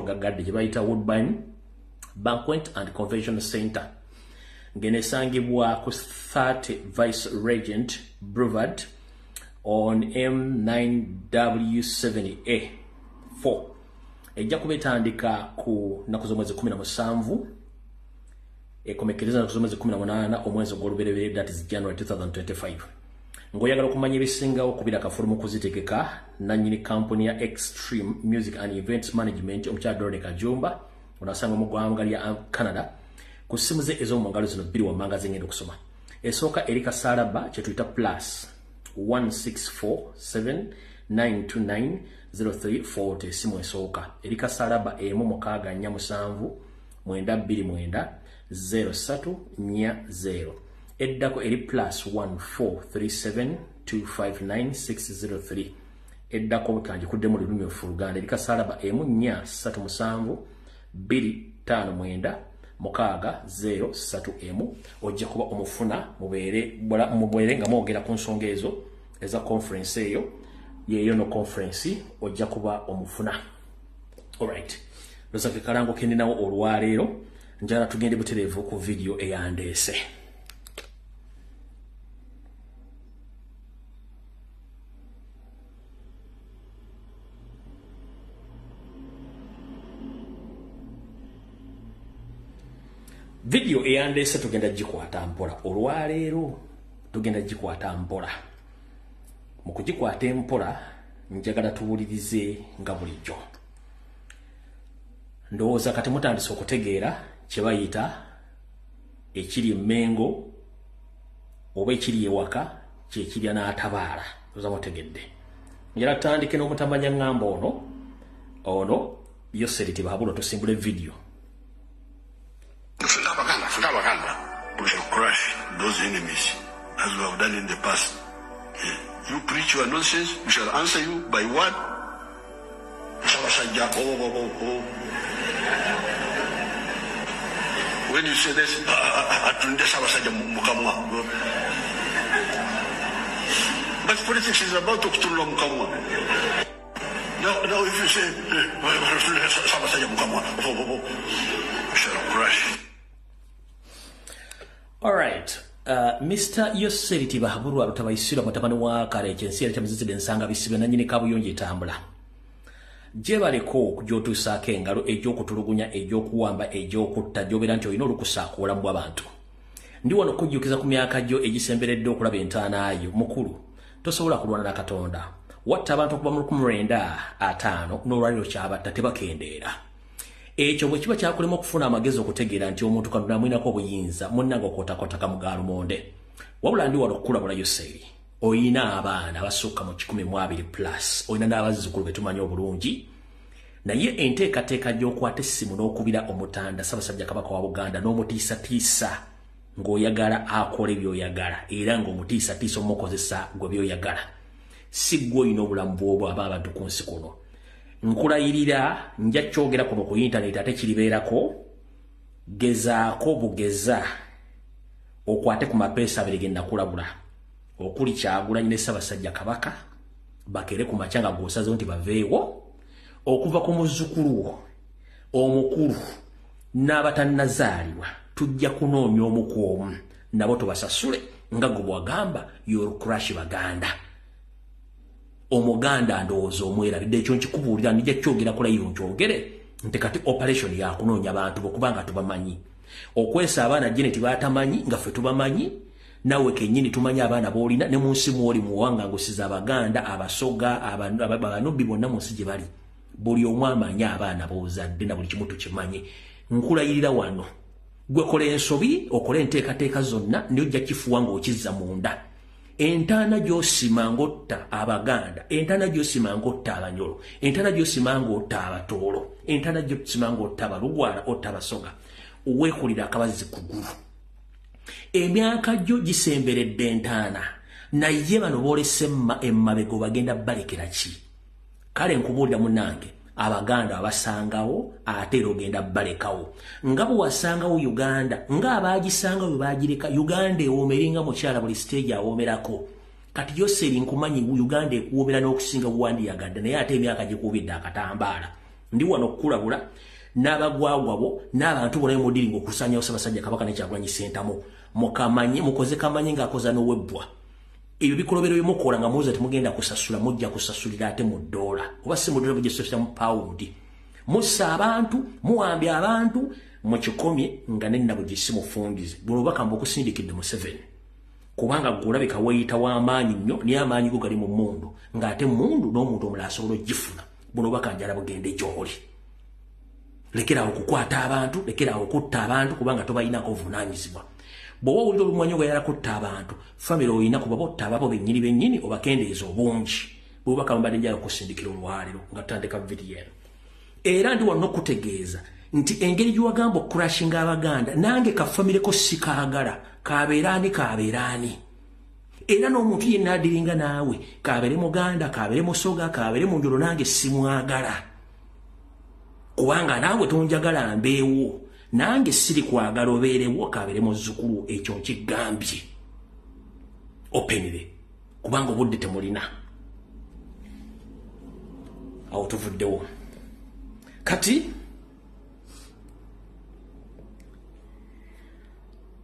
Gagadde gye bayita Woodbine Banquet and Convention Center ngenesangibwa ku 30 Vice Regent Boulevard on M9W70A4 ejja kubetandika ku naku z'omwezi 17 ekomekereza naku z'omwezi 18 omwezi gw'olubereberye, that is January 2025. Ngoyagala okumanya ebisingawo kubira kafulumu kuzitegeka nannyini kampuni ya Extreme Music and Events Management omukyala Dorone Kajumba onasanga mu ggwanga lya Canada ku ssimu ze ez'omungalo zino bbiri wammanga zengenda okusoma. Esooka eri kasaalaba kye tuyita plus 16479290340 essimu esooka eri kasaalaba emu mukaaga nnya musanvu 9290340 eddako eri plus 14372599603 eddako butangikuddemu olulimi olufuluganda eri kasaalaba emu nnya 37259 mukaaga 03 ojja kuba omufuna mubeere nga mwogera ku nsonga ezo eza conference eyo yeeyo no conference ojja kuba omufuna. Alright, lozake kalango kendinawo olwaleero njala tugende butereevu ku video eyandeese. Video eyandeese tugenda gikwata mpola olwaleero tugenda gikwata mpola. Mu kugikwata empola njagala tuwulirize nga bulijjo. Ndowooza kati mutandise okutegeera kye bayita ekiri emmengo oba ekiri ewaka kye kirya n'atabaala. Oza mutegedde. Njala tutandike n'omutamanya ng'amba ono Yoseriti Bahabulo tusimbule video. We shall crush those enemies as we have done in the past. You preach your nonsense, we shall answer you by what? When you say this, but politics is about to kill Mukamwa. Now if you say, we shall crush. Alright, Mr. Yoseriti Bahabulu alutabayisira mutabani wa kale ekyensi kya muzizide ensanga bisibe nannyini kabuyonje etambula. Gye baleko okugyotuusaako engalo egy'okutulugunya egy'okuwamba egy'okutta gy'obeera nti olina olukusa ku bulamu bw'abantu. Ndi wano okujjukiza ku myaka gyo egisemberedde okulaba entaanaayo mukulu tosobola kulwana na Katonda. Watta abantu okuva mu 1950 n'olwaliro kyabatta tebakendeera. Ekyo bwe kiba kyakulema okufuna amagezi okutegeera nti omuntu Katonda amwinako obuyinza munnanga okwotakota kamugaalo monde. Wabula ndi wano okukulabula Yoseri oyina abaana abasukka mu 12 plus oyina n'abazzukulu betumanyi obulungi naye enteekateeka gy'okwata essimu n'okubira omutanda Ssaabasajja Kabaka wa Buganda n'omutiisatiisa ng'oyagala akole by'oyagala era ng'omutiisatiisa omukozesa gwe by'oyagala si ggwe oyina obulamu bw'obwo abantu ku nsi kuno. Nkulayirira nja kyogera kuno ku internet ate kiribeerako gezaako bugeza okwate ku mapeesa abiri ge nakulabula okuli Kyagulanyi ne Ssaabasajja Kabaka bakere ku makyanga g'osazeewo nti baveewo okuva ku muzzukulu omukulu n'abatannazaalibwa tujja kunoonya omu ku omu nabo tubasasule nga gwe bwagamba you'll crush Baganda. Omuganda ndowooza omwerabidde ekyo nkikubuulira nijja kyogera kulayo nkyogere nti kati operation yakunoonya abantu bokubanga tubamanyi okwesa abaana Janet batamanyi nga ffe tubamanyi nawe kennyini tumanyi abaana boolina ne mu nsi mwoli muwanga ngusiza Abaganda abasoga abanubbi bonna mu nsi gye bali buli omu amanyi abaana boozadde na buli kimu tukimanyi. Nkulayirira wano gwe kola ensobi okola enteekateeka zonna n'ojja kifuwa ng'okizza munda. Entaana gy'osima ng'otta Abaganda, entaana gy'osima ng'otta Abanyolo, entaana gy'osima ng'otta Abatoolo, entaana gy'osima ng'otta Abalugwala, otta Abasoga. Weekulira akabazi ku ggulu. Emyaka gyo gisemberedde entaana naye bano boolese emmabega bagenda balekera ki? Kale nkubuulira munnange Abaganda abasangawo ate era ogenda balekawo. Nga bwe wasangawo Uganda nga abaagisangawo bwe baagireka Uganda ewoomeringa mukyala buli stage awoomerako. Kati Yoseri nkumanyi Uganda ekuwoomera n'okusinga buwandiyagadde naye ate emyaka gikuubidde akatambaala. ndi wano kulabula n'abagwagwabo n'abantu bonna mudiringo okusanyawo Ssaabasajja Kabaka ne Kyagulanyi Ssentamu mukamanye mukoze kamanye ng'akoza n'owebbwa ebyo bikolobero byemukola nga muwuza temugenda kusasula mujja kusasulira ate mu ddoola oba si mu ddoola mujja kusasulira mu pawundi mussa abantu muwambye abantu mukikomye nga nenabo gisi mufungize buno bakamba okusindikidde Museveni kubanga gulabika weyita w'amaanyi nnyo niye amaanyi go gali mu mmundu ng'ate mmundu n'omuntu omulala asobola ogifuna buno bakanjala bugende gy'oli lekerawo okukwata abantu lekerawo okutta abantu kubanga tobayinako obuvunaanyizibwa bw'oba owulira olumwanyi ogayala kutta abantu famire oyina kuba botta ababo bennyini obakendeeza obungi bwebaka mbadde njala okusindikira olwaliro nga tutandika vidiyo eno era ndi wano okutegeeza nti engeri gy'wagamba okurashinga Abaganda nange kafamireko sikaagala kabeeraani era n'omuntu yenna adiringa naawe kabeere Muganda kabeere Musoga kabeere Munjolo nange simwagala kubanga naawe tonjagala mbeewo nange siri kwagala obeerewo kabeere muzzukulu ekyo nkigambye openire kubanga obudde temulina awo tuvuddewo kati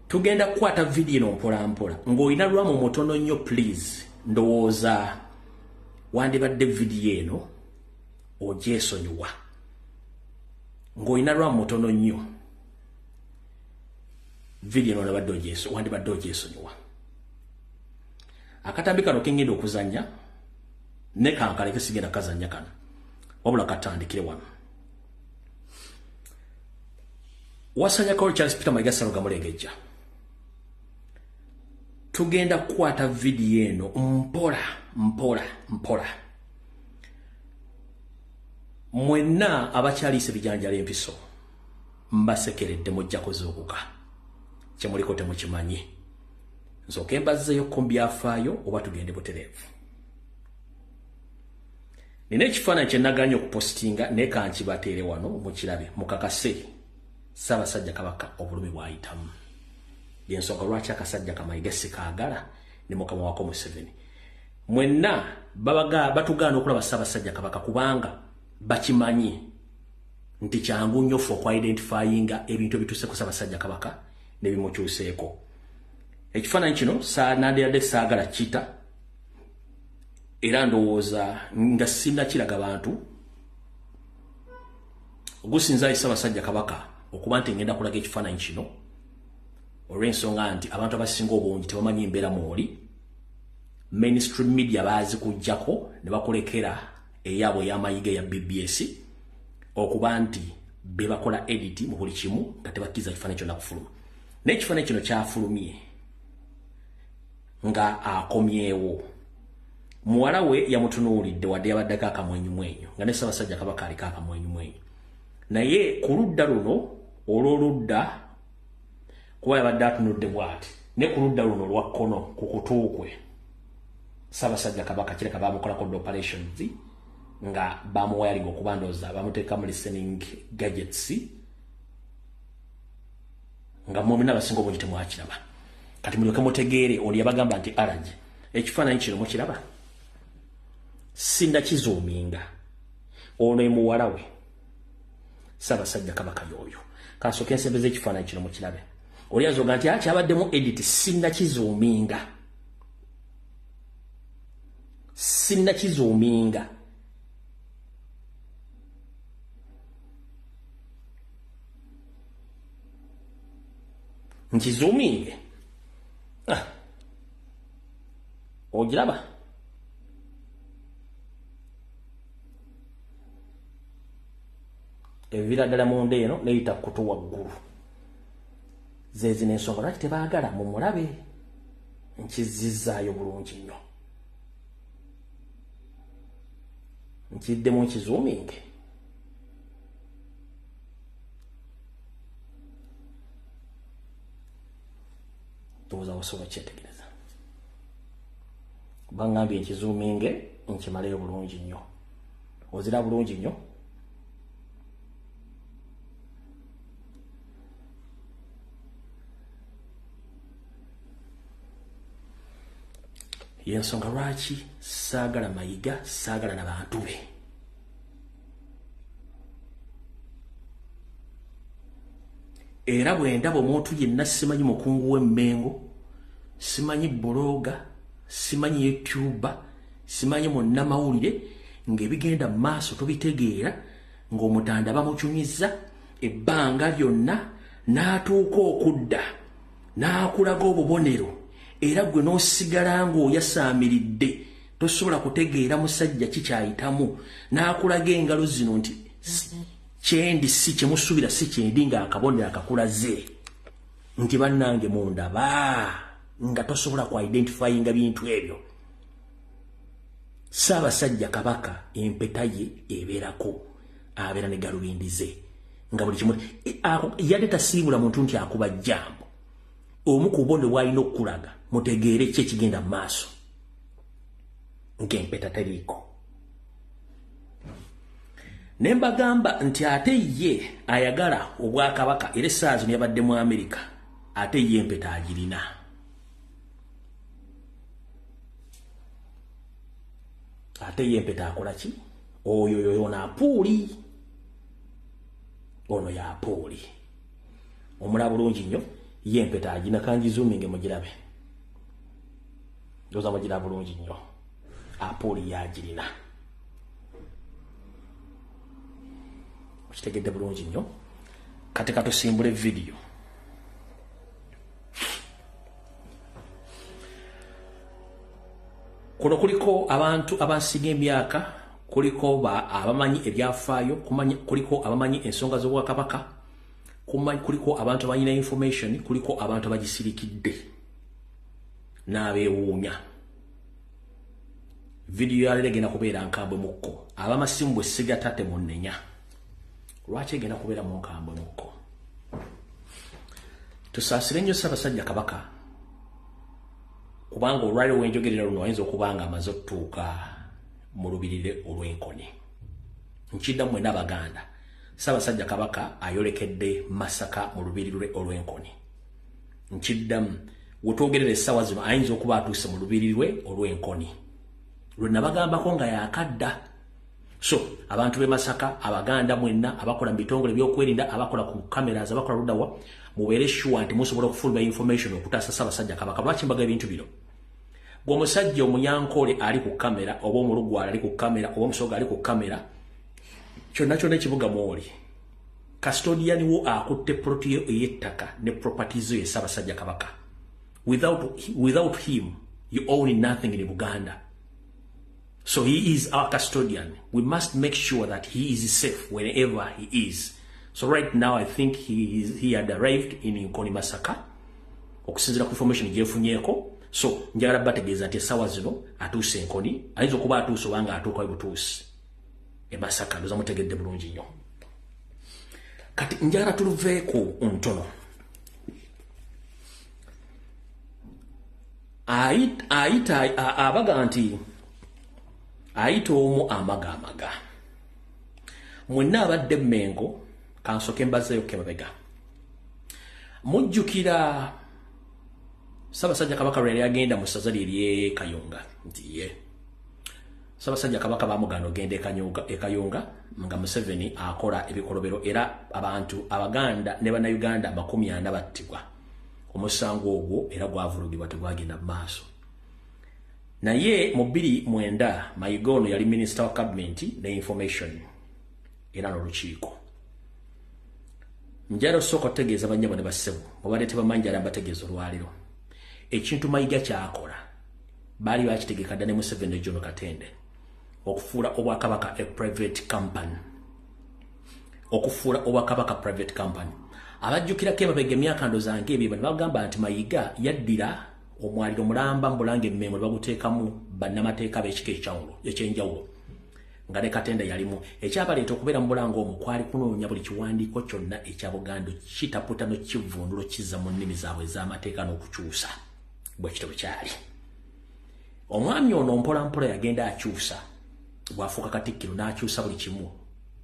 tugenda kukwata vidiyo eno mpola ng'olina lwamu mutono nnyo please ndowooza wandibadde vidiyo eno ogyesonyiwa ng'olina lwamu mutono nnyo vidiyo eno wandibadde ogyesonyiwa akatambi kano kengenda okuzanya ne kankaleke sigenda kazanya kano wabula katandikire wano wasanya Col Charles Peter Mayiga Ssaluga Mulengejja tugenda kukwata vidiyo eno mpola mwenna abakyaliise bijanjala empiso mbasekeredde mujja kuzuukuka kyemuliko temukimanyi nsooke mbazzeeyo ku byafaayo oba tugende butereevu nina ekifaananyi kye naganye okupositinga naye kankibateere wano mukirabe mukakase Ssaabasajja Kabaka obulumi bw'ayitamu yensonga lwaki akasajja Kamayiga sikaagala ne mukama wako Museveni mwenna batugaana okulaba Ssaabasajja Kabaka kubanga bakimanyi nti kyangu nnyo ffe okwa-identifyinga ebintu ebituuse ku Ssaabasajja Kabaka ne bimukyuseeko ekifaananyi kino nandiyadde saagala kita era ndowooza nga sinnakiraga bantu ogusinzaayo Ssaabasajja Kabaka okuba nti ngenda kulaga ekifaananyi kino olw'ensonga nti abantu abasinga obungi tebamanyi mbeera mwoli mainstream media baazi kujjako ne bakulekera eyaabwe ey'amayiga ya BBS okuba nti be bakola edit mu buli kimu nga tebakkiriza kifaananyi kyonna kufuluma n'ekifaananyi kino kyafulumye nga akomyewo muwala we yamutunuulidde wadde yabaddeko akamwenyumwenyu nga ne Ssaabasajja Kabaka aliko akamwenyumwenyu naye ku ludda luno olw'oludda kuba yabadde atunudde bw'ati ne ku ludda luno olwa kkono ku kutuukwe Ssaabasajja Kabaka kireka bamukolako operations nga bamuwayalinga okuba ndowooza bamuteeka mu listening gadgets nga mwemuna abasinga obungi temwakiraba kati mulyoke mutegeere oli yabagamba nti alaji ekifaananyi kino mukiraba sindakizuuminga ono emuwala we Ssaabasajja Kabaka yoyo kasooke nsembeza ekifaananyi kino mukirabe oli azoga nti akyabaddemu edit sinnakizuuminga nkizuuminge ogiraba ebibira ddala munda eno neyita kutu waggulu zezino ensonga lwaki tebaagala mumulabe nkizizaayo bulungi nnyo nkiddemu nkizuuminge tubuza wasobola kyetegereza bangambye nkizuuminge nkimaleyo bulungi nnyo ozira bulungi nnyo yensonga lwaki saagala Mayiga saagala n'abantu be era bwe ndaba omuntu yenna simanyi mukungu w'emmengo, simanyi bloga, simanyi YouTube, simanyi munnamawulire, ng'ebigenda mu maaso tobitegeera, ng'omutanda bamucunyizza ebbanga lyonna n'atuuka okudda n'akulaga obubonero, era gwe n'osigala ng'oyasaamiridde tosobola kutegeera musajja kikyayitamu, n'akulaga engalo zino nti kyendi si kyemusuubira si kyendi ng'akabonero akakulaze nti bannange mundaba, nga tosobola ku identifyinga bintu ebyo. Ssaabasajja Kabaka empeta ye ebeerako, abeera ne galubindi ze nga buli kimu yali tasiibula muntu nti akuba jjambo. Omu ku bubonero bw'alina okukulaga mutegeere ki ekigenda mu maaso ng'empeta teriiko. Ne mbagamba nti ate ye ayagala obwakabaka era essaawa zino yabadde mu Amerika, ate ye empeta agirina. Ate ye empeta akola ki? Oyo yono apuuli. Ono y'apuuli. Omulaba bulungi nnyo, ye empeta agirina. Kangizuuminge mugirabe. Ndoza mugiraba bulungi nnyo. Apuuli y'agirina. Kitegedde bulungi nnyo. Kati katusimbule video. Kuno kuliko abantu abansiga emyaka, kuliko abamanyi ebyafaayo, kuliko abamanyi ensonga z'obwakabaka, kuliko abantu abalina information, kuliko abantu abagisirikidde n'abeewuunya. Video yaleero egenda kubeera nkambwe mukko. Abamasimu bwe sigatate munnenya. Lwaki egenda kubeera mu nkambwe mukko? Tusaasire nnyo Ssaabasajja Kabaka, kubanga olwaliro wenjogerera luno ayinza okuba nga amaze okutuuka mu lubirire olw'enkoni. Nkiddamu mwena Abaganda, Ssaabasajja Kabaka ayolekedde Masaka mu lubirire olw'enkoni. Nkiddamu wetwogerera essaawa zino ayinza okuba atuuse mu lubirire olw'enkoni. Lwe nabagambako nga yakadda. So abantu b'e Masaka, Abaganda mwenna abakola mu bitongole by'okwerinda, abakola ku cameras, abakola ludawa, mubeere sure nti musobola okufulumya information okutaasa Ssaabasajja Kabaka. Lwaki mbaga ebintu bino? Gwe omusajja omunyankole ali ku kamera, oba omulugwala ali ku kamera, oba omusoga ali ku kamera, kyonna kyonna ekibuga mwoli. Custodian wo akutte ploti ey'ettaka ne properties ye Ssaabasajja Kabaka. Without him, you own nothing in Uganda. So he is our custodian. We must make sure that he is safe wherever he is. So right now, I think he had arrived in Nkoni Masaka. Okusinzira ku information gyefunyeeko. So njagala bategeeza nti essaawa zino atuuse Nkoni. Ayinza okuba atuuse obanga atuuka ebutuusi e Masaka. Ndoza mutegedde bulungi nnyo. Kati njagala tuluveeko ntono. Abaga nti ayita omu amaga. Mwenna abadde Mmengo, kansoke mbazeeyo kemabega. Mujjukira Ssaabasajja Kabaka lwe yagenda mu ssaza ly'e Kayunga. Nti ye Ssaabasajja Kabaka baamugana ogenda e Kayunga nga Museveni akola ebikolobero, era abantu Abaganda ne Bannayuganda 40 battibwa. Omusango ogwo era gwavulugibwa tegwagenda mu maaso. Naye mu 2009 Mayiga ono yali Minister wa Cabinet ne Information era n'olukiiko. Njalo soko tegeeza banyabo ne bassebo mubadde tebamanyi ala mbategeeza olwaliro. Ekintu Mayiga kyakola baali bakitegeka dda ne Museveni John Katende okufuula obwakabaka a private company. Okufuula obwakabaka private company. Abajjukirako emabega emyaka ndozange ebyo ne bagamba nti Mayiga yaddira omwaliro mulamba mbulange Mmengo baguteekamu bannamateeka b'ekika ekyenjawulo nga ne Katende yalimu. Ekyabaleeta okubeera mu Bulange omwo kwali kunoonya buli kiwandiiko kyonna ekya Buganda kitaputa n'okivundulo kizza mu nnimi zaabwe ez'amateeka n'okukyusa bwe kityo bwe kyali. Omwami ono mpolampola yagenda akyusa bw'afuuka Katikkiro n'akyusa buli kimu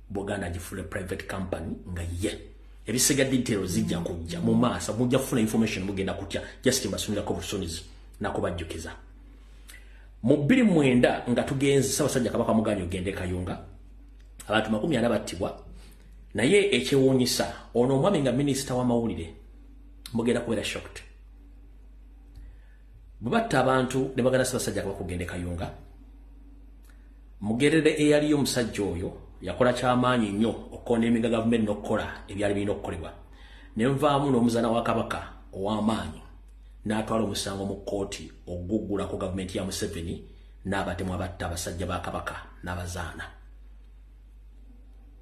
Buganda agifuule private company nga ye. Ebisiga details zijja kujja mu maaso, mujja kufuna information mugenda kutya, just mbasumira busonizi nakubajjukiza. Mu 2009 nga tugenze Ssaabasajja Kabaka muganya ogende Kayunga, abantu 40 battibwa naye ekyewuunyisa ono omwami nga minisita w'amawulire mugenda kubeera shocked bwe batta abantu ne bagana Ssaabasajja Kabaka okugenda e Kayunga mugerere eyaliyo omusajja oyo yakola kyamaanyi nnyo okukondeminga gavumenti n'okukola ebyali birina okukolebwa ne nvaamu n'omuzaana wa Kabaka ow'amaanyi n'atwala omusango mu kkooti oguggula ku gavumenti ya Museveni n'abatemu abatta abasajja ba Kabaka n'abazaana.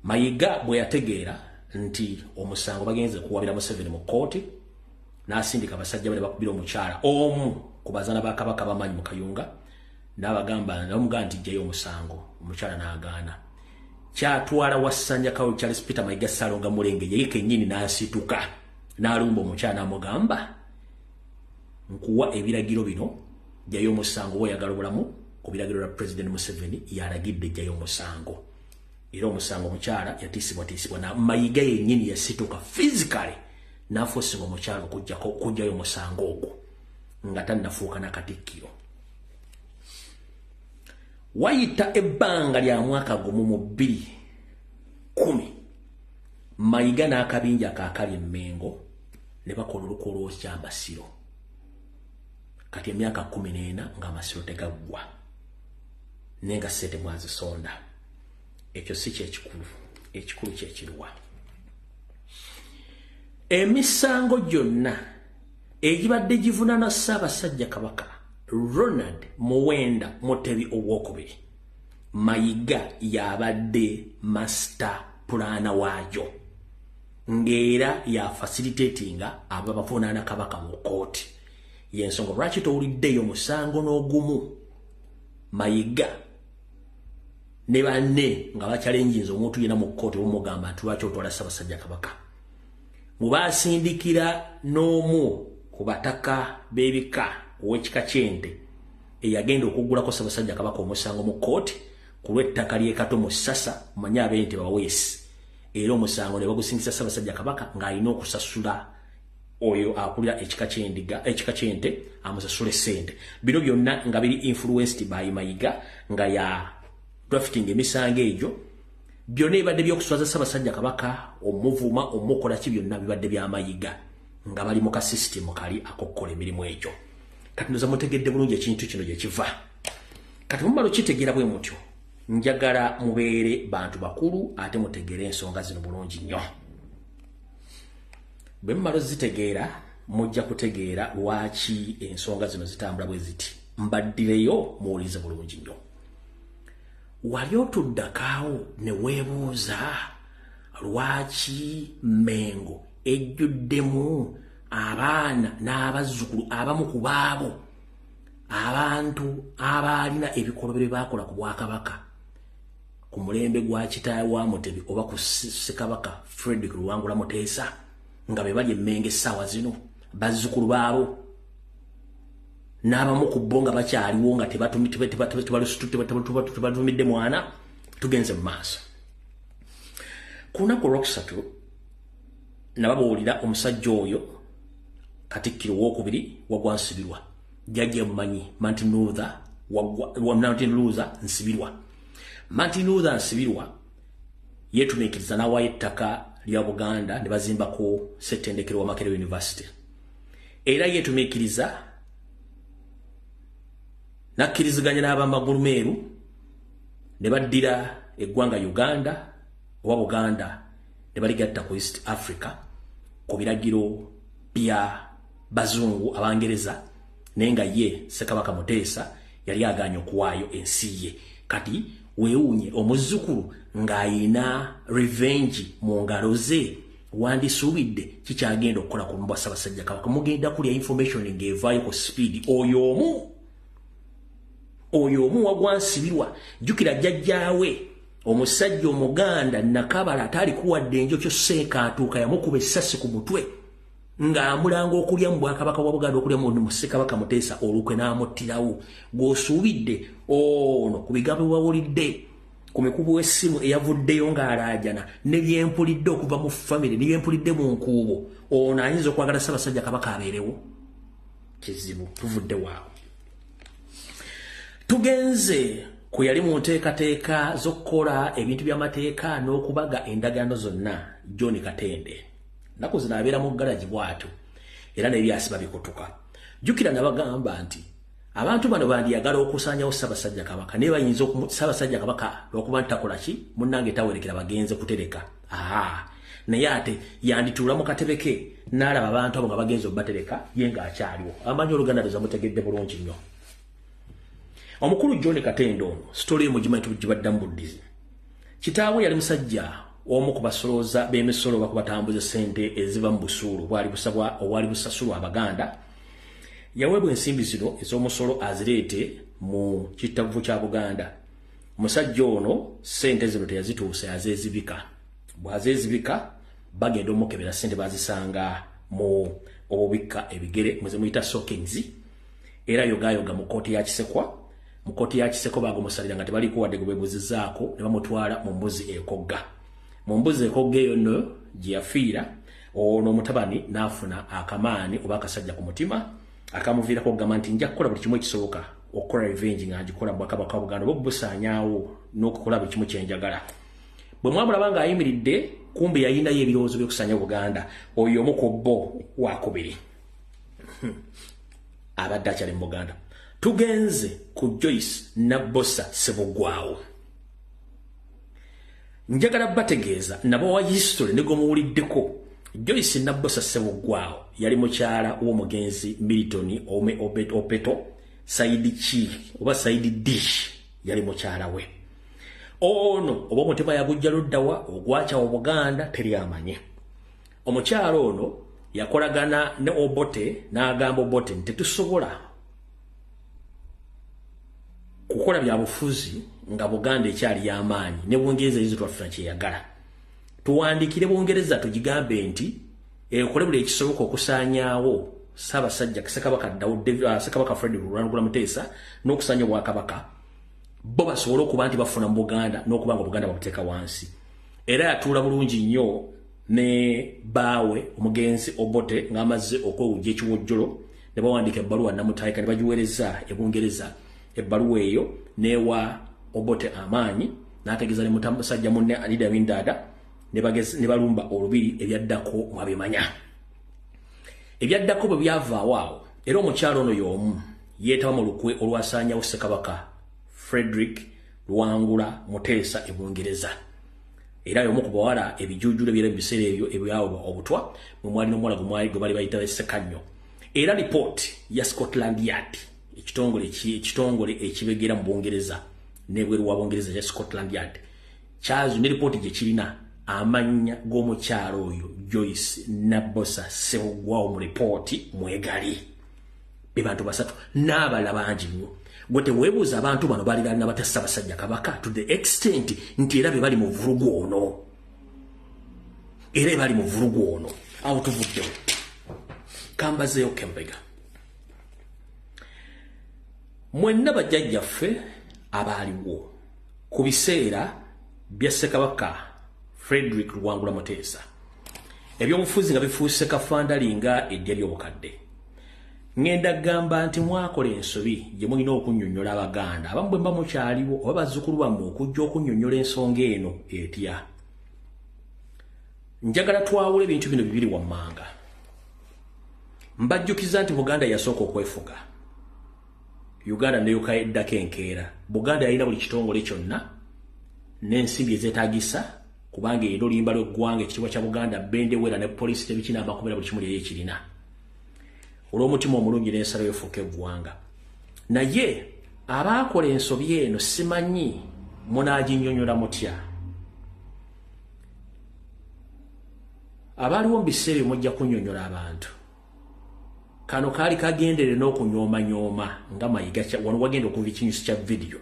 Mayiga bwe yategeera nti omusango bagenze kuwabira Museveni mu kkooti n'asindika abasajja bane bakubira omukyala omu ku bazaana ba Kabaka b'amaanyi mu Kayunga n'abagamba n'omugaa nti jjayo omusango omukyala n'agaana. Kyatwala Wassanja Kawo Charles Peter Mayiga Ssalonga Mulenge ye kennyini n'asituka n'alumba omukyala n'amugamba nkuwa ebiragiro bino jjayo omusango w'oyagala obulamu ku biragiro bya President Museveni yalagidde jjayo omusango. Era omusango omukyala yatiisibwatiisibwa na Mayiga yennyini yasituka physically n'afuusinga omukyala okujjayo omusango ogwo nga tannafuuka na Katikkiro. Wayita ebbanga lya mwaka gumu mu 2010 Mayiga n'akabinja kaakali Mmengo ne bakola olukolo ky'amasiro. Kati emyaka 14 ng'amasiro tegaggwa nenga ssente mwazisonda. Ekyo si kyekikulu, ekikulu kyekiruwa. Emisango gyonna egibadde givunaana Ssaabasajja Kabaka Ronald Muwenda Mutebi owokubiri Mayiga yabadde master plana waajo ng'era ya facilitatinga abo abavunaana Kabaka mu kkooti. Y'ensonga lwaki towuliddeyo musango n'ogumu Mayiga ne banne nga bakyalenjinza omuntu yena mu kkooti omugamba nti lwaki otwala Ssaabasajja Kabaka. Mubasindikira n'omu ku bataka b'ebika ow'ekika ky'ente eyagenda okuggulako Ssaabasajja Kabaka omusango mu kkooti ku lw'ettaka ly'e Kato mu Ssasa mumanye ab'ente baweesi. Era omusango ne bagusingisa Ssaabasajja Kabaka ng'alina okusasula oyo akulira ekika ky'ente amusasule ssente. Bino byonna nga biri influenced by Mayiga nga ya drafting emisango egyo byonna ebibadde by'okuswaza Ssaabasajja Kabaka omuvuma omukola ki byonna bibadde bya Mayiga nga bali mu kasisitemu kali akokkola emirimu egyo. Kati ndoza mutegedde bulungi ekintu kino gye kiva. Kati mumalo kitegeera bwe mutyo njagala mubeere bantu bakulu ate mutegeere ensonga zino bulungi nnyo. Bwe mmalo zitegeera mujja kutegeera lwaki ensonga zino zitambula bwe ziti. Mbaddireyo muwulize bulungi nnyo. Wali otuddakaawo ne weebuuza lwaki Mmengo ejjuddemu abaana n'abazzukulu abamu ku baabo abantu abaalina ebikolobero bye baakola ku Bwakabaka ku mulembe gwa kitaawe wa Mutebi oba ku Ssekabaka Frederick Luwangula Muteesa nga be bali Mmengo essaawa zino bazzukulu baabo n'abamu ku bo nga bakyaliwo nga tebatumidde mwana. Tugenze mu maaso. Ku lunaku olwokusatu nababuulira omusajja oyo Katikkiro owookubiri wagwa Nsibirwa jjajja mumanyi Martin Luther Nsibirwa. Martin Luther Nsibirwa yeetumiikiriza n'awaayo ettaka lya Buganda ne bazimbako ssettendekero wa Makerere University. Era yeetumiikiriza nakkiriziganya n'abamagulu meeru ne baddira eggwanga Uganda oba Buganda ne baligatta ku East Africa ku biragiro bya bazungu Abangereza naye nga ye Ssekabaka Muteesa yali aganye okuwaayo ensi ye. Kati weewuunye omuzzukulu ng'ayina revenge mu ngalo ze wandisuubidde kikyagenda okukola ku mbwa Ssaabasajja Kabaka. Mugenda kulya information ng'evaayo ku speed. Oyo omu wagwa Nsibirwa jjukira jjajjaawe omusajja Omuganda Nakabala ataalikuwadde enjokyo Sseekaatuuka yamukuba essasi ku mutwe ng'amulanga okulya mu Bwakabaka bwa Buganda okulya mu Ssekabaka Muteesa olukwe n'amuttirawo. Gw'osuubidde ono ku bigambo bwawulidde ku mikubu w'essimu eyavuddeyo ng'alaajana ne byempulidde okuva mu famire ne byempulidde mu nkuubo ono ayinza okwagala Ssaabasajja Kabaka abeerewo. Kizibu tuvudde waawo. Tugenze ku kwe yali mu nteekateeka z'okukola ebintu by'amateeka n'okubaga endagaano zonna John Katende. Nnaku zino abeera mu ggalagi bw'atyo era n'ebyasiba bikutuka. Jjukira nabagamba nti abantu bano bandiyagala okusaanyawo Ssaabasajja Kabaka naye bayinza Ssaabasajja Kabaka lw'okuba ntakola ki munnange tawerekera bagenze kutereka. Naye ate yandituula mu katebe ke n'alaba abantu abo nga bagenze okubatereka ye ng'akyaliwo. Amanyi Oluganda luza mutegedde bulungi nnyo. Omukulu John Katende ono story emugimanyi tugibaddamu buddizi. Kitaawe yali musajja omu ku basolooza b'emisolo bakubatambuza ssente eziva mu busuulu obwali busasulwa Abaganda. Yaweebwa ensimbi zino ez'omusolo azireete mu kitavvu kya Buganda. Omusajja ono ssente zino teyazituusa yazeezibika. Bw'azeezibika bagenda omukebera ssente bazisanga mu obubikka ebigere mwe muyita sockings era yogayoga mu kkooti ya Kisekwa. Mu kkooti ya Kisekwa bagumusalira nga tebaliko wadde gwebuzizaako ne bamutwala mu mbuzi ekogga. Mu mbuzi ekogga eyo nno gye yafiira ono omutabani n'afuna akamaani oba akasajja ku mutima akamuviirako okugamba nti nja kukola buli kimu ekisoboka okukola revenge nga agikola mu Bwakabaka bwa Buganda oba obusaanyaawo n'okukola buli kimu kyenjagala. Bwe mwamulaba ng'ayimiridde kumbe yayinayo ebirowoozo by'okusaanya Buganda oyo omu ku bo wakubiri abadde akyali mu Buganda. Tugenze ku Joyce Nabbosa Ssebuggwawo. Njagala bategeeza nabo wa history ne gomuwuliddeko. Joyce Nabbosa Ssebuggwawo yali mukyala w'omugenzi Milton Opeto Saidi Chi oba Saidi Dish yali mukyala we. Ono oba omutima yagujja luddawa ogwacha Obuganda teri amanye. Omukyala ono yakolagana ne Obote n'agamba Obote nti tetusobola kukola bya bufuzi nga Buganda ekyali y'amaanyi ne Bungereza yizo twafuna kyeyagala. Tuwandikire Bungereza tugigambe nti ekole buli ekisoboka okusaanyaawo Ssaabasajja Ssekabaka Fred Rwangula Muteesa n'okusaanya Obwakabaka bo basobola okuba nti bafuna mu Buganda n'okuba nga Buganda babuteeka wansi. Era yatuula bulungi nnyo ne baawe omugenzi Obote ng'amaze okwewujja ekiwojjolo ne bawandiika ebbaluwa namutaayika ne bagiweereza e Bungereza. Ebbaluwa eyo newa Obote amaanyi n'ategeeza ne musajja munne Idi Amin Dada ne balumba olubiri ebyaddako mwabimanya. Ebyaddako bwe byavaawo awo era omukyalo ono y'omu yeetaba mu lukwe olwasaanyawo Ssekabaka Frederick Luwangula Muteesa e Bungereza. Era y'omu ku bawala ebijuujulu ebyera mu biseera ebyo ebyawo obutwa mwe mwali n'omuwala gwe bali bayita Ssekannyo. Era lipooti ya Scotland Yard ekitongole ekibegera mu Bungereza n'ebweru wa Bungereza ya Scotland Yard kyazo ne lipooti gye kirina amanya g'omukyalo oyo Joyce Nabbosa Ssebuggwawo mu lipooti mwegali. Be bantu basatu n'abala bangi nnyo. Gwe teweebuuza abantu bano baali balina bata Ssaabasajja Kabaka to the extent nti era be bali mu vulugu ono. Era bali mu vulugu ono. Awo tuvuddewo. Kambazeeyo Kembega. Mwenna bajjajjaffe abaaliwo ku biseera bya Ssekabaka Frederick Luwangula Muteesa. Ebyobufuzi nga bifuuse kafandalinga eddya ly'obukadde. Ngenda gamba nti mwakola ensobi gye mulina okunnyonnyola Abaganda abamu bwe mba mukyaliwo oba bazzukulu bammwe okujja okunnyonnyola ensonga eno etya. Njagala twawula ebintu bino bibiri wammanga. Mbajjukiza nti Buganda yasooka okwefuga. Uganda ne yukaeddako enkeera. Buganda yalina buli kitongole kyonna n'ensimbi ezeetaagisa kubanga era oluyimba lw'eggwanga ekitiibwa kya Buganda bendewera ne poliisi tebikina amakomera buli kimu lyeyo ekirina. Olw'omutima omulungi n'ensalo efuuka eggwanga. Naye abaakola ensobi eno simanyi munaaginnyonnyola mutya. Abaaliwo mu biseera mujja kunnyonnyola abantu. Kano kaali kagendere n'okunyooma nga mayiga wano wagenda okuva ekinyusi kya video.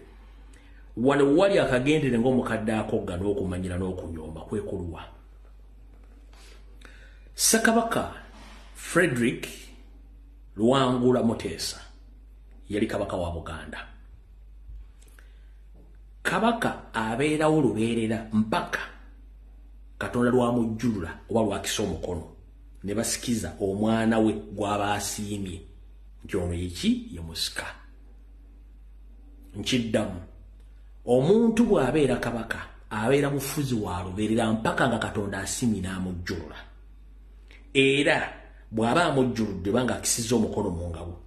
Wano wali akagendere ng'omukadde akogga n'okumanyira n'okunyooma kwekuluwa. Ssekabaka Frederick Luwangula Muteesa yali kabaka wa Buganda. Kabaka abeerawo lubeerera mpaka Katonda lwamujjulula oba lwakisa omukono ne basikiza omwana we gw'aba asiimye nti ono ye musika. Nkiddamu omuntu bw'abeera kabaka abeera mufuzi wa lubeerera mpaka nga Katonda asimina amujjulula. Era bw'aba amujjuludde banga akisiza omukono mu ngabo,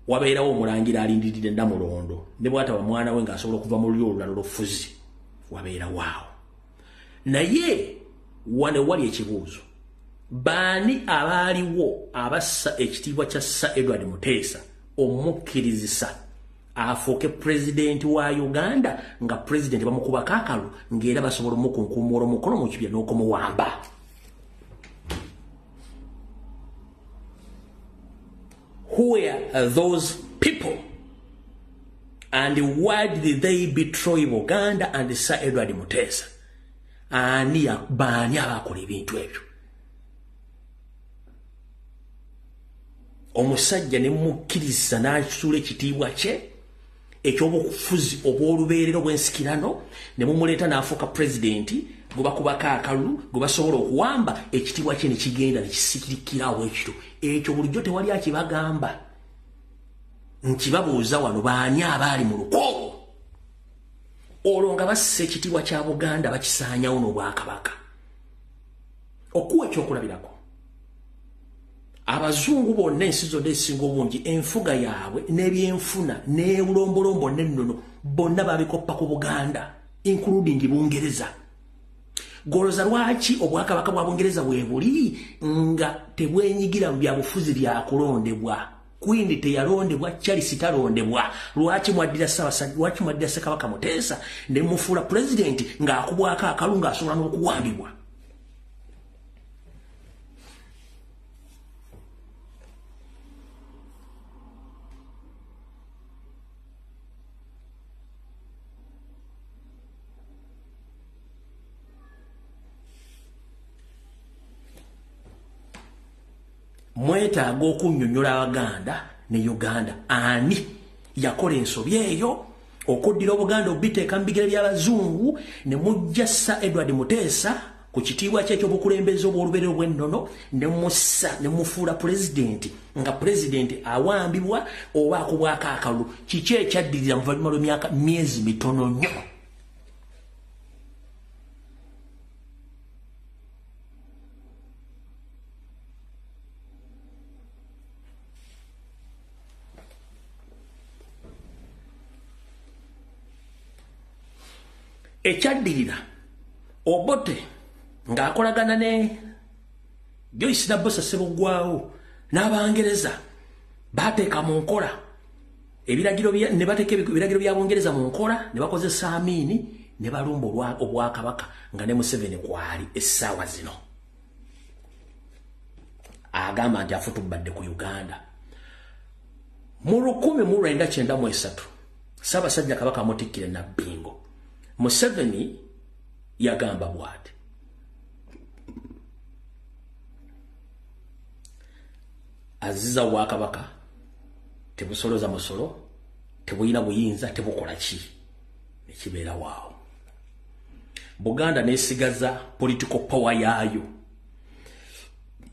wabeerawo omulangira alindirire Namulondo ne bw'ataba mwana we ng'asobola okuva mu lulyo olulala olufuzi, wabeera waawo. Naye wane wali ekibuuzo, baani abaaliwo abassa ekitiibwa kya Sir Edward Muteesa omukkirizisa afuuke pulezidenti wa Uganda nga pulezidenti bamukubako akalu ng'era basobola omukunkumula omukono mu kibya n'okumuwamba? Who were those people? And why did they betray Buganda and Sir Edward Muteesa? Ani baani abakola ebintu ebyo? Omusajja ne mukkiriza n'akitula ekitiibwa kye ekyobufuzi obw'olubeerero bw'ensikirano ne mumuleeta n'afuuka pulezidenti gwe bakubako akalulu gwe basobola okuwamba, ekitiibwa kye ne kigenda ne kisikirikirawo ekiro. Ekyo bulijjo tewali akibagamba. Nkibabuuza wano, baani abaali mu lukoobo olwo nga bassa ekitiibwa kya Buganda bakisaanyawo n'Obwakabaka? Okuwa ekyokulabirako, abazungu bonna ensi zonna ezisinga obungi enfuga yaabwe n'ebyenfuna n'ebulombolombo n'ennono bonna babikoppa ku Buganda, including Bungereza. Goloza lwaki Obwakabaka bwa Bungereza bwe buli nga tebwenyigira mu byabufuzi byakulondebwa? Queen teyalondebwa, Charles talondebwa. Lwaki mwaddira Ssekabaka Muteesa ne mufuula pulezidenti ng'akubwako akalu ng'asobola n'okuwambibwa? Mwetaaga okunnyonnyola Abaganda ne Uganda ani yakola ensobi eyo okuddira Obuganda obiteeka mu bigere by'Abazungu ne mujja Sir Edward Muteesa ku kitiibwa kye ekyobukulembeze obw'olubeerero bw'ennono ne mussa ne mufuula pulezidenti nga pulezidenti awambibwa oba akubwako akalulu. Kiki ekyaddirira mu luvannyuma lw'emyaka myezi mitono nnyo? Ekyaddirira Obote ng'akolagana ne Joyce Nabbosa Ssebuggwawo n'Abangereza bateeka mu nkola ebiragiro bya Bungereza mu nkola ne bakozesa Amini ne balumba Obwakabaka nga ne Museveni kwali essaawa zino. Agamba nti afutubadde ku Uganda. Mu 1993 Ssaabasajja Kabaka amutikkire Nabbingo, Museveni yagamba bw'ati, aziza Obwakabaka tebusoloza musolo, tebuyina buyinza, tebukola ki, nekibeera waawo. Buganda nesigaza political power yaayo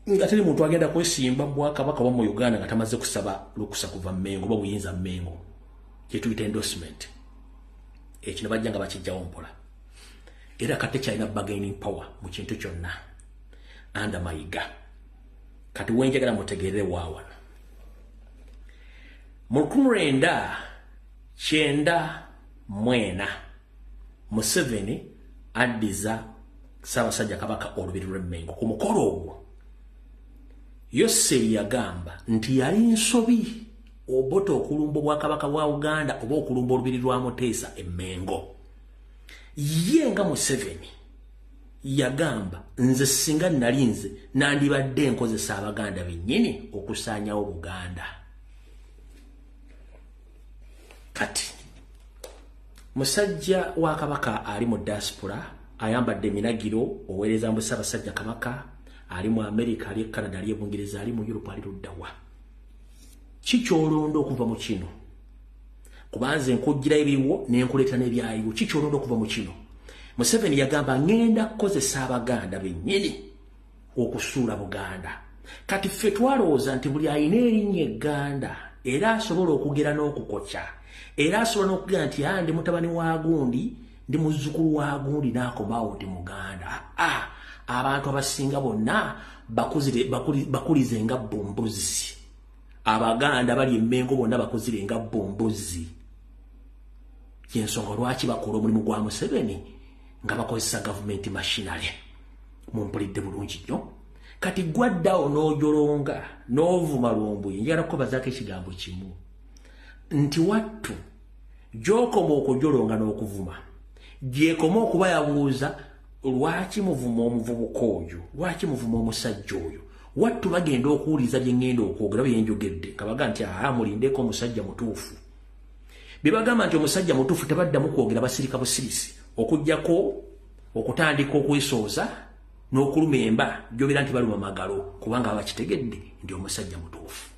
nga teri muntu agenda kwesimba Bwakabaka wa mu Uganda nga tamaze kusaba lukusa kuva Mmengo oba buyinza Mmengo, kyetuyita endorsement. Ekino bajja nga bakijjawo mpola. Era kati kyalina bargaining power mu kintu kyonna under Mayiga. Kati wenjagala mutegeerere waawana. Mu 1994 Museveni addiza Ssaabasajja Kabaka olubiri lw'Emmengo. Ku mukolo ogwo Yoseri yagamba nti yali nsobi Obote okulumba Obwakabaka bwa Uganda oba okulumba olubiri lwa Muteesa Emmengo. Ye nga Museveni yagamba nze singa nalinze nandibadde nkozesa Abaganda bennyini okusaanyawo Buganda. Kati musajja wa Kabaka ali mu diaspora ayambadde eminagiro oweereza mu Ssaabasajja Kabaka, ali mu America, ali Canada, ali Bungereza, ali mu Europe, ali luddawa. Kikyolondo okuva mu kino? Kubanze nkujjira ebiwo n'enkuleeta n'ebyayiwo. Kikyolondo okuva mu kino? Museveni yagamba ngenda kukozesa Abaganda bennyini okusuula Buganda. Kati ffe twalowooza nti buli ayina erinnya egganda era asobola okugera n'okukokya era asobola n'okugamba nti ndi mutabani wa gundi ndi muzzukulu wa gundi n'akomawo ndi Muganda. Abantu abasinga bonna bakulize nga bombozi. Abaganda bali Mmengo bonna bakuzire nga bombozi. Yensonga lwaki bakola omulimu gwa Museveni nga bakozesa government machinery. Mumpulidde bulungi nnyo. Kati gwaddawo n'ojolonga n'ovuma Lumbuye, njagala kubazaako ekigambo kimu nti wattu gy'okoma okujolonga n'okuvuma gyekoma okuba yabuuza lwaki muvuma omuvubuka oyo, lwaki muvuma omusajja oyo. Wattu bagenda okuwuliza bye ngenda okwogera bye njogedde nga baga nti mulindeko omusajja mutuufu. Bye bagamba nti omusajja mutuufu tebaddamu kwogera basirika busirisi okuggyako okutandika okwesooza n'okuluma emba gy'obeera nti baluma magalo kubanga abakitegedde ndi omusajja mutuufu.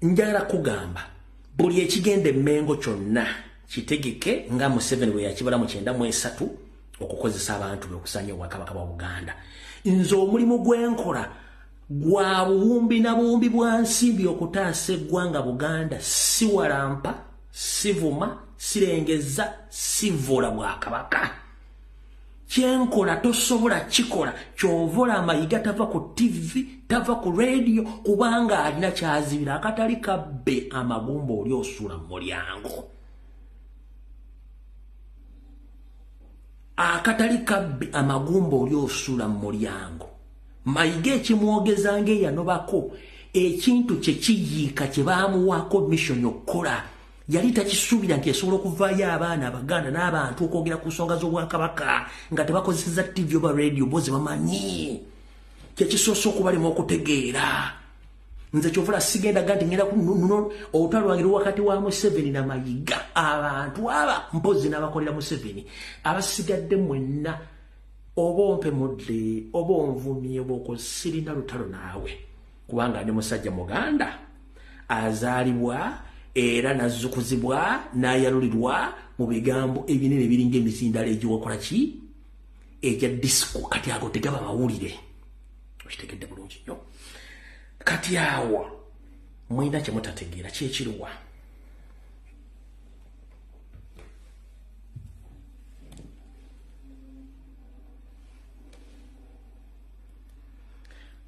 Njagala kugamba buli ekigenda Mmengo kyonna kitegeke nga Museveni bwe yakibala mu 93 okukozesa abantu be okusanya Obwakabaka bwa Buganda. Nze omulimu gwenkola gwa buwumbi na buwumbi bwa nsimbi okutaasa eggwanga Buganda, si walampa, sivuma, sirengeza, sivula Bwakabaka. Kyenkola tosobola kikola kyovola Mayiga tava ku TV, tava ku radio kubanga alina kyazibira akatali kabbe amagumba oli osula mu mulyango. Akatali kabbe amagumba oli osula mu mulyango. Mayiga ekimwogeza ng'eyanobako ekintu kye kiyiika kye baamuwaako mission okukola yali takisuubira nti esobola okuvaayo abaana Abaganda n'abantu okwogera ku nsonga z'Obwakabaka nga tebakozeseza TV oba radio bozi bamanyi kyekisoose okubalema okutegeera. Nze kyovula sigenda ganti ngenda olutalo lwange wakati wa Museveni na Mayiga abantu aba mpozi n'abakolera Museveni abasigadde mwenna oba ompe mudde oba onvumye oba okosirina lutalo naawe kubanga ndi musajja Muganda azaalibwa era nazzukuzibwa n'ayalulirwa mu bigambo ebinene ebiringa emizindalo egiwakola ki egya disco. Kati ago tegaba mawulire okitegedde bulungi nnyo. Kati awo mwina kye mutategeera kyekiruwa.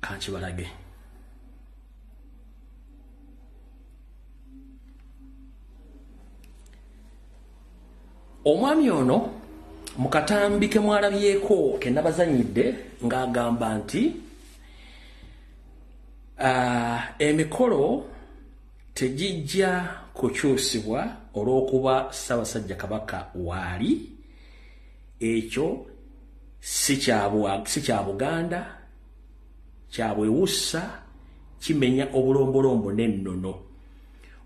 Kankibalage. Omwami ono mu katambi ke mwalabyeko ke nabazanyidde ng'agamba nti emikolo tegijja kukyusibwa olw'okuba Ssaabasajja Kabaka waali. Ekyo si kya Buganda, kya bwewussa, kimenya obulombolombo n'ennono.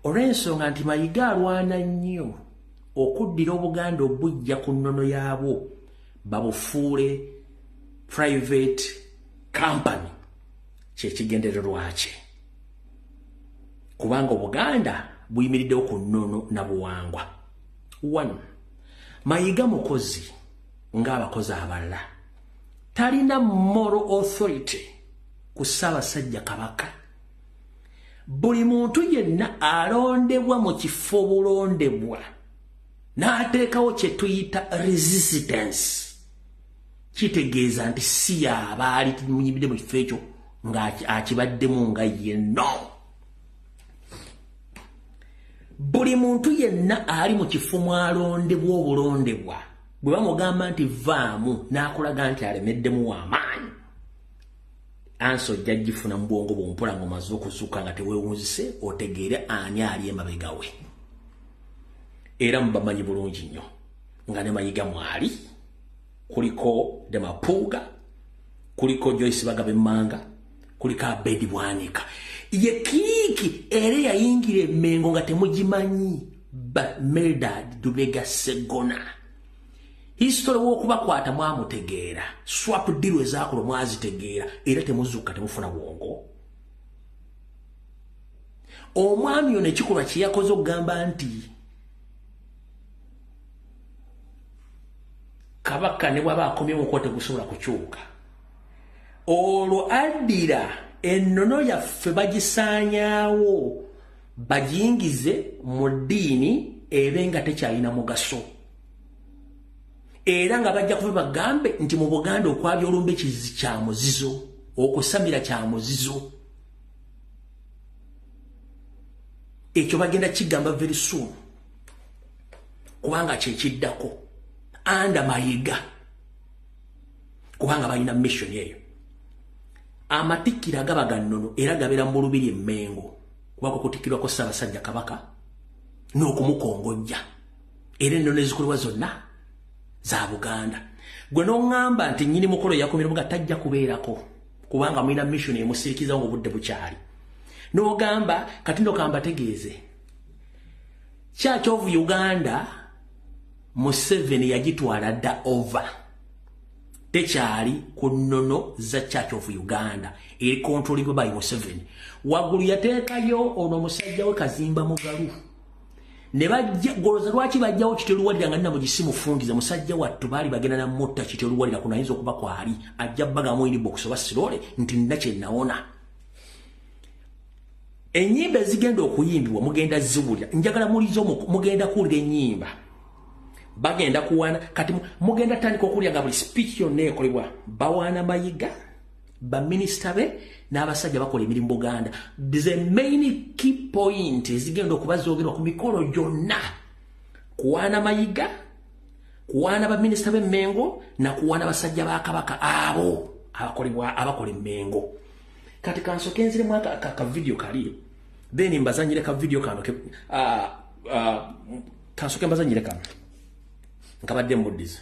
Olw'ensonga nti Mayiga alwana nnyo okuddira Obuganda obujja ku nnono yaabwo babufuule private company kyekigendererwa kye kubanga Obuganda buyimiriddewo ku nnono na buwangwa. 1. Mayiga mukozi ng'abakozi abalala talina moral authority ku Ssaabasajja Kabaka. Buli muntu yenna alondebwa mu kifo bulondebwa n'ateekawo kye tuyita resistance kitegeeza nti si y'abaali munyimidde mu kifo ekyo ng'akibaddemu nga ye no. Buli muntu yenna ali mu kifo mwalondebwa obulondebwa bwe bamugamba nti vaamu n'akulaga nti alemeddemu w'amaanyi ansi ojja gifuna mu bwongo bw'ompola ng'omaze okuzuuka nga teweewunzise otegeere ani ali emabega we. Era mubamanyi bulungi nnyo nga ne Mayiga mwali kuliko Demapuuga, kuliko Joyce Bagabe Mmanga, kuliko Abedi Bwanika. Ye kiiki era yayingira Mmengo nga temugimanyi Medad Dubega Segona. History w'okubakwata mwamutegeera, swap deal ezaakola mwazitegeera era temuzuuka temufuna bwongo. Omwami ono ekikolwa kye yakoze okugamba nti Kabaka ne bw'aba akomye mu kkooti gusobola kukyuka. Olwo addira ennono yaffe bagisaanyaawo bajingize mu ddiini ebenga tekyalina mugaso era nga bajja kuva bagambe nti mu Buganda okwabya olumbe kizizi kya muzizo okusamira kya muzizo ekyo bagenda kigamba very soon kubanga kyekiddako anda Mayiga kubanga balina mission eyo amatikira gaba gannono era gabera mu lubiri Mmengo kubako kutikirwako Ssaabasajja Kabaka n'okumukongojja era ennono ezikolebwa zonna za Buganda gwe n'oŋŋamba nti nnyini mukolo yakomera nga tajja kubeerako kubanga mulina mission emusirikiza ngo obudde bukyali n'ogamba kati ndokamba tegeeze Church of Uganda Museveni yagitwala dda over tekyali ku nnono za Church of Uganda eri kontrolibwa by Museveni waggulu yateekayo ono musajja we Kazimba Mugalu ne bajja goloza lwaki bajjawo Kiteruwalira nga nina mugisimu fungiza musajja wattu baali bagenda na mutta Kiteruwalira kunayinza okuba kwali ajja bagamu eri box oba sirole nti nina kye nawona enyimba zigenda okuyimbibwa mugenda ziwulira njagala mulizo mugenda kuwulira ennyimba bagenda kuwana kati mugenda tandika okulya nga buli speech yonna ekolebwa bawaana Mayiga baminisita be n'abasajja bakola emirimu Buganda the main key point ezigenda okuba zoogerwa ku mikolo gyonna kuwaana Mayiga kuwaana baminisita b'e Mmengo na kuwaana basajja ba Kabaka abo abakola Mmengo kati kansoke nziremu aka video kali then mbazanyire ka video kano kansoke mbazanyire kano nkabadde muddize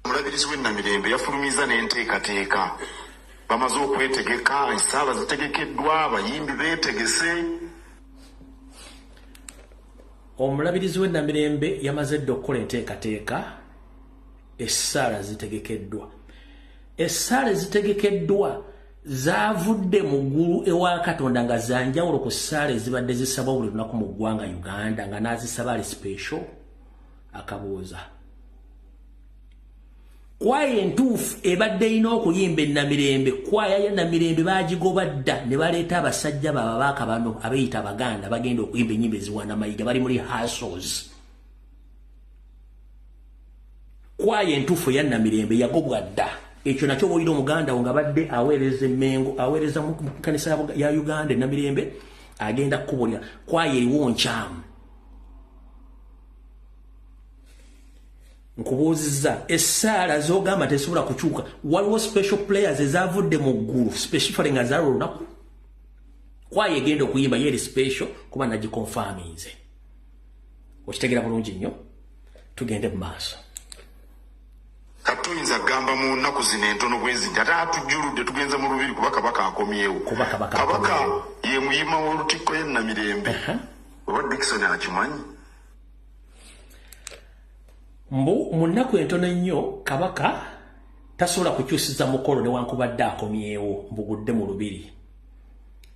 Omulabirizi w'Ennamirembe yafulumiza n'enteekateeka bamaze okwetegeka essaala zitegekeddwa abayimbi beetegese omulabirizi w'Ennamirembe yamaze dde okukola enteekateeka essaala zitegekeddwa essaala zitegekeddwa zavudde mu ggulu ewa Katonda nga zanjawulo ku ssaala ezibadde zisaba buli lunaku mu ggwanga Uganda nga n'azisaba ali special akabuuza kwaya entuufu ebadde erina okuyimba Ennamirembe kwaya ya Namirembe baagigoba dda ne baleeta abasajja bababaaka bano abeeyita Abaganda bagenda okuyimba ennyimba eziwaana Mayiga bali muri rehearsals kwaya entuufu ya Namirembe yagobwa dda ekyo nakyo bw'olina Omuganda nga badde aweereza Mmengo aweereza mu kkanisa ya Uganda Namirembe agenda kukubolera kwaya eriwo nkyamu nkubuuzizza essaala z'ogamba tesobola kukyuka waliwo special players ezavudde mu ggulu specifically nga zaalwa olunaku kwaya egenda okuyimba yeri special kuba nagikonfaminze okitegeera bulungi nnyo tugende mu maaso Katoyinza gamba mu nnaku zino entono bwezi ate atujjuludde tugenze mu lubiri kuba Kabaka akomyewo Kabaka ye muyima w'olutikko y'Ennamirembe oba Dickson akimanyi mbu mu nnaku entono ennyo Kabaka tasobola kukyusiza mukolo newankubadde akomyewo mbugudde mu lubiri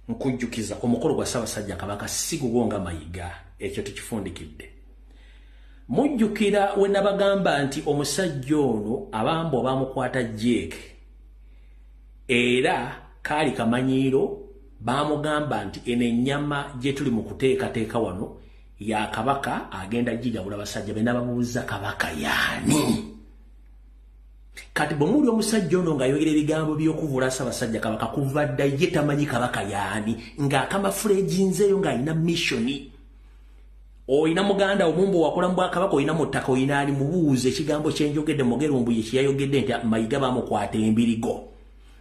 nkujjukiza omukolo gwa Ssaabasajja Kabaka si gugwo nga Mayiga ekyo tukifundikidde mujjukira we nabagamba nti omusajja ono abambo baamukwata Jake era kaali kamanyiiro baamugamba nti eno ennyama gye tuli mu kuteekateeka wano ya Kabaka agenda gigabula basajja be n'ababuuza Kabaka yaani kati bwe muli omusajja ono ng'ayogera ebigambo by'okuvula Ssaabasajja Kabaka kuva dda ye tamanyi Kabaka yaani ng'akamafula eginzeeyo ng'alina missoni oyina muganda omumbu wakola mu Bwakabaka oyina mu ttaka oyina ali mubuuze ekigambo kyenjogedde Mugerumbu ye kyeyayogedde nti Mayiga baamukwata embirigo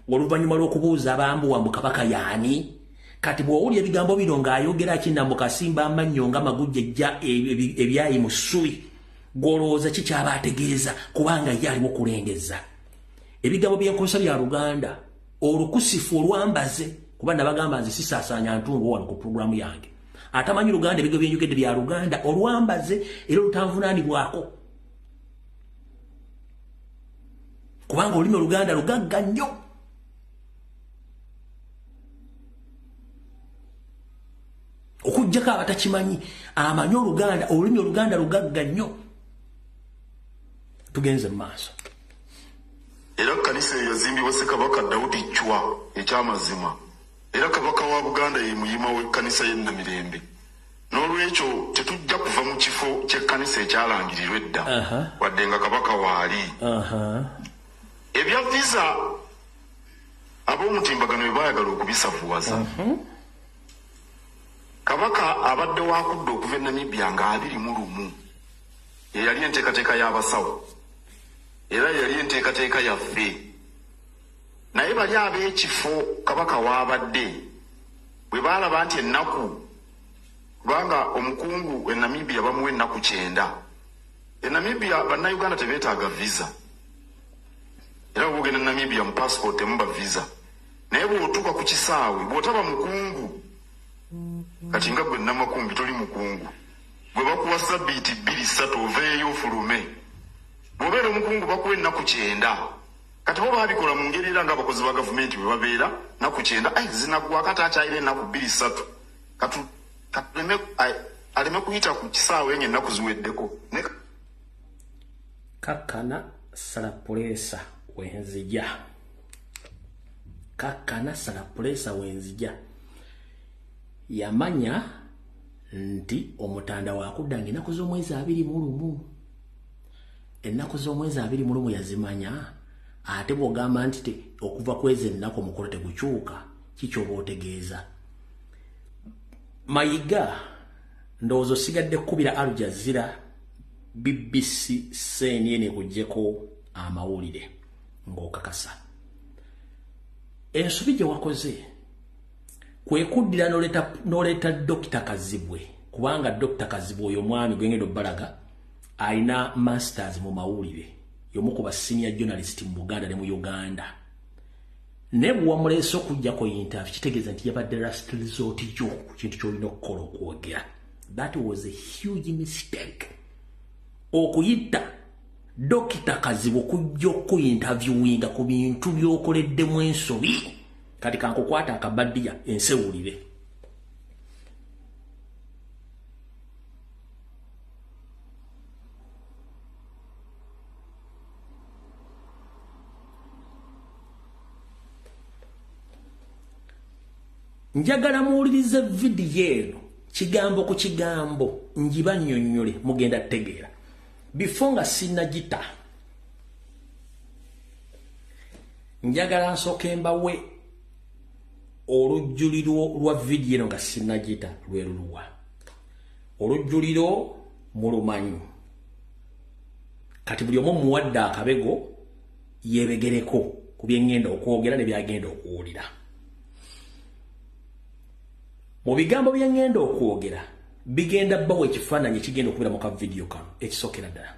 oluvannyuma lw'okubuuza abambuwa mbu Kabaka yaani kati bw'owulya ebigambo bino ng'ayogera kinambu kasimba amannyo nga magujjejja ebyayi mu ssubi gw'olowooza kikyaba ategeeza kubanga ye aliwo kulengeza ebigambo by'enkozesa bya Luganda olukusifu olwambaze kuba nabagamba nze sisaasaanya ntungo wano ku pulogulaamu yange atamanyi Luganda ebigambo byenjogedde bya Luganda olwambaze era olutanvunaanibwako kubanga olulimi Oluganda lugagga nnyo okujjako abatakimanyi amanyi Oluganda olulimi Oluganda lugagga nnyo tugenze mu maaso era kkanisa eyo yazimbibwa Ssekabaka Daudi Chwa ekyamazima era kabaka wa Buganda ye muyima w'ekkanisa y'e Namirembe. N'olwekyo tetujja kuva mu kifo ky'ekkanisa ekyalangirirwa edda wadde nga kabaka waali. Ebya visa ab'omutimbagano bwe baayagala okubisavuwaza. Kabaka abadde wakudde okuva e Namibia nga 21 ye yali enteekateeka y'abasawo era yali enteekateeka yaffe. Naye bali ab'ekifo kabaka waabadde bwe baalaba nti ennaku kubanga omukungu e Namibia bamuwa ennaku 9. E Namibia bannayuganda tebeetaaga visa era bw'ogenda e Namibia mu passport temuba visa. Naye bw'otuuka ku kisaawe bw'otaba mukungu kati nga gwe Namakumbi toli mukungu gwe bakuwa sabbiiti 2-3 oveeyo ofulume. Bw'obeera omukungu bakuwa ennaku 9. Kati bo baabikola mu ngeri era ng'abakozi ba gavumenti bwe babeera nnaku 9 zinaggwa kati akyayira ennaku 2-3 aleme kuyita ku kisaawe ng'ennaku ziweddeko. Kakkana Salapulesa wenzija. Kakkana Salapulesa wenzija. Yamanya nti omutanda wakudda ng'ennaku z'omwezi 21. Ennaku z'omwezi 21 yazimanya. Ate bw'ogamba nti okuva kwezi ennaku omukolo tegukyuka kikyoba otegeeza. Mayiga ndowooza osigadde kkubira Al Jazeera BBC CNN kuggyeko amawulire ng'okakasa. Ensobi gye wakoze kwe kuddira n'oleeta Dr. Kazibwe kubanga Dr. Kazibwe oyo mwami gwengendo Balaga alina masters mu mawulire y'omu ku ba senior journalist mu Buganda ne mu Uganda. Ne bw'omuleese okuggyako interview kitegeeza nti yabadde last resort yo ku kintu ky'olina okukola okwogera. That was a huge mistake. Okuyita Dr. Kazibwe okujja okuyintaviewinga ku bintu by'okoleddemu ensobi kati kankukwata akabaddiya ensewulire. Njagala muwulirize vidiyo eno kigambo ku kigambo njibannyonnyole mugenda tegeera. Before nga sinnagita njagala nsooke mbawe olujjuliro lwa vidiyo eno nga sinnagita lwe luluwa. Olujjuliro mulumanyi kati buli omu muwadde akabego yebegereko ku byengenda okwogera ne byagenda okuwulira. Mu bigambo byengenda okwogera bigenda bawa ekifaananyi ekigenda okubira mu ka vidiyo kano ekisookera ddala.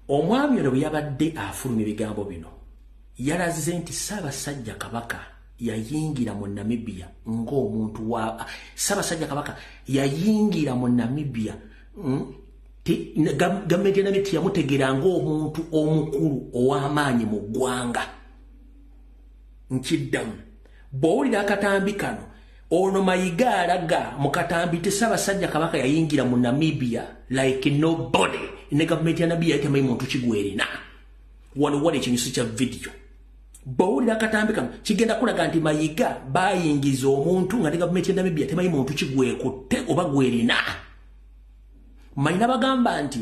Omwami ono bwe yabadde afulumya ebigambo bino yalaze nti Ssaabasajja Kabaka yayingira mu Namibia ng'omuntu wa Ssaabasajja Kabaka yayingira mu Namibia gavumenti ya Namibia yamutegeera ng'omuntu omukulu ow'amaanyi mu ggwanga. Nkiddamu bw'owulira akatambi kano ono Mayiga alaga mu katambi te Ssaabasajja Kabaka yayingira mu Namibia like nobody ne gavumenti ya Namibia temanyi muntu kigwerina. Wano wali ekinyusi kya vidiyo. Bw'owulira akatambi kano kigenda kulaga nti Mayiga bayingiza omuntu nga ne gavumenti ya Namibia temanyi muntu kigwekutte oba gwerina. Mayina bagamba nti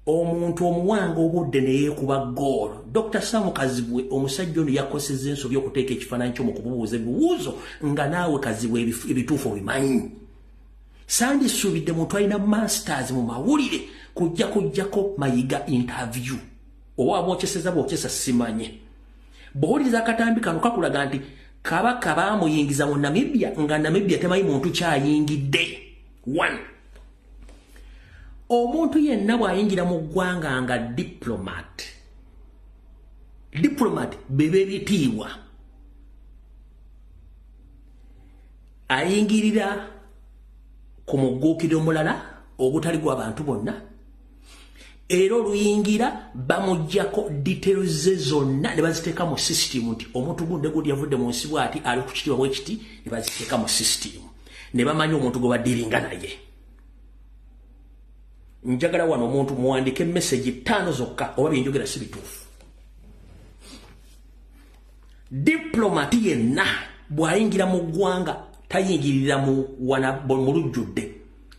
omuntu omuwanga obudde ne yeekuba ggoolo. Dr. Sam Kazibwe omusajja ono yakosezza ensobi okuteeka ekifaananyi ky'omu kubuuza ebibuuzo nga naawe Kazibwe ebituufu obimanyi. Sandisuubidde muntu alina masters mu mawulire kujjako Mayiga interview oba bw'okyeseza bw'okyesa simanye. Bw'owuliriza akatambi kano kakulaga nti Kabaka baamuyingiza mu Namibia nga Namibia temanyi muntu kyayingidde. 1. Omuntu yenna bw'ayingira mu ggwanga nga diplomat bebe bitiibwa ayingirira ku mugguukiro mulala ogutali gw'abantu bonna era oluyingira bamuggyako details ze zonna ne baziteeka mu system nti omuntu gunde gudi yavudde mu nsi bw'ati ali ku kitiibwa bwe kiti ne baziteeka mu system ne bamanyi omuntu gwe baddiringa naye. Njagala wano omuntu muwandike message 5 zokka oba byenjogera si bituufu. diplomat yenna bwayingira mu ggwanga tayingirira mu lujjudde,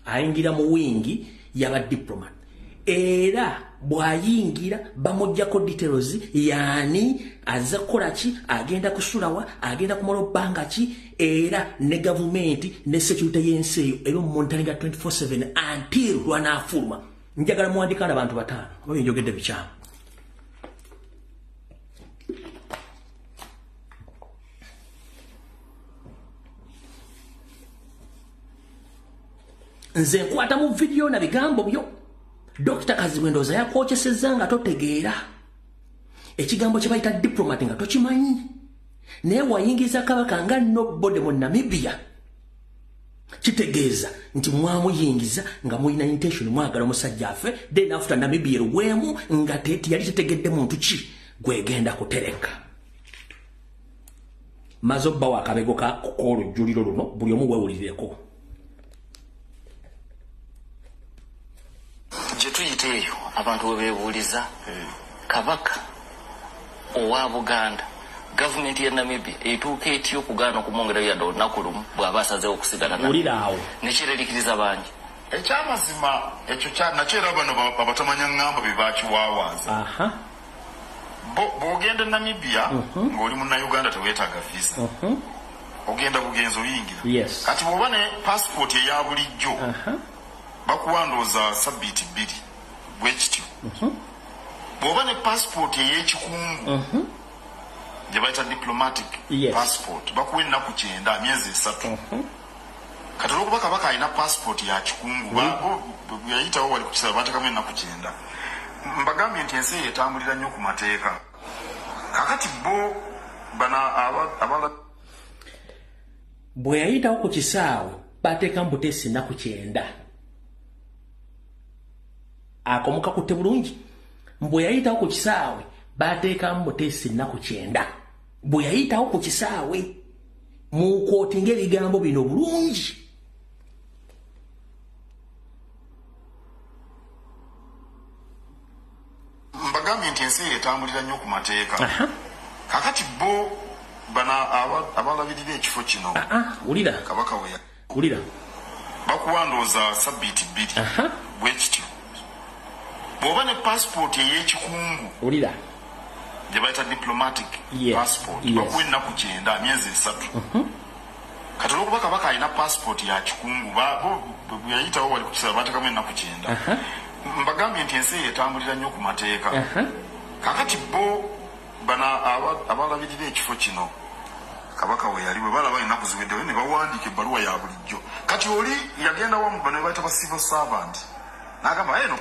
ayingira mu wingi yaba diplomat. Era bwayingira bamujjako details yani azza kukola ki, agenda kusulawa, agenda kumala bbanga ki, era ne gavumenti ne security y'ensi eyo era omumonitaringa 24/7 until lwanaafuluma. Njagala muwandika n'abantu 5 oyo njogedde bikyamu. Nze nkwata mu video na bigambo byo. Dr. Kazimwendoza yakokyesezza nga totegeera. Ekigambo kye bayita diplomat nga tokimanyi. Naye wayingiza kabaka nga nobody mu Namibia. Kitegeeza nti mwamuyingiza nga muyina intention mwagala omusajja afe, then after Namibia eruweemu nga yali tetegedde muntu ki gwegenda kutereka. Mazobba wa kabego ka olujjuliro luno buli omu weewulirireko. Jetuyiteeyo abantu webeebuuliza kabaka owa Buganda gavumenti ya Namibia etuuka etya okugaana okumwongerayo yadde olunaku lumu bw'aba asazeewo okusigala Uliraawo nekirerikiriza bangi. Ekyamazima ekyo nakyo era bano abatamanya ngamba bye bakiwaawaza. Bw'ogenda Namibia ng'oli munnauganda teweetaaga visa. Ogenda bugenzi oyingira. Kati bw'oba ne passport eya bulijjo bakuwandooza sabbiiti 2 bwekityo. Bw'oba ne passport ey'ekikungu gye bayita diplomatic passport bakuwa ennaku 9 myezi 3. Kati olwokuba kabaka alina passport ya kikungu yayitawo wali ku kisaba bateekamu ennaku 9. Mbagambye nti ensi etambulira nnyo ku mateeka. Kakati bo bana abala bwe yayitawo ku kisaawe bateekamu buteesi ennaku 9. Akomuka kutte bulungi. Bwe yayitawo ku kisaawe bateekamu buteesi ennaku 9. Bwe yayitawo ku kisaawe mu kooti ng'ebigambo bino bulungi. Mbagambye nti ensi etambulira nnyo ku mateeka. Kakati bo bana abalabirira ekifo kino. Ulira kabaka we ulira bakuwandooza sabbiiti 2 bwekityo. Bw'oba ne passport ey'ekikungu ulira gye bayita diplomatic passport bakuwa ennaku 9 myezi 3. Kati olwokuba kabaka alina passport ya kikungu yayitawo wali ku kisaba bateekamu ennaku 9. Mbagambye nti ensi etambulira nnyo ku mateeka. Kakati bo bana abalabirira ekifo kino kabaka we yali bwe balaba ennaku ziweddewo ne bawandiika ebbaluwa ya bulijjo. Kati oli yagenda wamu bano bayita ba civil servant n'agamba eno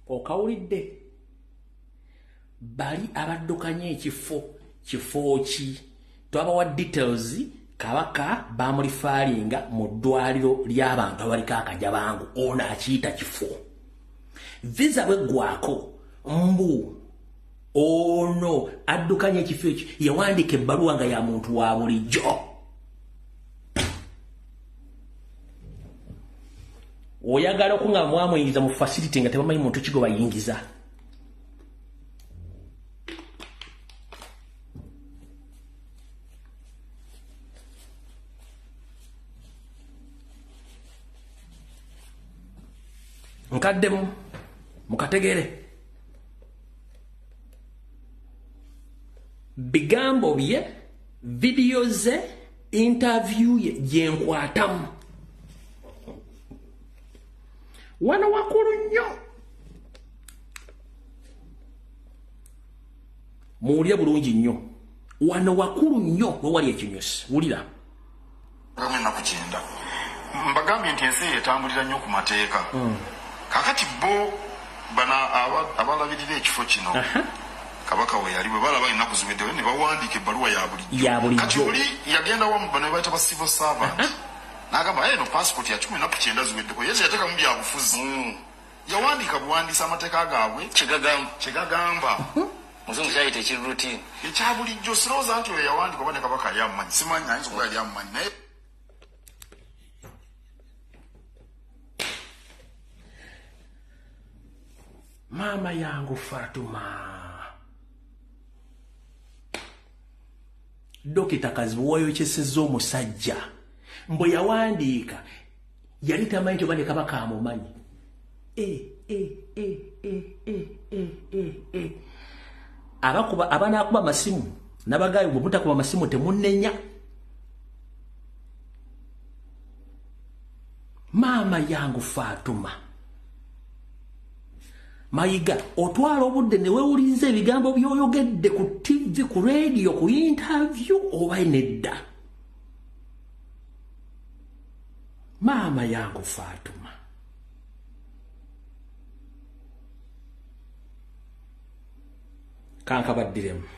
okawulidde bali abaddukanya ekifo ki twabawa details kabaka bamulifaalinga mu ddwaliro ly'abantu abaliko akajabangu ono akiyita kifo visa bweggwako mbu ono addukanya ekifo ekyo yawandiika ebbaluwa nga ya muntu wa bulijjo. Oyagala okunga mwamuyingiza mu facility nga tebamanyi muntu kigo bayingiza. Nkaddemu mukategere bigambo bye video ze interview ye gyenkwatamu wano wakulu nnyo muwulire bulungi nnyo wano wakulu nnyo wewali ekinyusi wulira ennaku 9. Mbagambye nti ensi etambulira nnyo ku mateeka. Kakati bo bana abalabirira ekifo kino kabaka we yali bwe balaba ennaku ziweddewo ne bawandiika ebbaluwa ya bulijjo. Kati oli yagenda wamu bano bayita ba civil servant n'agamba eno passport ya 19 ziweddeko yesu yateeka mu byabufuzi. Yawandiika buwandiisa amateeka gaabwe kyegagamba. Muzungu kyayita ekirutini ekya bulijjo. Sirowooza nti oyo yawandiika oba ne kabaka yali amumanyi. Simanyi ayinza okuba yali amumanyi naye mama yangu Fatuma Dokita Kazibuwayo kyesezza omusajja mbo yawandiika yali tamanyi nti obane Kabaka amumanyi. Abanaakuba amasimu n'abagaayi bwe mutakuba amasimu temunnenya. Maama yangu Fatuma Mayiga otwala obudde ne weewuliza ebigambo by'oyogedde ku TV, ku radio, ku interview oba nedda? Maama yangu Fatuma kankabaddiremu.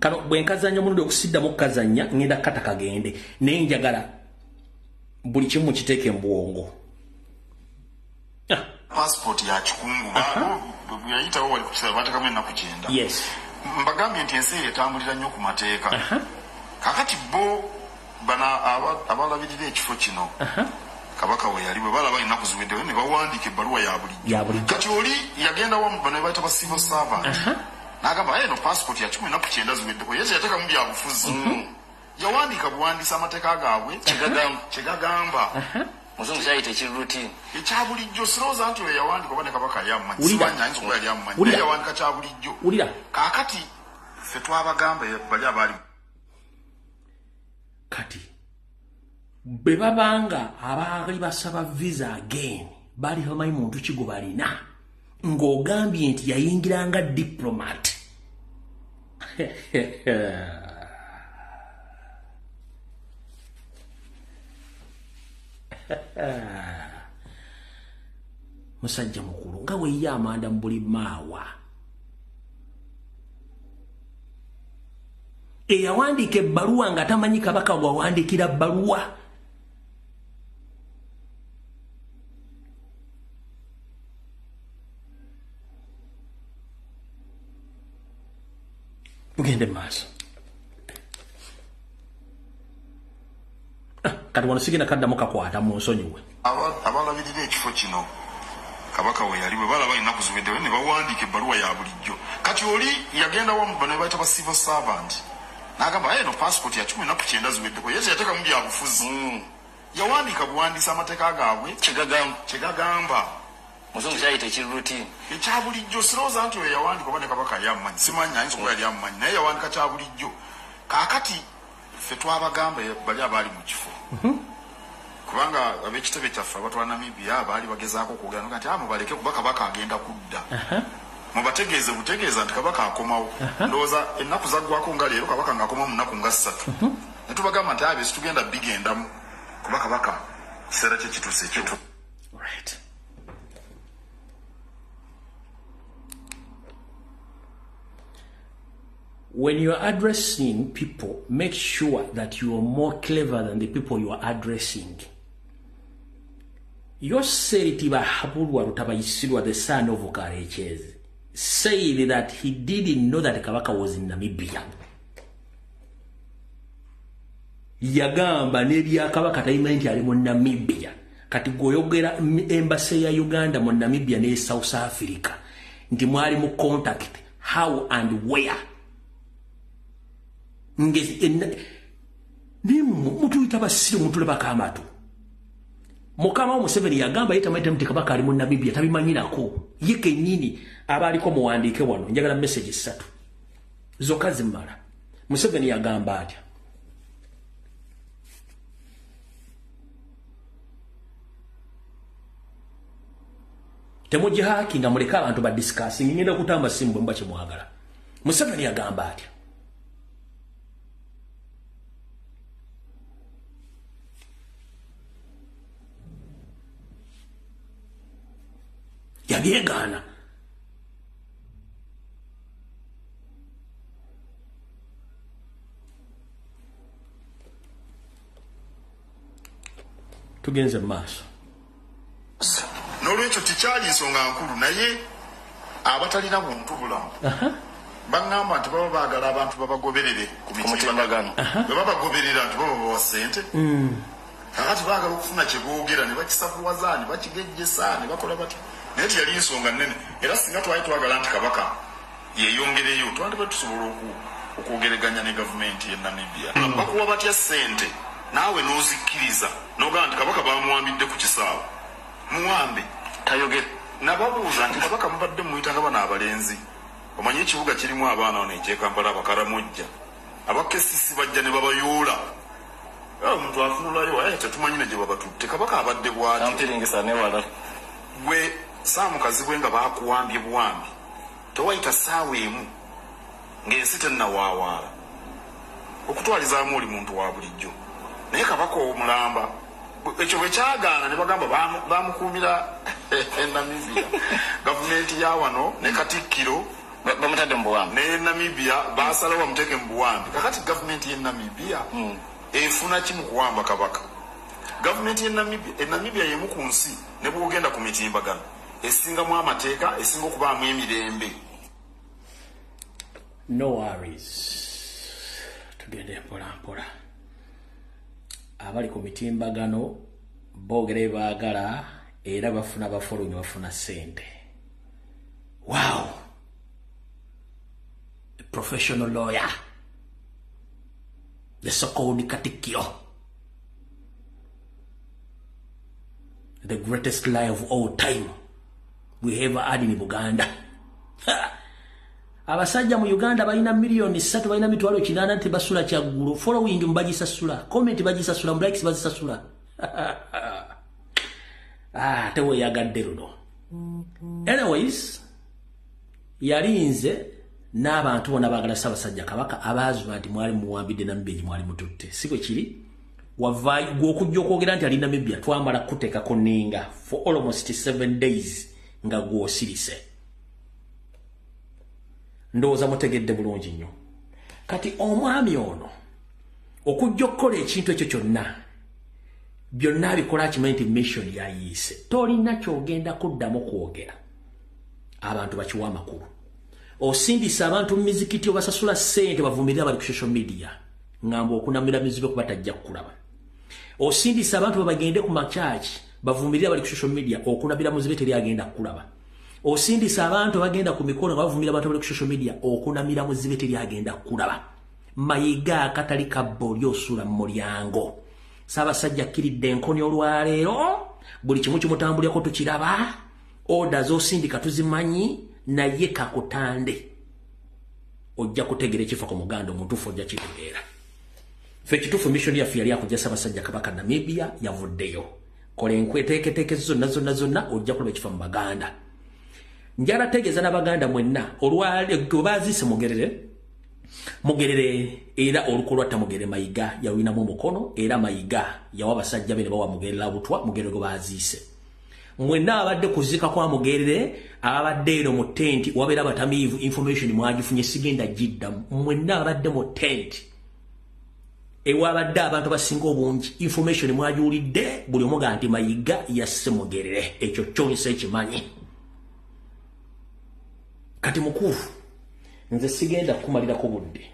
Kano bwenkazanya omulundi okusiddamu okukazanya ngenda kata kagende naye njagala buli kimu kiteeke mu bwongo. Passport ya kikungu yayitawo wali kusaba batakamu ennaku 9. Yes. Mbagambye nti ensi etambulira nnyo ku mateeka. Kakati bo bana abalabirira ekifo kino Kabaka we yali bwe balaba ennaku ziweddewo ne bawandiika ebbaluwa ya bulijjo. Kati oli yagenda wamu bano bayita ba civil servant. Nagamba eno passport ya 19 ziweddeko yesu yateka mu byabufuzi. Yawandiika buwandiisa amateeka gaabwe kyegagamba. Muzungu kyayita ekirutin. Ekya bulijjo sirowooza nti oyo yawandiika oba ne Kabaka yali amumanyi. Simanya ayinza okuba yali amumanyi. Naye yawandiika kya bulijjo. Kaakati ffe twabagamba bali abaali. Kati bwe babanga abaali basaba visa again bali bamanyi muntu ki gwe balina ng'ogambye nti yayingiranga diplomat. Musajja mukulu nga weeye amanda mu buli maawa. Eyawandiika ebbaluwa nga tamanyi Kabaka gwawandiikira bbaluwa. Tugende maaso. Kati wano sigenda kaddamu kakwata mu nsonyiwe. Abalabirira ekifo kino Kabaka we yali bwe balaba ennaku ziweddewo ne bawandiika ebbaluwa ya bulijjo. Kati oli yagenda wamu bano bayita ba civil servant. Nagamba eno passport ya 19 ziweddeko yesu yateka mu byabufuzi. Yawandiika buwandiisa amateeka gaabwe kyegagamba. Muzungu kyayita ekirutin. Ekya bulijjo sirowooza nti oyo yawandiika oba ne Kabaka yali amumanyi. Simanya ayinza okuba yali amumanyi naye yawandiika kya bulijjo. Kaakati ffe twabagamba bali abaali mu kifo. Kubanga ab'ekitebe kyaffe abatwala Namibia baali bagezaako okugamba nti mubaleke kuba Kabaka agenda kudda. Mubategeeze butegeeza nti Kabaka akomawo. Ndowooza ennaku zaggwako nga leero Kabaka ng'akomawo mu nnaku nga 3. Ne tubagamba nti abe situgenda bigendamu kuba Kabaka kiseera kye kituuse ekyo. Right. When you are addressing people, make sure that you are more clever than the people you are addressing. Yosseriti Bahabulwa Rutabayisirwa, the son of Ukarechezi, said that he didn't know that Kabaka was in Namibia. Yagamba nebya Kabaka tayimanyi ali mu Namibia. Kati goyogera embassy ya Uganda mu Namibia ne South Africa. Nti mwali mu contact how and where. Mutu itabasiri mutule bakamatu. Mukama Museveni yagamba yetamaite mti Kabaka ali mu Namibia tabimanyirako. Yeke nyini abaliko muwandiike wano njagala message 3. Zokka zimmala. Museveni yagamba atya. Temuji haki nga muleka abantu ba discussing ngenda kutamba simu mba kimwagala. Museveni yagamba atya. Yabyegana. Tugenze maaso. N'olwekyo tikyali nsonga nkulu naye abatalina buntu bulamu. Bangamba nti baba baagala abantu babagoberere ku mitimbagano. Bwe babagoberera nti baba bawa ssente. kakati baagala okufuna kyeboogera ne bakisavuwaza ne bakigejjesa ne bakola bati naye teyali nsonga nnene era singa twali twagala nti kabaka yeeyongereyo twandibadde tusobola okwogeraganya ne gavumenti y'e Namibia bakuwa batya ssente naawe n'ozikkiriza n'ogamba nti kabaka bamuwambidde ku kisaawe muwambe tayogere nababuuza nti kabaka mubadde muyita nga bano abalenzi omanyi ekibuga kirimu abaana wano ekyekampala abakaramojja abakesisi bajja ne babayoola omuntu afunulayo aye tetumanyi ne gye babatutte kabaka abadde bw'ati gwe saamukazi bwe nga baakuwambye buwambi tewayita ssaawa emu ng'ensi tennawaawaala okutwalizaamu oli muntu wa bulijjo naye kabaka omulamba ekyo bwe kyagaana ne bagamba baamukuumira Namibia gavumenti ya wano ne Katikkiro bamutadde mu buwambi ne Namibia baasalawo bamuteeke mu buwambi kakati gavumenti y'e Namibia efuna ki mu kuwamba kabaka gavumenti y'e Namibia y'emu ku nsi ne bw'ogenda ku mitimbagano esingamu amateeka esinga okubaamu emirembe. No worries, tugende mpola mpola. Abali ku mitimbagano boogere baagala era bafuna bafulumya bafuna ssente. Wow, a professional lawyer, the so-called Katikkiro, the greatest liar of all time we ever had in Buganda. Abasajja mu Uganda balina milioni 3 balina mitwalo 8 nti basula kyaggulu following mbajisasula comment bajisasula likes bazisasula tewe yagadde luno. Anyways, yalinze n'abantu bona bagala Ssaabasajja Kabaka abaazwa nti mwali muwambidde Namibia mwali mututte siko kiri wavaayi gw'okujja okwogera nti ali Namibia twamala kuteekako ninga for almost 7 days nga gw'osirise. Ndowooza mutegedde bulungi nnyo. Kati omwami ono okujja okukola ekintu ekyo kyonna byonna bikola akimanyi nti mission yayiise tolina kyogenda kuddamu kwogera abantu bakiwa amakulu. Osindisa abantu mu mizikiti obasasula ssente bavumirira bali ku social media ngamba okunamira mizibe kuba tajja kukulaba. Osindisa abantu babagende ku machachi bavumirira bali ku social media okunabira muzibe teri agenda kukulaba. Osindisa abantu bagenda ku mikono bavumira abantu bali ku social media okunamira muzibe teri agenda kukulaba. Mayiga akatali kaboli osula mu mulyango. Ssaabasajja akkiridde enkoni olwaleero buli kimu kimutambulirako tukiraba oda z'osindika tuzimanyi naye kakutande ojja kutegera ekifa ku muganda omutuufu ojja kitegeera. Ffe ekituufu mission yaffe yali akujja Ssaabasajja Kabaka Namibia yavuddeyo. Kola enkweteeketeekezo zonna ojja kulaba ekifa mu Baganda. Njala tegeeza n'Abaganda mwenna olwaleero baazise mugerere era olukolwa tamugere Mayiga yawinamu omukono era Mayiga yawa basajja be ne bawa mugerera butwa mugerere gwe baazise. Mwenna abadde kuzika kwa mugerere abadde eno mu tent wabeera batamiivu information mwagifunye sigenda jidda mwenna abadde mu tent ewabadde abantu basinga obungi information mwagiwulidde buli omuga nti Mayiga yasse mugerere ekyo kyonse ekimanyi. Kati mukuru nze sigenda kumalirako budde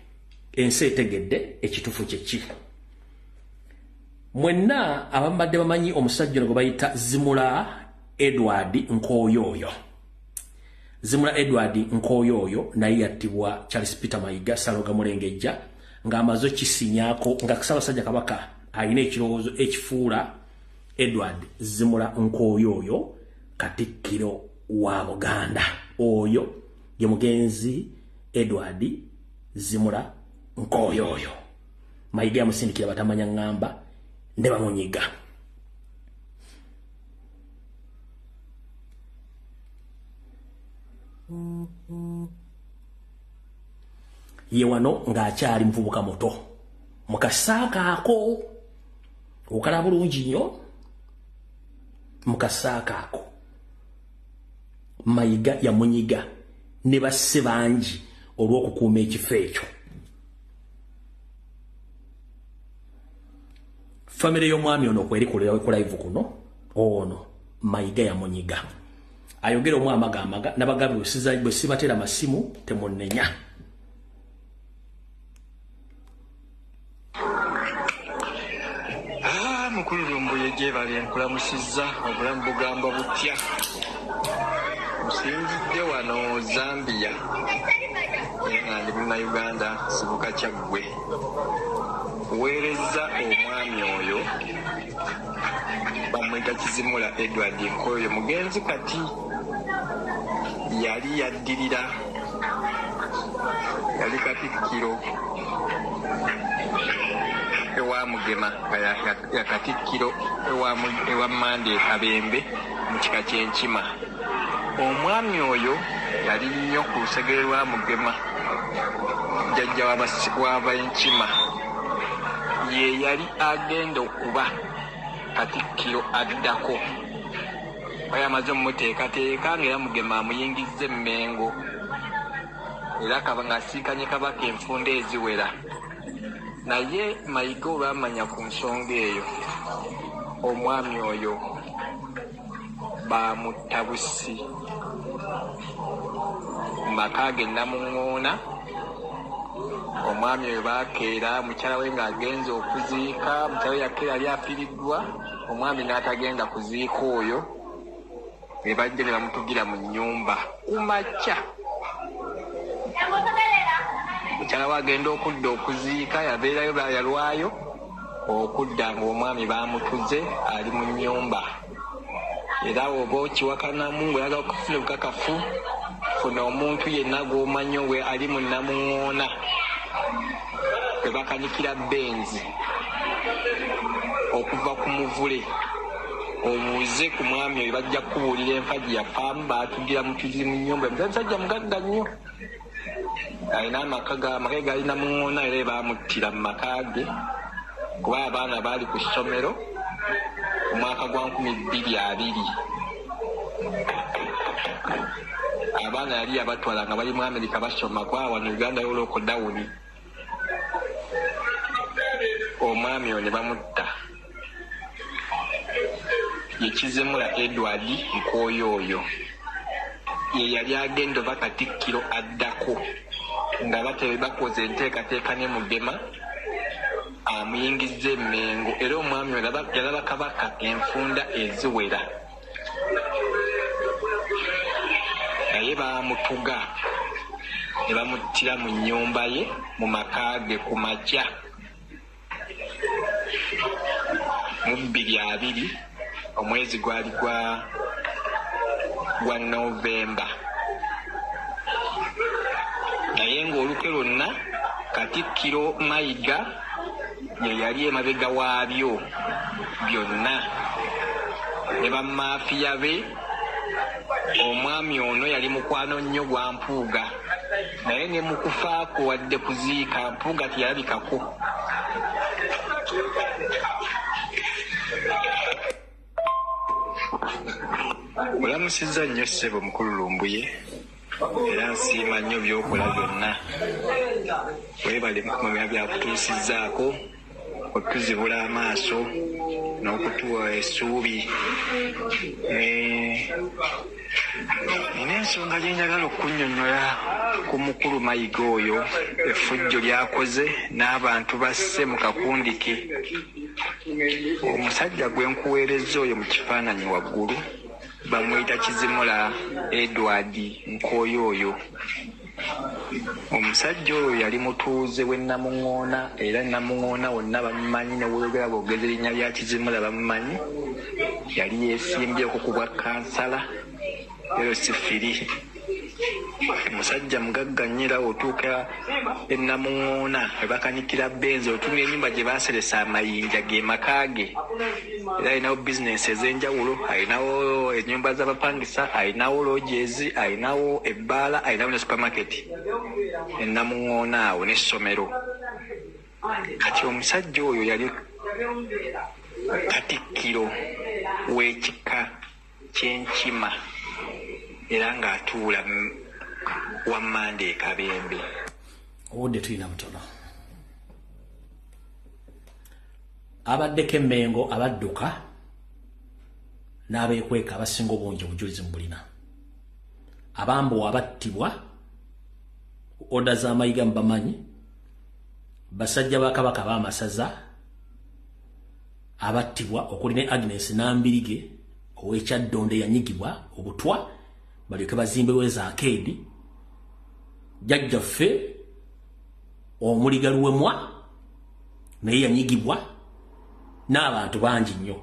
ensi etegedde ekituufu kyeki. Mwenna abambadde bamanyi omusajja gwe bayita Zimula Edward Nkoyoyo. Zimula Edward Nkoyoyo naye yattibwa Charles Peter Mayiga Saloga Mulengejja ng'amaze kisinyaako nga Ssaabasajja Kabaka alina ekirowoozo ekifuula Edward Zimula Nkoyoyo Katikkiro wa Buganda. Oyo ye mugenzi Edward Zimula Nkoyoyo. Mayiga yamusindikira batamanya ngamba ne bamunyiga. Ye wano ng'akyali muvubuka muto mu kasaaka ako okala bulungi nnyo mu kasaaka ako Mayiga yamunyiga ne basse bangi olw'okukuuma ekifo ekyo. Famire y'omwami ono kweri ku live kuno ono Mayiga yamunyiga. Ayogera omwami agamaga n'abagabi bwe sibatera masimu temunnenya. Mukulu Mkululumbuye gyebali nkulamusizza obulamu bugamba butya. Nsinzidde wano Zambia era nga ndi Munnayuganda Sibuka Kyaggwe. Weerezza omwami oyo bamwita Kizimula Edward Nkoyo mugenzi kati yali yaddirira yali Katikkiro ewa Mugema ya Katikkiro ewa Mande Kabembe mu kika ky'Enkima. Omwami oyo yali nnyo ku lusegere lwa Mugema jjajja w'Enkima. Ye yali agenda okuba Katikkiro addako. Oyo amaze mumuteekateeka ng'era Mugema amuyingizza Emmengo. Era kaba ng'asiikanye Kabaka enfunda eziwera. Naye Mayiga olwamanya ku nsonga eyo, omwami oyo baamutta bussi mu maka ge Namuŋŋoona. Omwami oyo baakeera mukyala we ng'agenze okuziika, mukyala we yakeera yali afiiriddwa, omwami n'atagenda kuziika oyo, be bajja ne bamutugira mu nnyumba kumakya. Mukyala we agenda okudda okuziika, yabeerayo yalwayo okudda ng'omwami baamutuze ali mu nnyumba. Era oba okiwakanamu ng'oyagala okufuna obukakafu, funa omuntu yenna gw'omanyi we ali mu Namuŋŋoona kwe bakanikira Benzi okuva ku Muvule. Obuuze ku mwami oyo bajja kubuulira empagi yafaamu, baatugira mutuzi mu nnyumba. Musajja mugagga nnyo, alina amaka ge gali Namuŋŋoona era baamuttira mu maka ge kuba abaana baali ku ssomero mu mwaka gwa 2020. Abaana yali yabatwala nga bali mu Amerika basoma kwa wano Uganda y'oloko dawuni. Omwami oyo ne bamutta. Ye Kizimula Edward Nkoyo oyo. Ye yali agenda oba Katikkiro addako nga bakoze enteekateeka ne Mugema amuyingizza Emmengo. Era omwami oyo yalaba Kabaka enfunda eziwera. Naye baamutuga ne bamuttira mu nnyumba ye mu maka ge ku makya mu 2020 omwezi gwali gwa Novemba. Naye ng'olukwe lwonna Katikkiro Mayiga ye yali emabega waabyo byonna ne bamafiya be. Omwami ono yali mukwano nnyo gwa Mpuuga, naye ne mu kufaako wadde kuziika Mpuuga teyalabikako. Olamusizza nnyo ssebo Mukululumbuye era nsiima nnyo by'okola byonna. Weebale mukumanya byakutuusizzaako okutuzibula amaaso n'okutuwa essuubi. Nina ensonga gye njagala okunnyonnyola ku mukulu Mayiga oyo, effujjo lyakoze n'abantu basse mu kakundi ke. Omusajja gwe nkuweerezza oyo mu kifaananyi waggulu bamuyita Kizimula Edward Nkoyo oyo. Omusajja oyo yali mutuuze w'e Namuŋŋoona era Namuŋŋoona wonna bamumanyi, ne woyogera bwogeza erinnya lya Kizimula bamumanyi. Yali yeesimbyeko ku bwa kansala ero sifiri. Musajja mugagga nnyo era otuuka e Namuŋŋoona we bakanikira Benzi otunga ennyumba gye baaseresa amayinja ge maka ge. Era alinawo bizinesi ez'enjawulo, alinawo ennyumba z'abapangisa, alinawo lodges, alinawo ebbaala, alinawo ne supermarket e Namuŋŋoona awo n'essomero. Kati omusajja oyo yali Katikkiro w'ekika ky'Enkima era ng'atuula wa Mande Kabembe. Obudde tulina butono. Abaddeko Emmengo abadduka n'abeekweka abasinga obungi obujulizi mu bulina. Abambowa abattibwa oda za Mayiga mbamanyi, basajja ba Kabaka b'amasaza abattibwa okuli ne Agnes Nambirige ow'Ekyaddonde yanyigibwa obutwa balyoke bazimbewo za arcade jjajjaffe Omuliga Luwemwa naye yanyigibwa n'abantu bangi nnyo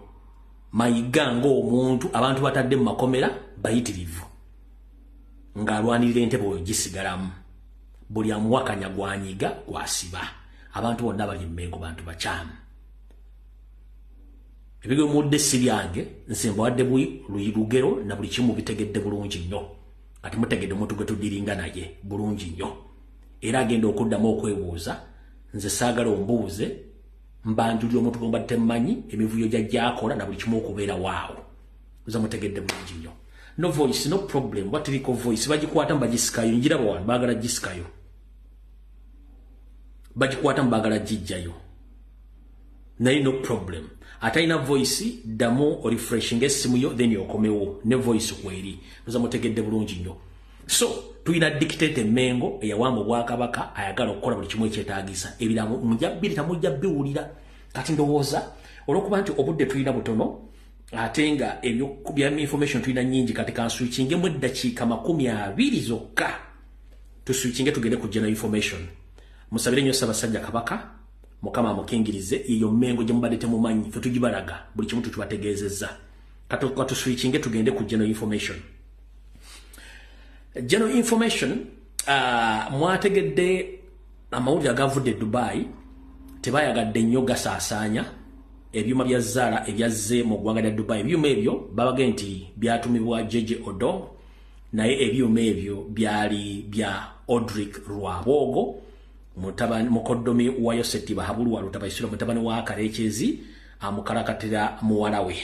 Mayiga ng'omuntu abantu batadde mu makomera bayitirivu ng'alwanirira entebe oyo gisigalamu buli amuwakanya gwanyiga gwasiba abantu bonna bali Mmengo bantu bakyamu ebigwe mudde siryange nsembo wadde lugero na buli kimu bitegedde bulungi nnyo ati mutegedde omuntu gwe tuddiringa naye bulungi nnyo era agenda okuddamu okwebuuza nze saagala ombuuze mbanjulira omuntu gwe mbadde mmanyi emivuyo gy'akola na buli kimu okubeera waawo uza mutegedde bulungi nnyo no voice no problem watiriko voice bagikwata mbagisikayo njira bawano baagala gisikayo bagikwata mbagala jijjayo naye no problem ataina voice damo o refreshing essimu yo then yokomewo ne voice kweri uza mutegedde bulungi nnyo so tuina dictate Mmengo eyawamba Bwakabaka ayagala okukola buli kimu ekyetaagisa ebiramu mujja mujja biwulira kati ndowooza olwokuba nti obudde tulina butono ate nga ebyokubya information tulina nyingi kati kanswitchinge mu eddakiika 20 zokka tuswitchinge tugende ku general information musabire nnyo Ssaabasajja Kabaka Mukama amukingirize eyo Mmengo gye mubadde temumanyi fe tugibalaga buli kimu tukibategeezezza katuswitchinge tugende ku general information. General information mwategedde amawulire agavudde Dubai tebayagadde nnyo gasaasaanya ebyuma bya Zara ebyazze mu ggwanga lya Dubai ebyuma ebyo babage nti byatumibwa Jeje Odong naye ebyuma ebyo byali bya Odrick Rwabogo mukoddomi wa Yoseti Bahabulwa Lutabaisiro mutabani wa Karekezi amukalakatira muwala we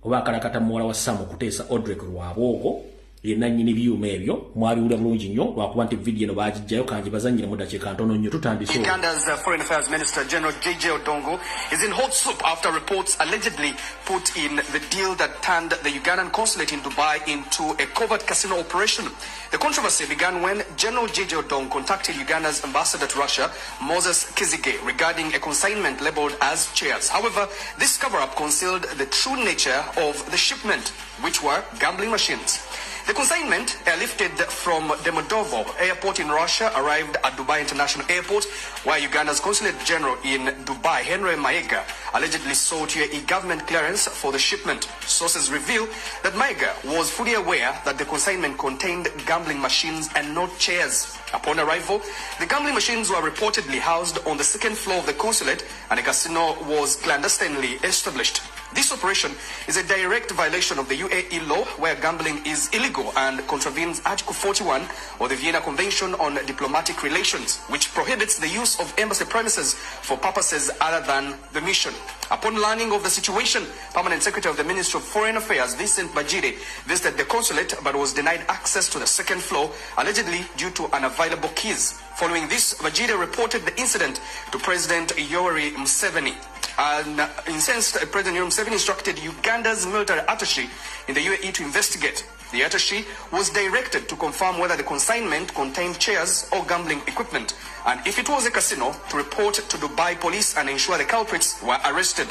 oba akalakata muwala wa Samu kuteesa Odrick Rwabogo yenna nnyini byuma ebyo mwabiwulira bulungi nnyo lwakuba nti vidiyo eno baagijjayo kangi bazannyire mu ddakiika ntono nnyo tutandise. Uganda's Foreign Affairs Minister General J.J. Odongo is in hot soup after reports allegedly put in the deal that turned the Ugandan consulate in Dubai into a covert casino operation. The controversy began when General J.J. Odongo contacted Uganda's ambassador to Russia, Moses Kizige, regarding a consignment labeled as chairs. However, this cover-up concealed the true nature of the shipment, which were gambling machines. The consignment, airlifted from Demodovo Airport in Russia, arrived at Dubai International Airport, where Uganda's Consulate General in Dubai, Henry Mayiga, allegedly sought UAE government clearance for the shipment. Sources reveal that Mayiga was fully aware that the consignment contained gambling machines and not chairs. Upon arrival, the gambling machines were reportedly housed on the second floor of the consulate, and a casino was clandestinely established. This operation is a direct violation of the UAE law, where gambling is illegal and contravenes Article 41 of the Vienna Convention on Diplomatic Relations, which prohibits the use of embassy premises for purposes other than the mission. Upon learning of the situation, Permanent Secretary of the Ministry of Foreign Affairs, Vincent Bajire, visited the consulate but was denied access to the second floor, allegedly due to unavailable keys. Following this, Bajire reported the incident to President Yoweri Museveni. And incensed, President Yoweri Museveni instructed Uganda's military attaché in the UAE to investigate. The attaché was directed to confirm whether the consignment contained chairs or gambling equipment, and if it was a casino, to report to Dubai police and ensure the culprits were arrested.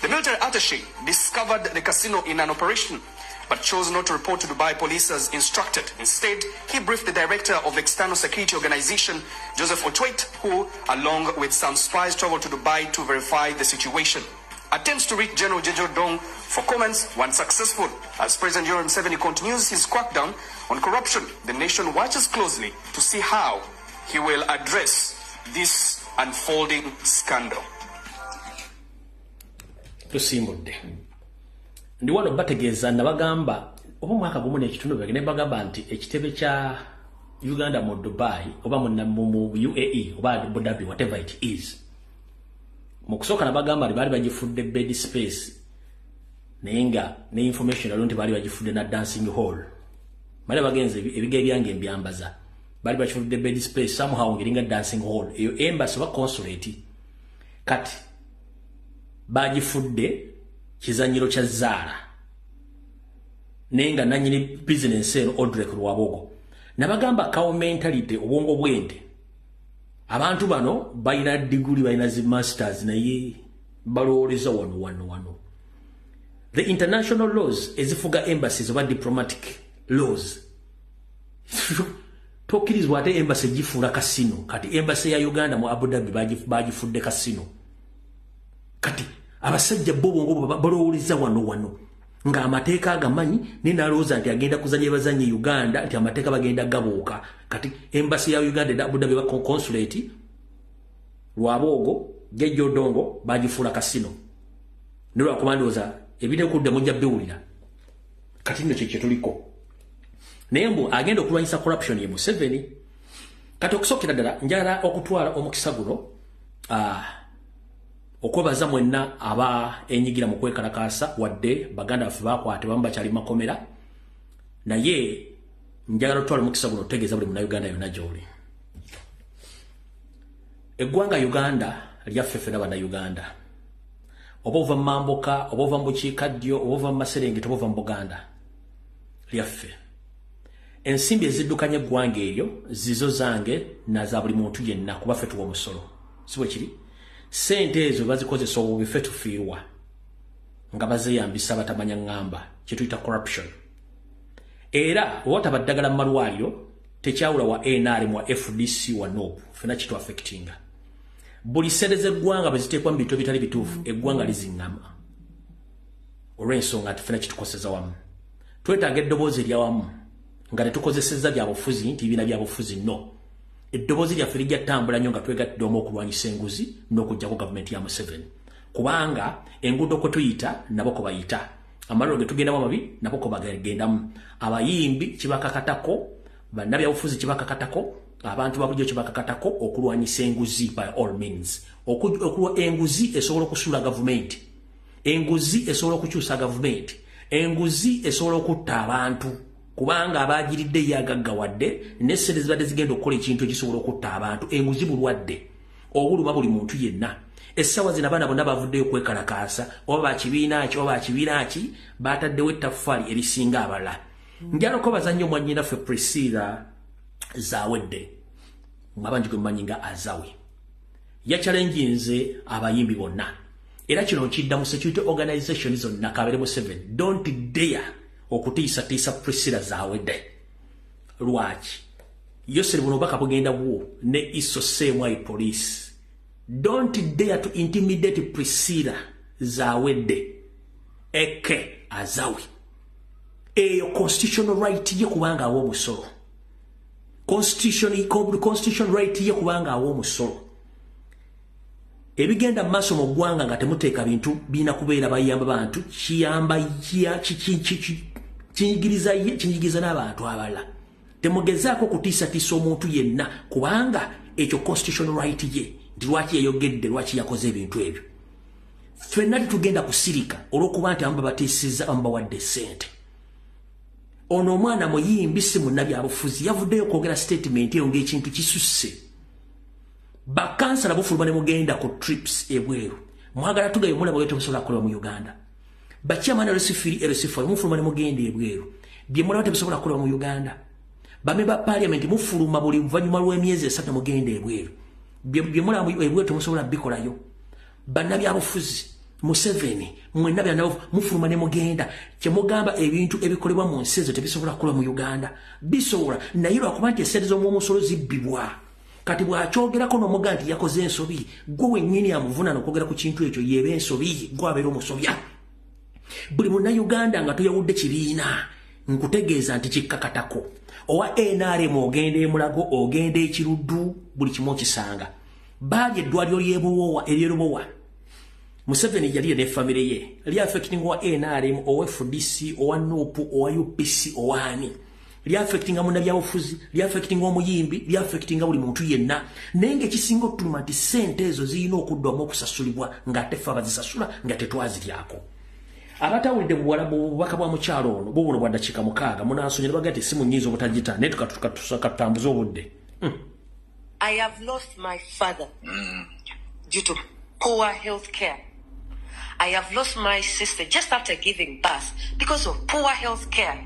The military attaché discovered the casino in an operation, but chose not to report to Dubai police as instructed. Instead, he briefed the director of the External Security Organization, Joseph Otwait, who, along with some spies, traveled to Dubai to verify the situation. Attempts to reach General J.J. Odong for comments were unsuccessful. As President Yoweri Museveni continues his crackdown on corruption, the nation watches closely to see how he will address this unfolding scandal. Tusimbudde. Ndi wano bategeeza nabagamba oba mwaka gumu n'ekitundu bwe ne bagamba nti ekitebe kya Uganda mu Dubai oba mu UAE oba Abu Dhabi whatever it is. Mu kusooka nabagamba bali bagifudde bed space naye nga ne information alwo nti bali bagifudde na dancing hall. Bali bagenze ebiga ebyange mbyambaza. Bali bagifudde bed space somehow ngiringa dancing hall. Eyo embassy oba consulate kati bagifudde kizanyiro kya Zara nenga nanyini business eno Odrick Rwabogo nabagamba kawo mentality obwongo bwente abantu bano bayina degree bayina zi masters naye balowoleza wano. The international laws ezifuga embassies oba diplomatic laws tokkirizibwa ate embassy gifuula kasino. Kati embassy ya Uganda mu Abu Dhabi bagifudde kasino. Kati abasajja bongo balowoleza wano nga amateeka agamanyi ninalooza nti agenda kuzanya bazanye Uganda nti amateeka bagenda gabuuka. Kati embassy ya Uganda Abu Dhabi consulate Lwabogo Jeje Odongo bagifuula kasino. Ndio kumandoza ebide kudde mujja biwulira. Kati nno kye tuliko. Nembo agenda okulwanyisa corruption ye Museveni. Kati okusokera ddala njala okutwala omukisa guno okwebaza mwenna aba enyigira mu kwekalakaasa wadde baganda baffe bakwate bamba kyali makomera naye njagala otwala omukisa guno otegeeza buli munnayuganda yonna gy'oli. Eggwanga Uganda lyaffe ffenna bannayuganda. Oba ova mu Mamboka, oba ova mu Bukiikaddyo, oba ova mu Maserengeta, oba ova mu Buganda lyaffe. Ensimbi eziddukanya eggwanga eryo zizo zange na za buli muntu yenna kuba ffe tuwa omusolo. Si bwe kiri? Sente ezo bazikozesa obubi ffe tufiirwa nga bazeyambisa batamanya ngamba kye tuyita corruption. Era wotaba ddagala mu malwaliro tekyawula wa NRM wa FDC wa NOP ffenna kitu affectinga. Buli sente z'eggwanga bwe ziteekwa mu bintu ebitali bituufu eggwanga liziŋŋama. Olw'ensonga nti ffenna kitukoseza wamu. Twetaaga eddoboozi eryawamu nga tetukozesezza byabufuzi nti bibiina byabufuzi no. Eddoboozi lyaffe lijja ttambula nnyo nga twegattidde omu okulwanyisa enguzi n'okuggyako gavumenti ya Museveni. Kubanga enguudo kwe tuyita nabo ko bayita. Amaliro ge tugendamu amabi nabo ko bagendamu. Abayimbi kibakakatako, bannabyabufuzi kibakakatako, abantu babulijjo kibakakatako okulwanyisa enguzi by all means. Enguzi esobola okusuula gavumenti. Enguzi esobola okukyusa gavumenti. Enguzi esobola okutta abantu. Kubanga abagiridde yagaggawadde n'essente zibadde zigenda okukola ekintu ekisobola okutta abantu. Enguzi bulwadde obuluma buli muntu yenna. Essawa zino abaana bonna bavuddeyo kwekalakaasa oba bakibiina ki oba bakibiina ki bataddewo ettaffaali erisinga abalala. Njala okubaza nnyo mwannyinaffe Priscilla Zawedde mwabanji gwe mmanyi nga Azawe yakyalenjinze abayimbi bonna era kino nkidda mu security organization zonna Kabere Museveni don't dare okutiisatiisa Priscilla Zawedde. Lwaki? Yoseri buno baka bugenda bwo ne iso semwai police. Don't dare to intimidate Priscilla Zawedde. Eke Azawe. Eyo constitutional right ye kubanga awo musolo. Constitution right ye kubanga awo musolo. Ebigenda maso mu ggwanga nga temuteeka bintu bina kubeera bayamba bantu kiyamba kinyigiriza n'abantu abalala. Temugezaako kutiisatiisa omuntu yenna kubanga ekyo constitutional right ye nti lwaki yayogedde lwaki yakoze ebintu ebyo. Ffenna tugenda kusirika olw'okuba nti amba batiisizza amba wadde ssente. Ono omwana muyimbi si munnabyabufuzi yavuddeyo kwogera statement eyo ng'ekintu kisusse. Bakansala bufuluma ne mugenda ku trips ebweru. Mwagala tugayo mulaba bwe temusobola kukola mu Uganda. Bachairman LC4 mufuluma ne mugenda ebweru. Bye mulaba temusobola kukola mu Uganda. Bamemba parliament mufuluma buli luvannyuma lw'emyezi 3 mugenda ebweru. Bye mulaba ebweru temusobola bikolayo. Bannabyabufuzi Museveni mwenna byanawo mufuluma ne mugenda kye mugamba ebintu ebikolebwa mu nsi ezo tebisobola kukola mu Uganda. Bisobola naye lwakuba nti essente z'omusolo zibbibwa. Kati bw'akyogerako n'omuga nti yakoze ensobi gwe wennyini amuvunaana okwogera ku kintu ekyo yeeba ensobi gwe abeera omusobya. Buli munnayuganda nga toyawudde kibiina nkutegeeza nti kikkakatako. Owa NRM ogenda e Mulago ogenda e Kiruddu buli kimu okisanga. Baali eddwaliro ery'Erubowa Museveni yali ne famire ye li affecting wa NRM owa FDC owa NOP owa UPC owa ani li affecting munnabyabufuzi li affecting omuyimbi li affecting buli muntu yenna nenge kisinga otuluma nti ssente ezo zirina okuddwamu okusasulibwa ng'ate ffe abazisasula nga tetwaziryako. Abatawulidde bubaka bwa mukyalo ono bubuno bwa ddakiika 6 munansonyera baga nti simu nnyinza obutagita naye tukatutambuza obudde. I have lost my father due to poor health care. I have lost my sister just after giving birth because of poor health care.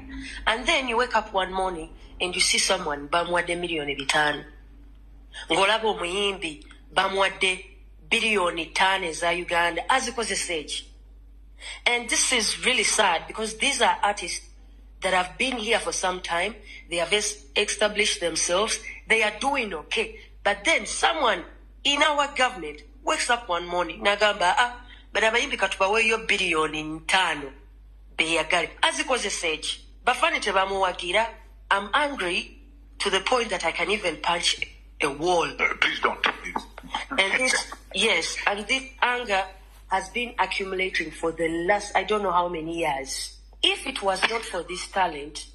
And then you wake up one morning and you see someone bamwadde $5 million. Ngolabo omuyimbi bamwadde billion tane za Uganda azikozesa eki. And this is really sad because these are artists that have been here for some time. They have established themselves. They are doing okay. But then someone in our government wakes up one morning, nagamba, but abayimbi katubawe yo billion tano. Beyagari. Azikozesa eki. Bafani tebamuwagira. I'm angry to the point that I can even punch a wall. Please don't. Please. And this, yes, and this anger has been accumulating for the last, I don't know how many years. If it was not for this talent,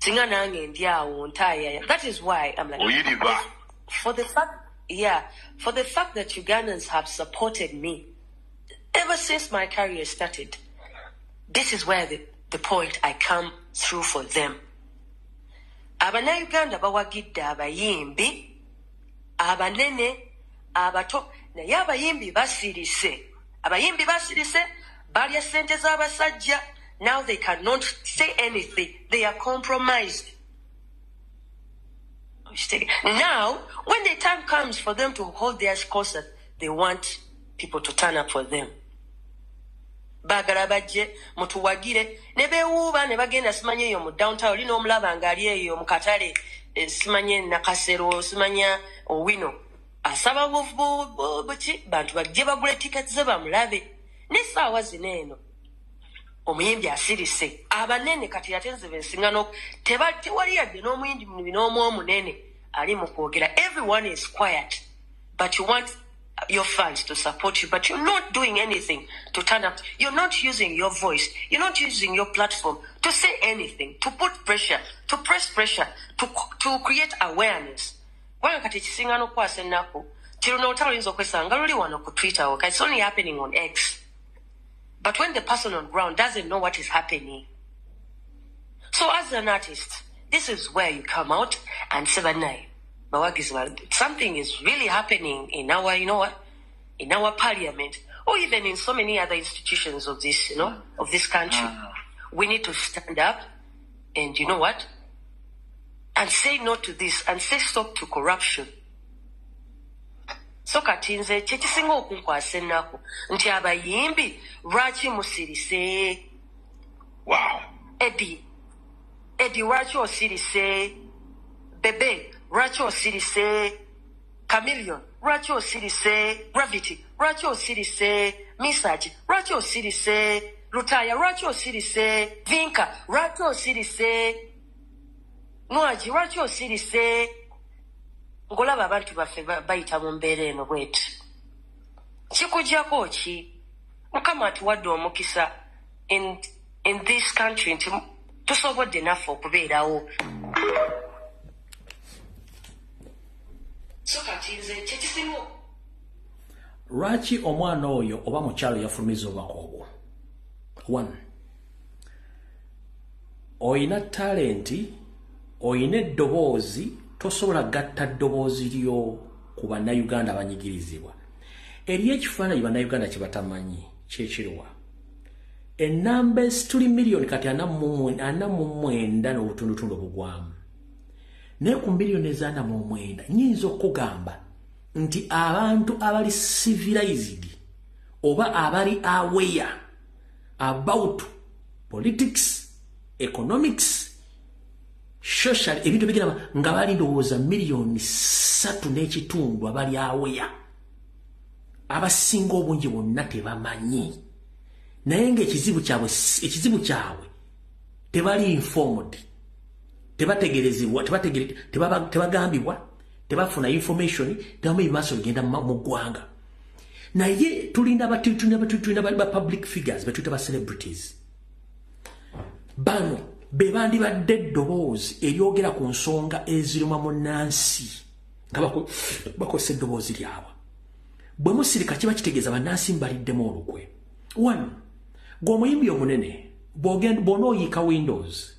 that is why I'm like, for the fact that Ugandans have supported me ever since my career started, this is where the point I come through for them. Abana-Uganda bawagidde abayimbi, abanene, abato, naye abayimbi basirise. Abayimbi basirise, balya sente z'abasajja. Now they cannot say anything. They are compromised. Now, when the time comes for them to hold their concert, they want people to turn up for them. Bagala bajje mutuwagire ne bewuuba ne bagenda simanye eyo mu downtown lino omulaba ngaali eyo mu katale simanye nakasero simanya owino asaba buki bantu bajje bagule tickets ze bamulabe n'essaawa zino eno omuyimbi asirise abanene kati yatenze bensingano tewali yadde n'omuyimbi n'omu omunene ali mu kwogera. Everyone is quiet, but you want your fans to support you, but you're not doing anything to turn up. You're not using your voice. You're not using your platform to say anything, to put pressure, to press pressure, to create awareness. It's only happening on X. But when the person on ground doesn't know what is happening. So as an artist, this is where you come out and say, something is really happening in our, in our parliament, or even in so many other institutions of this, of this country. We need to stand up and and say no to this and say stop to corruption. So katinze chekisinga okunkwasa ennaku nti abayimbi lwaki musirise. Wow. Eddie lwaki osirise? Bebe lwaki osirise? Chameleon lwaki osirise? Gravity lwaki osirise? Misaki lwaki osirise? Lutaya lwaki osirise? Vinka lwaki osirise? Nwaji lwaki osirise? Ngolaba abantu baffe bayita mu mbeera eno bweti. Kikujjako ki? Mukama atuwadde omukisa in this country nti tusobodde naffe okubeerawo. So kati nze kyekisinga. Lwaki omwana oyo oba mukyalo yafulumiza obubaka obwo? 1. Oyina talenti, oyina eddoboozi, tosobola gatta ddoboozi lyo ku bannayuganda abanyigirizibwa. Eri ekifaananyi bannayuganda kye batamanyi kyekirwa. Ennamba tuli miliyoni kati 49 n'obutundutundu obugwamu. Naye ku miliyoni eza 49 nnyinza okugamba nti abantu abali civilized oba abali aware about politics, economics, social, ebintu bigiraba nga bali ndowooza miliyoni 3 n'ekitundu abali aware. Abasinga obungi bonna tebamanyi. Naye ng'ekizibu kyabwe tebali informed, tebategerezebwa, tebagambibwa, tebafuna information, tebamanyi maaso bigenda mu ggwanga. Naye tulina ba public figures betuyita ba celebrities. Bano be bandibadde eddoboozi eryogera ku nsonga eziruma munnansi nga bakozesa eddoboozi lyabwe. Bwe musirika kiba kitegeeza bannansi mbaliddemu olukwe. 1. Gw'omuyimbi omunene bw'onooyiika Windows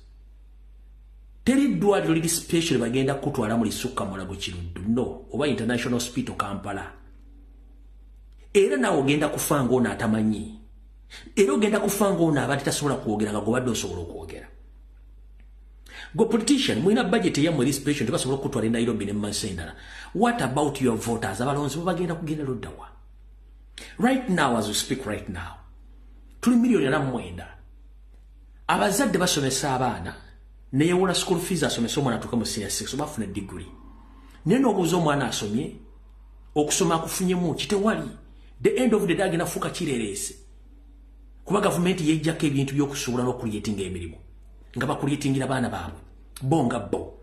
teri ddwaliro liri special bagenda kutwala mu Lisukka Mulago Kiruddu no oba International Hospital Kampala. Era naawe ogenda kufa ng'ono atamanyi. Era ogenda kufa ng'ono abadde tasobola kwogera nga gw'obadde osobola okwogera. Go politician, mwina budget ya mwezi special tubasobola okutwala Nairobi ne Masendala. What about your voters? Abalonzi bagenda kugenda luddawa. Right now as we speak right now. Tuli milioni na mwenda. Abazadde basomesa abaana ne yewona school fees asomesa omwana atuka mu senior 6 bafuna degree. Neno obuzo omwana asomye okusoma kufunyemu kitewali. The end of the day agenda fuka kirerese. Kuba government yejjako ebintu by'okusuubula n'okuliyetinga emirimu. Nga bakuliyetingira abaana baabwe. Bonga bo.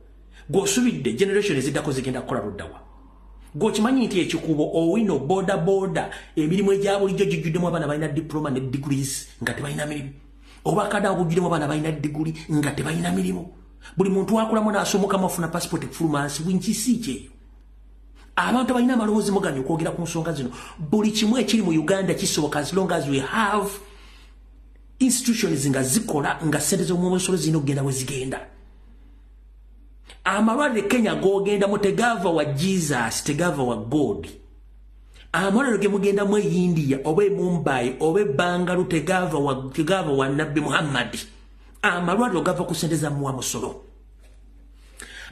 G'osubidde generation eziddako zigenda kukola luddawa. G'okimanyi nti ekikubo owino boda emirimu egya bulijjo gijjuddemu abaana balina diploma ne degrees nga tebalina mirimu. Oba kada ogujjuddemu abaana balina degree nga tebalina mirimu. Buli muntu akulamu n'asomoka mafuna passport fulmansi winkisi kyeyo. Abantu balina amalowoozi muganyi okwogera ku nsonga zino. Buli kimu ekiri mu Uganda kisoboka as long as we have institutions nga zikola nga ssente z'omumusolo zino genda we zigenda. Amalwaliro Kenya gogenda mu tegava wa Jesus, tegava wa God. Amalwaliro ge mugenda mu India, oba Mumbai, oba Bangalore, tegava wa Nabi Muhammad. Amalwaliro gava ku ssente za mumusolo.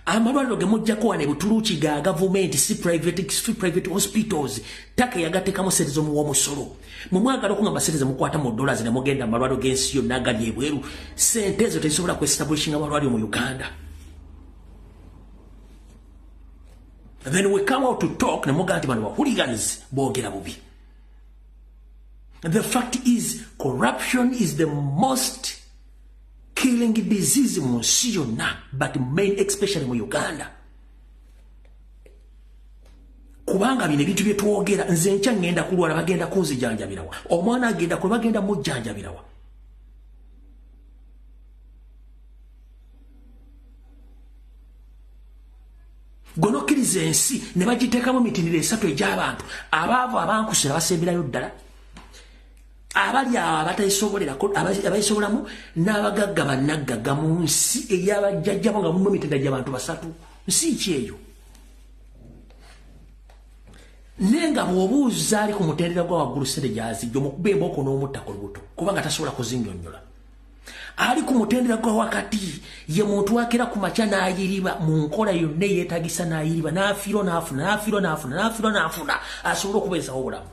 Amalwaliro ge mujjako wane Butuluki ga government si private hospitals taka yagatekamu ssente z'omumusolo. Mu mwagala okungamba ssente zemukwata mu dollars ne mugenda amalwaliro g'ensi yonna agali ebweru. Ssente ezo tezisobola ku-establishing amalwaliro mu Uganda. Then we come out to talk ne muganda bano hooligans boogera bubi. The fact is corruption is the most killing disease mu nsi yonna, but main especially mu Uganda. Kubanga bino ebintu bye twogera nze nkya ngenda kulwala bagenda kunzijanjabirawa. Omwana agenda kwe bagenda mujjanjabirawa. Gonokiriza ensi ne bagiteekamu mitendera esatu egy'abantu abaava abankusira basemberayo ddala. Abali abatayisobolerako abayisobolamu n'abagagga bannaggaga mu nsi ey'abajjajjabo nga muno mitendera gy'abantu basatu. Nsi ki eyo? Nenga bw'obuuza ali ku mutendera gwa waggulu ssente gy'azijja omukuba embooko n'omuttako lubuto kubanga tasobola kuzinnyonnyola. Ali ku mutendera gwa wakati ye muntu akera ku makya n'ayiriba mu nkola yonna eyeetagisa n'ayiriba n'afiirwa n'afuna asobola okubeezawo obulamu.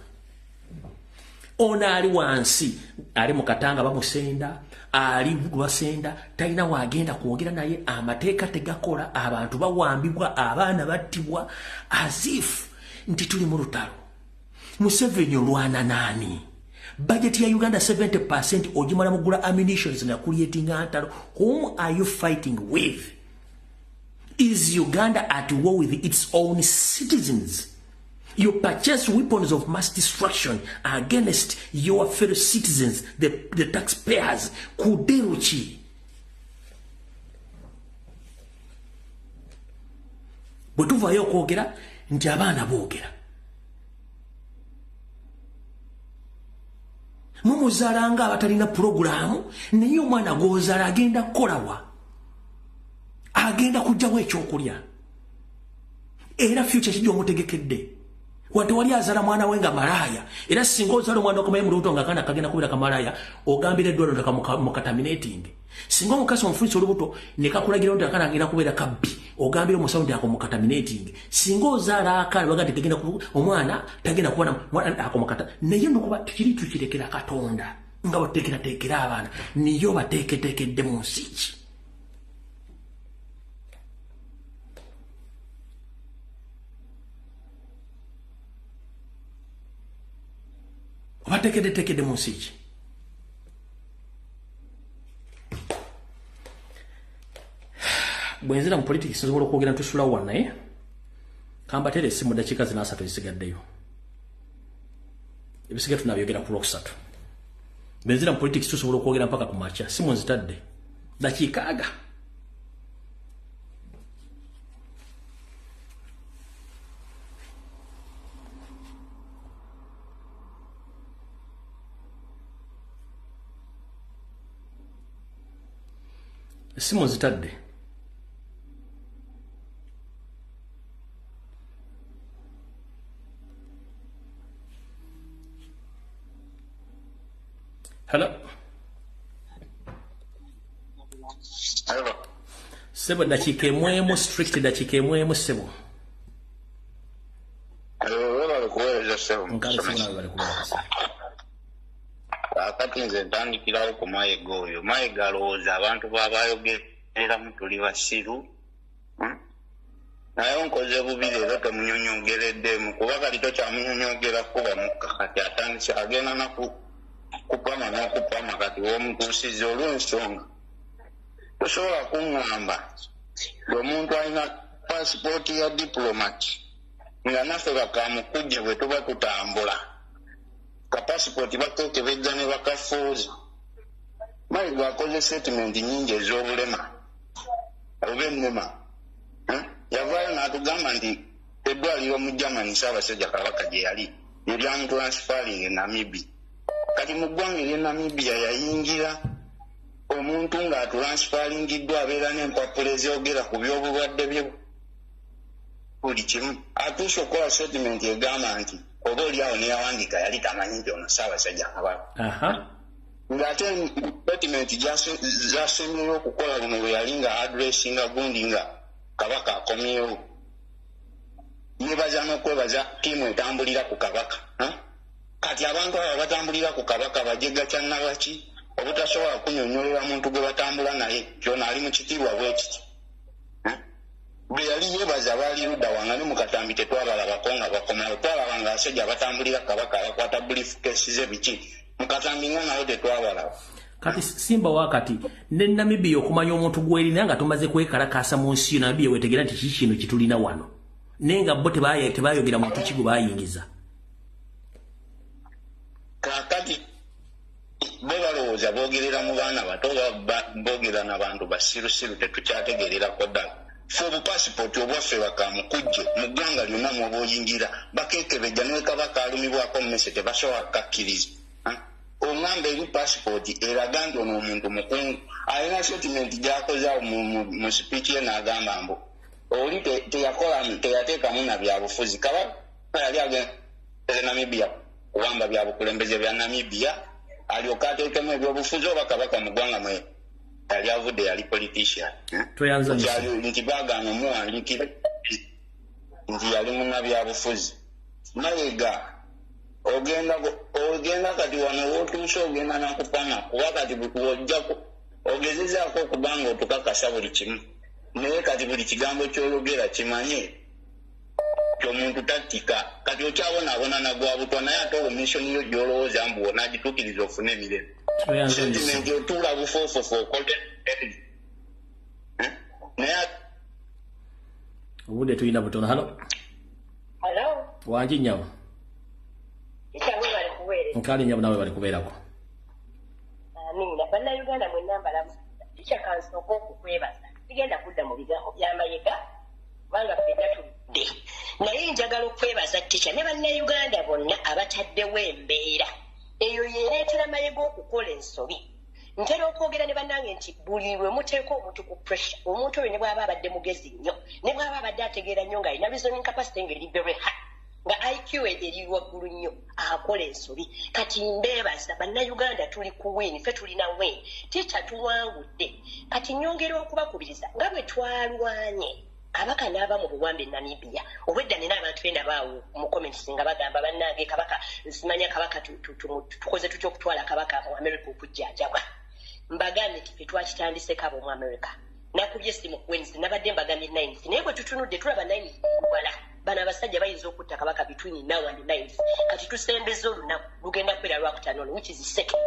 Ono ali wansi ali mu katanga bamusenda ali basenda talina waagenda kwogera naye amateeka tegakola abantu bawambibwa abaana battibwa as-if nti tuli mu lutalo. Museveni olwana naani? Budget ya Uganda 70% ojimala mugula ammunitions na creating antalo. Whom are you fighting with? Is Uganda at war with its own citizens? You purchase weapons of mass destruction against your fellow citizens, the taxpayers. Kuderuchi. Bwetuvayo kwogera nti abaana boogera. Mumuzalanga abatalina programu naye omwana gozala agenda kukolawa. Agenda kujjawo ekyokulya. Era future kijja omutegekedde. Wante wali azala mwana we nga malaya. Era singa ozala omwana okumaye mu lubuto nga akaana kagenda kubeera kamalaya ogambira eddwaliro kamucontaminating. Singa omukazi omufunisa olubuto ne kakulagira nti akaana kagenda kubeera kabbi ogambira omusawo nti akomucontaminating. Singa ozala akaana baga tegenda omwana tagenda kubona mwana akomukata. Naye nokuba tukirekera Katonda nga bateekerateekera abaana niyo bateeketeekedde mu nsi ki. Bateekedde mu nsi ki. Bwenzira mu politics nsobola okwogera ntusula wana naye kambatere essimu dakiika zina 3 ezisigaddeyo. Ebisigadde tunabyogera ku Lwokusatu. Bwenzira mu politics tusobola okwogera mpaka ku makya simu nzitadde dakiika aga. Simu nzitadde. Hello. Sebo dakika emwemu strict dakika emwemu sebo. Wala kuweza sebo. Nkali sebo bali kuweza. Akati nze ntandikirawo ku Mayiga oyo. Mayiga alowooza abantu baabayogerera mutuli basiru. Naye nkoze bubi leero temunyonyogereddemu kuba kali tokyamunyonyogera kuba mukakati atandise agenda nakupama n'okupama kati w'omutuusize olw'ensonga. Tosobola kuŋŋamba ng'omuntu alina paasipooti ya diplomati nga naffe bakamukujje bwe tuba tutambula. Ka paasipooti bakekebejja ne bakafuuza. Mayiga akoze statement nnyingi ez'obulema oba ennema. Yavaayo n'atugamba nti eddwaliro mu Germany Ssaabasajja Kabaka gye yali eryamutransferring e Namibia. Kati mu ggwanga ery'e Namibia yayingira omuntu ng'aturansferingiddwa abeera n'empapula ezogera ku by'obulwadde bye buli kimu. Atuuse okukola statement egamba nti oba oliawo neyawandiika yali tamanyi nti ono Ssaabasajja Kabaka. Ng'ate statement gy'asemyeyo okukola luno bwe yali nga addressinga gundi nga Kabaka akomyewo. Yebaza n'okwebaza ttiimu etambulira ku Kabaka. Kati abantu abo batambulira ku Kabaka bajega kyannabaki obutasobola kunyonyolera muntu gwe batambula naye kyona ali mu kitiibwa bwe kiti. Bwe yali yebaza baali ludda wanga ne mu katambi tetwabalabako nga bakomawo twalaba nga abasajja batambulira Kabaka bakwata briefcase ze biki mu katambi nga nayo tetwabalaba. Kati Simba wakati ne Namibia okumanya omuntu gw'erina nga tumaze kwekalakaasa mu nsi Namibia wetegera nti kiki kino kitulina wano nenga bo tebayogera muntu kigo bayingiza. Kakati bo balowooza boogerera mu baana bato boogera n'abantu basirusiru tetukyategererako ddala. Ffe obupaasipooti obwaffe bakamukujje mu ggwanga lyonna mw'oba oyingira bakekebejja ne Kabaka alumibwako mmese tebasobola kukakkiriza. Ongamba eri paasipooti eraga nti ono omuntu mukungu alina statement gy'akoze mu speech ye n'agamba mbu oli teyateekamu na byabufuzi. Kabaka yali ageze Namibia kuwamba byabukulembeze bya Namibia alyoka ateekemu ebyobufuzi oba Kabaka mu ggwanga mwe yali avudde yali politician. Nti baagaana omuwandiikire nti yali munnabyabufuzi. Mayiga ogenda kati wano wootuuse ogenda nakupana kuba kati wojjako ogezezaako okuba nga otukakasa buli kimu naye kati buli kigambo ky'oyogera kimanye ky'omuntu tattika kati okyabonaabona nagwa butwa naye ate omishoni yo gy'olowooza mbu wona agituukiriza ofune emirembe sentimenti otuula bufoofofo okole naye obudde tulina butono. Halo wangi nyawo nkali nyawo nawe bali kubeerako. Amina bannayuganda mwenna mbalamu ticha kansooka okukwebaza sigenda kudda mu bigambo bya Mayiga kubanga ffenna tuludde naye njagala okwebaza ticha ne bannayuganda bonna abataddewo embeera eyo yeereetera Mayiga okukola ensobi. Ntera okwogera ne bannange nti buli lwe muteeka omuntu ku pressure omuntu oyo ne bw'aba abadde mugezi nnyo ne bw'aba abadde ategeera nnyo ng'alina reasoning capacity ng'eri very high nga IQ eri waggulu nnyo akola ensobi. Kati mbeebaza bannayuganda tuli ku win ffe tulina win ticha tuwangudde. Kati nyongera okubakubiriza nga bwe twalwanye Kabaka n'aba mu buwambe Namibia obwedda nina abantu benda baawo mu comments nga bagamba bannange Kabaka nsimanya Kabaka tukoze tutya okutwala Kabaka mu America okujjanjabwa. Mbagane tife twakitandise kabo mu America nakubye simu Wednesday nabadde mbagambye 9 naye bwe tutunudde tulaba 9 wala bana abasajja bayinza okutta Kabaka between now and 9 kati tusembeza olunaku lugenda kwera lwakutaano which is second.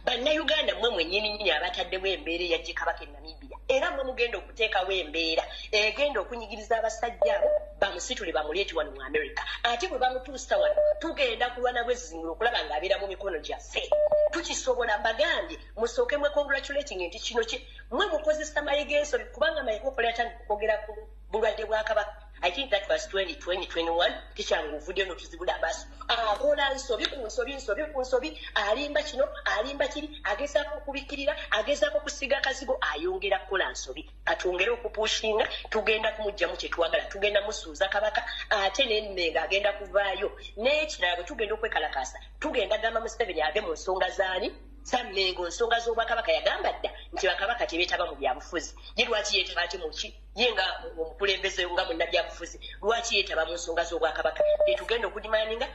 Bannayuganda mmwe mwennyini abataddewo embeera eyajje Kabaka e Namibia era mmwe mugenda okuteekawo embeera egenda okunyigiriza abasajja abo bamusitule bamuleeti wano mu America ate bwe bamutuusa wano tugenda kulwana bwezizingiro okulaba ng'abeera mu mikono gyaffe. Tukisobola mbagambye musooke mwe congratulating nti kino mmwe mukozesa Mayiga ensobi kubanga Mayiga okola yatandika okwogera ku bulwadde bwa Kabaka. I think that was 2021 kichangu vudde no tuzibula basi akola nsobi ku nsobi alimba kino alimba kiri agezaako kubikirira agezaako kusiga kazigo ayongera kukola nsobi atongera okupushinga tugenda kumujja mu kyetwagala tugenda musuuza Kabaka ate n'enmenga agenda kuvaayo n'ekirala bwe tugenda okwekalakasa tugenda gamba Museveni ave mu nsonga zaani Sammengo nsonga z'obwakabaka yagamba dda nti bakabaka tebeetaba mu byabufuzi ye lwaki yeetaba ate muki ye nga omukulembeze nga munnabyabufuzi lwaki yeetaba mu nsonga z'obwakabaka tetugenda okudimaninga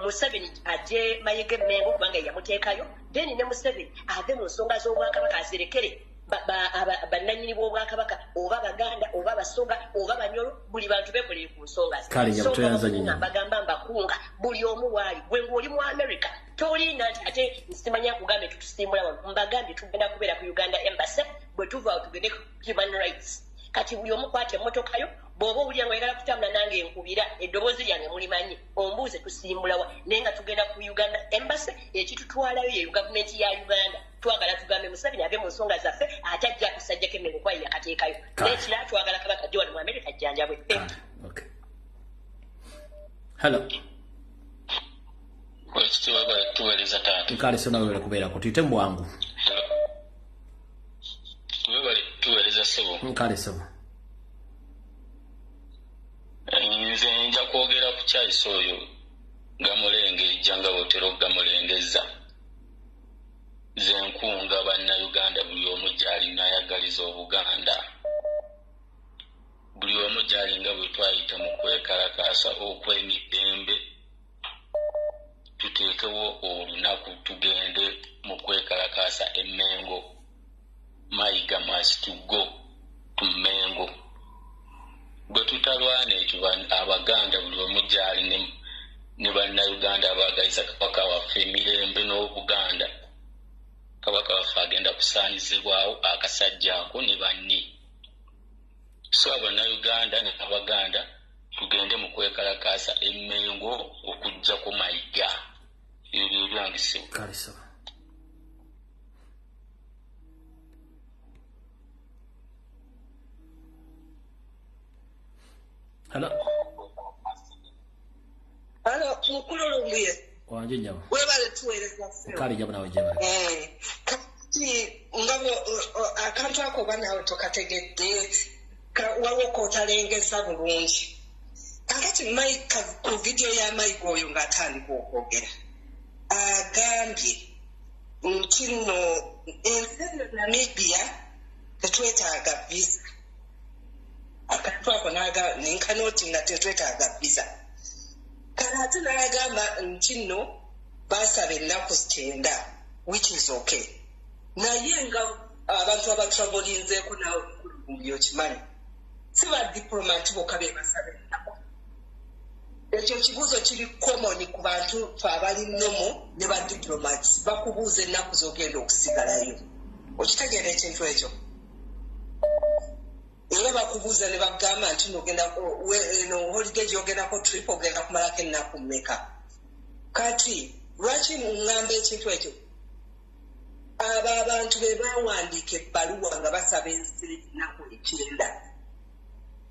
Museveni ajje Mayiga Mengo kubanga yamuteekayo then ne Museveni ave mu nsonga z'obwakabaka azirekere bannanyini b'obwakabaka oba baganda oba basoga oba banyolo buli bantu bekolere ku nsonga bagamba mbakunga buli omu waali gwe ng'oli mu America tolina nti ate nsimanya kugambe tutusimbula wano mbagambye tugenda kubeera ku Uganda Embassy bwe tuva tugende human rights kati buli omu kwate emmotoka yo bw'oba owulira nga oyagala kutambula nange enkubira eddoboozi lyange mulimanyi ombuuze tusimbulawa naye nga tugenda ku Uganda Embassy ekitutwalayo ye gavumenti ya Uganda twagala tugambe Museveni ave mu nsonga zaffe ate ajja kusajjako Emmengo kwaye yakateekayo n'ekirala twagala kabaka ajje wano mu America jjanjabwe. Hello. Tuweleza tatu. Nkale sema wewe kubeera ko tuyite mu bwangu. Tuweleza sebo. Nkale sema. Nze nja kwogera ku kyayisa oyo Gamulenge ejjanga wotero Gamulengeza. Ze nkunga bannayuganda buli omu gy'alina ayagaliza Obuganda. Buli omu gy'alinga bwe twayita mu kwekalakaasa okw'emirembe. Tuteekewo olunaku tugende mu kwekalakaasa Emmengo. Mayiga must to go to Mengo. Bwe tutalwana ekyo Abaganda buli omu gy'ali ne bannayuganda abaagaliza kabaka waffe emirembe n'Obuganda. Kabaka waffe agenda kusaanyizibwawo akasajja ako ne banne. So Abannayuganda ne Abaganda tugende mu kwekalakaasa Emmengo okujja ku Mayiga. Ebyo byangisiwa. Kalisa. Hello. Hello, mukulu lumbuye. Wanje nyama. Webale tuweleza sio. Kali jabu nawe jema. Kati ngabo akantu ako bana tokategedde wawoko talengeza bulungi. Kakati Mayiga ku video ya Mayiga oyo ngatandika okwogera. Agambye nti nno ensi Namibia tetwetaaga visa. Akantu ako ninkanoti nga tetwetaaga visa. Kanati n'agamba nti nno basaba ennaku 9, which is okay. Naye nga abantu abatravelinzeeko nawe kulumbi okimanyi si badipolomati bokka be basaba ennaku. Ekyo kibuuzo kiri common ku bantu abali nomo ne badiplomats bakubuuza ennaku z'ogenda okusigalayo. Okitegeera ekintu ekyo? Era bakubuuza ne bagamba nti n'ogenda holiday gy'ogendako trip ogenda kumalako ennaku mmeka. Kati lwaki muŋŋamba ekintu ekyo? Abo abantu be baawandiika ebbaluwa nga basaba ensi ennaku 9.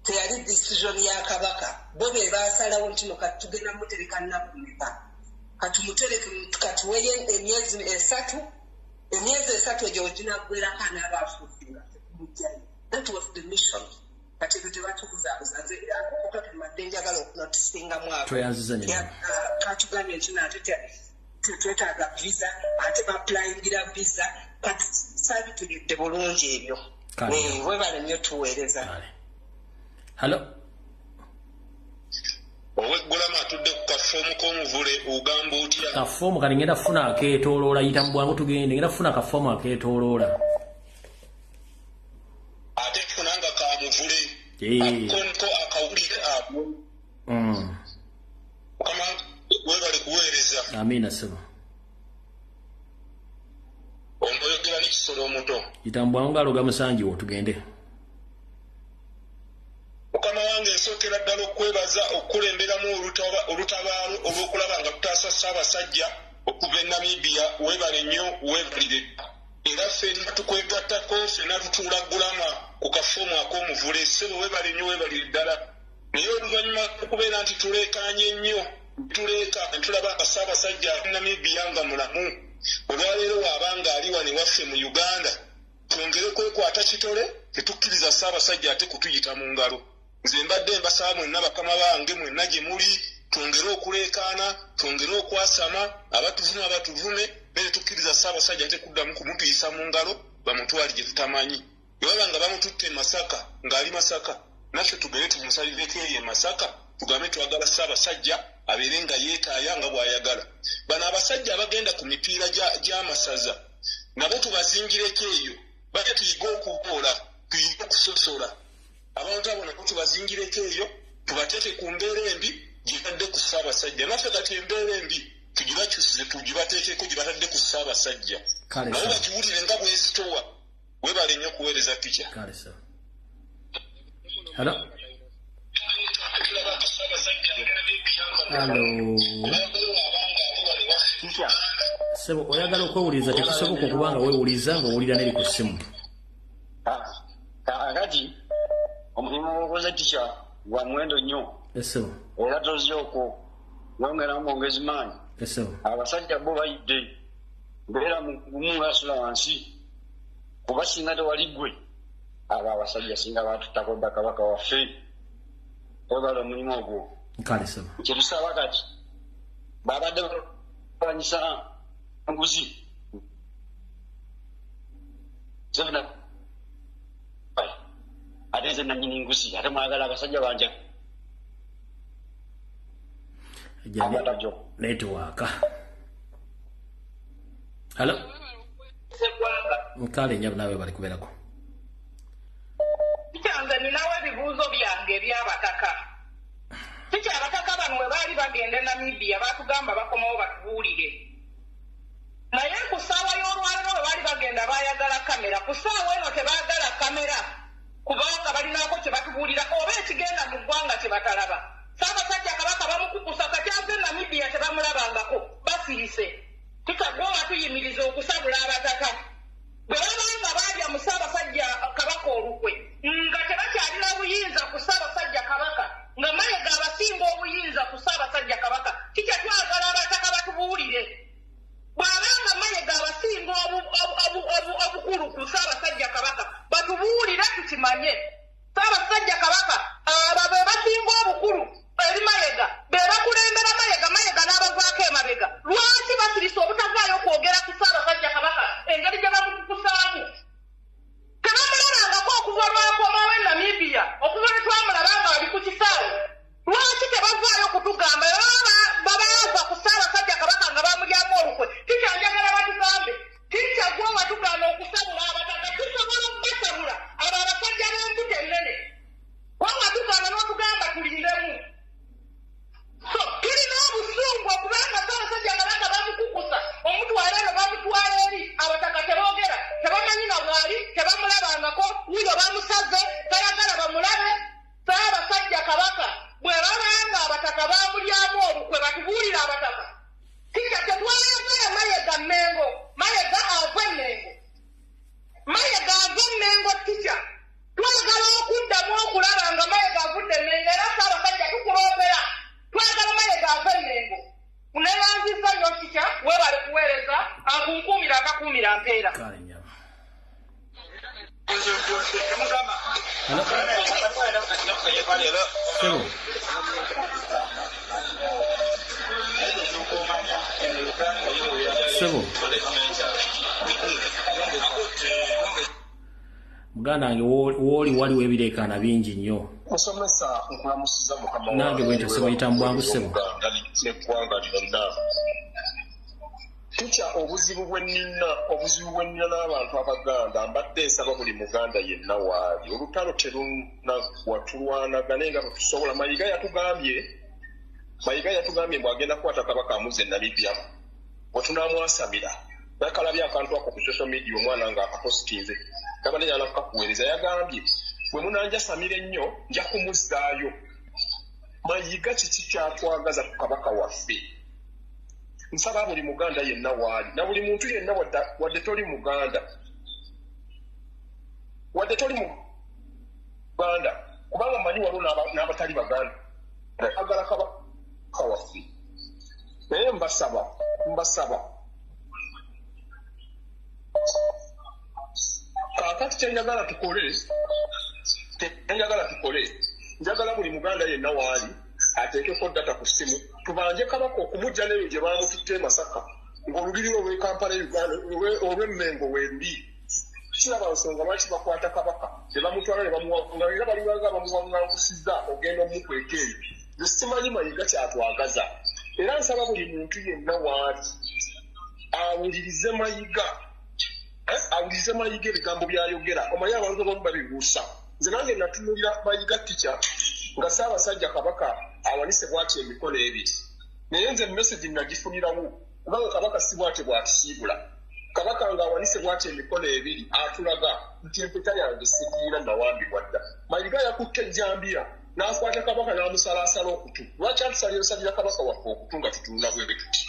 Teyali decision ya kabaka. Bo be baasalawo nti no kati tugenda mutereka nnaku mmeka. Katumutereke katuweye emyezi 3. Emyezi 3 egyo oginaggwerako anaabafuusinga tekumujjayo. That was the mission. Kati tebatukuzabuza nze akokaka madde njagala okunotisinga mwako. Tweyanziza nnyo. Katugambye nti nate twetaaga visa ate baplayingira visa kati saabitulidde bulungi ebyo. Webale nnyo tuweereza. Hello. Oweggulama atudde ku kafoomu k'omuvule ogamba otya? Kafoomu kati ngenda kufuna akeetooloola yita mu bwangu tugende ngenda kufuna kafoomu akeetooloola. Ate funanga ka muvule. Akonko akawulire abo. Kama webale kuweereza. Amina sebo. Ondoyogera n'ekisolo omuto. Yita mu bwangu aloga musanjiwo tugende. Mukama wange nsookera ddala okwebaza okukulemberamu olutabaalo olw'okulaba nga tutaasa Ssaabasajja okuva e Namibia. Webale nnyo webalire. Era ffenna tukwegattako ffenna tutuula Gulama ku kafoomu ak'omuvule. Ssebo webale nnyo webalire ddala. Naye oluvannyuma okubeera nti tuleekaanye nnyo ne tulaba nga Ssaabasajja Namibia nga mulamu. Olwaleero waabanga ali wano ewaffe mu Uganda twongere kwekwata kitole tetukkiriza Ssaabasajja ate kutuyita mu ngalo. Nze mbadde mbasaba mwenna bakama bange mwenna gye muli twongere okuleekaana twongere okwasama abatuvume bere tukkiriza Ssaabasajja ate kuddamu kumutuyisa mu ngalo bamutwali gye tutamanyi bwebaba nga bamututte Masaka ng'ali Masaka naffe tugere tumusalireko eyo e Masaka tugambe twagala Ssaabasajja abeere nga yeetaaya nga bw'ayagala. Bano abasajja abagenda ku mipiira gy'amasaza nabo tubazingireko eyo bajja tuyige okuboola tuyige okusosola abantu abo nabo tubazingireko eyo tubateeke ku mbeera embi gibadde ku Ssaabasajja naffe kati embeera embi tugibakyusize tugibateekeko gibatadde ku Ssaabasajja nabo bagiwulire nga bwezitowa webale nnyo okuweereza pica. Hello. Sebo oyagala okwewuliza tekisoboka okubanga weewuliza ng'owulira neri ku ssimu. Kakati omulimu ogukoze tica gwa muwendo nnyo. Esebo. Era tozze okwongeramu mwongezi maanyi. Esebo. Abasajja bo bayidde mbeera mugumu ngasula wansi kuba singa tewali ggwe abo abasajja singa batuttako dda kabaka waffe oyagala omulimu ogwo. Nkale sebo. Kyetusaba kati babadde balwanyisa nguzi ate nze nannyini nguzi ate mwagala abasajja banja abatabyo netiwaaka. Hello. Nkale nnyo naawe bali kubeerako. Kyanze ninawo ebibuuzo byange ebyabataka. Kiki abataka bano bwe baali bagenda e Namibia batugamba bakomawo batubuulire. Naye ku ssaawa y'olwaleero bwe baali bagenda baayagala kamera. Ku ssaawa eno tebaagala kamera kubanga balinako kye batubuulira oba ekigenda mu ggwanga kye batalaba. Ssaabasajja Kabaka bamukukusa kati ave e Namibia tebamulabangako basirise. Tukagwa batuyimiriza okusabula abataka. Bwe babanga baalya mu Ssaabasajja Kabaka olukwe nga tebakyalina buyinza ku Ssaabasajja Kabaka nga Mayiga abasinga obuyinza ku Ssaabasajja Kabaka kikya twagala abataka batubuulire. Bw'abanga Mayiga abasinga obukulu ku Ssaabasajja Kabaka batubuulire tukimanye. Ssaabasajja Kabaka abo be basinga obukulu eri Mayiga be bakulembera Mayiga n'abavaako emabega. Lwaki basirisa obutavaayo kwogera ku Ssaabasajja Kabaka engeri gye bamukukusaamu? Tebamulabangako okuva lwakomawo e Namibia okuva lwe twamulabanga ali ku kisaawe. Lwaki tebavaayo kutugamba babaava ku Ssaabasajja Kabaka nga bamulyamu olukwe? Tikyanjagala batugambe tikyagwa watugaana okusabula abataka tusobola okubasabula abo abasajja b'embuto ennene wanga tugaana n'otugamba tulindemu. So tulina obusungu okubanga Ssaabasajja Kabaka bamukukusa omutwala eno bamutwala eri abataka teboogera tebamanyi na bwali tebamulabangako wuyo bamusaze tayagala bamulabe. Ssaabasajja Kabaka bwe babanga abataka bamulyamu olukwe batubuulira abataka kikya tetwalaze Mayiga Mmengo. Mayiga ava Mmengo. Mayiga ava Mmengo kikya twagala okuddamu okulaba nga Mayiga avudde Mmengo era Ssaabasajja tukuloopera twagala Mayiga ava Mmengo. Uneeyanziza nnyo kikya weebale kuweereza akunkuumira akakuumira mpeera. Sebo. Muganda wange wooli waliwo ebireekaana bingi nnyo. Musomesa nkulamusiza Mukama nange bwe ntyo Sebo yita mu bwangu Sebo. N'eggwanga lyonna. Tukya obuzibu bwe nnina n'abantu Abaganda mbadde nsaba buli Muganda yenna waali. Olutalo terunaggwa tulwanagane nga bwe tusobola. Mayiga yatugambye bw'agenda kukwata Kabaka amuze e Namibia bwe tunaamwasamira nakalabye akantu ako ku social media omwana ng'akapositinze kabadde nyala kukakuweereza. Yagambye bwe munanjasamira ennyo nja kumuzzaayo. Mayiga kiki kyatwagaza ku Kabaka waffe? Nsaba buli Muganda yenna waali na buli muntu yenna wadde toli Muganda kubanga mmanyi waliwo n'abatali Baganda agala Kabaka waffe. Naye mbasaba kakati kyenjagala tukole njagala buli Muganda yenna waali ateekeko data ku ssimu tubanje Kabaka okumujja neyo gye baamututte Masaka ng'olubiri lwe Kampala Uganda olw'Emmengo wendi kiraba nsonga lwaki bakwata Kabaka ne bamutwala ne bamuwanga era baliwanga bamuwangangusizza ogenda omukweka eyo nze simanyi Mayiga kyatwagaza era nsaba buli muntu yenna waali awulirize Mayiga ebigambo byayogera omanyi abantu abamu babibuusa nze nange natunuulira Mayiga tica nga Ssaabasajja Kabaka awanise bw'ati emikono ebiri naye nze message nagifunirawo kubanga Kabaka si bw'ati bw'atusiibula Kabaka ng'awanise bw'ati emikono ebiri atulaga nti empeta yange sigiina nawambibwa dda Mayiga yakutte ejjambiya n'akwata Kabaka n'amusalaasala okutu lwaki atusalirasalira Kabaka waffe okutu nga tutunula bwe tuti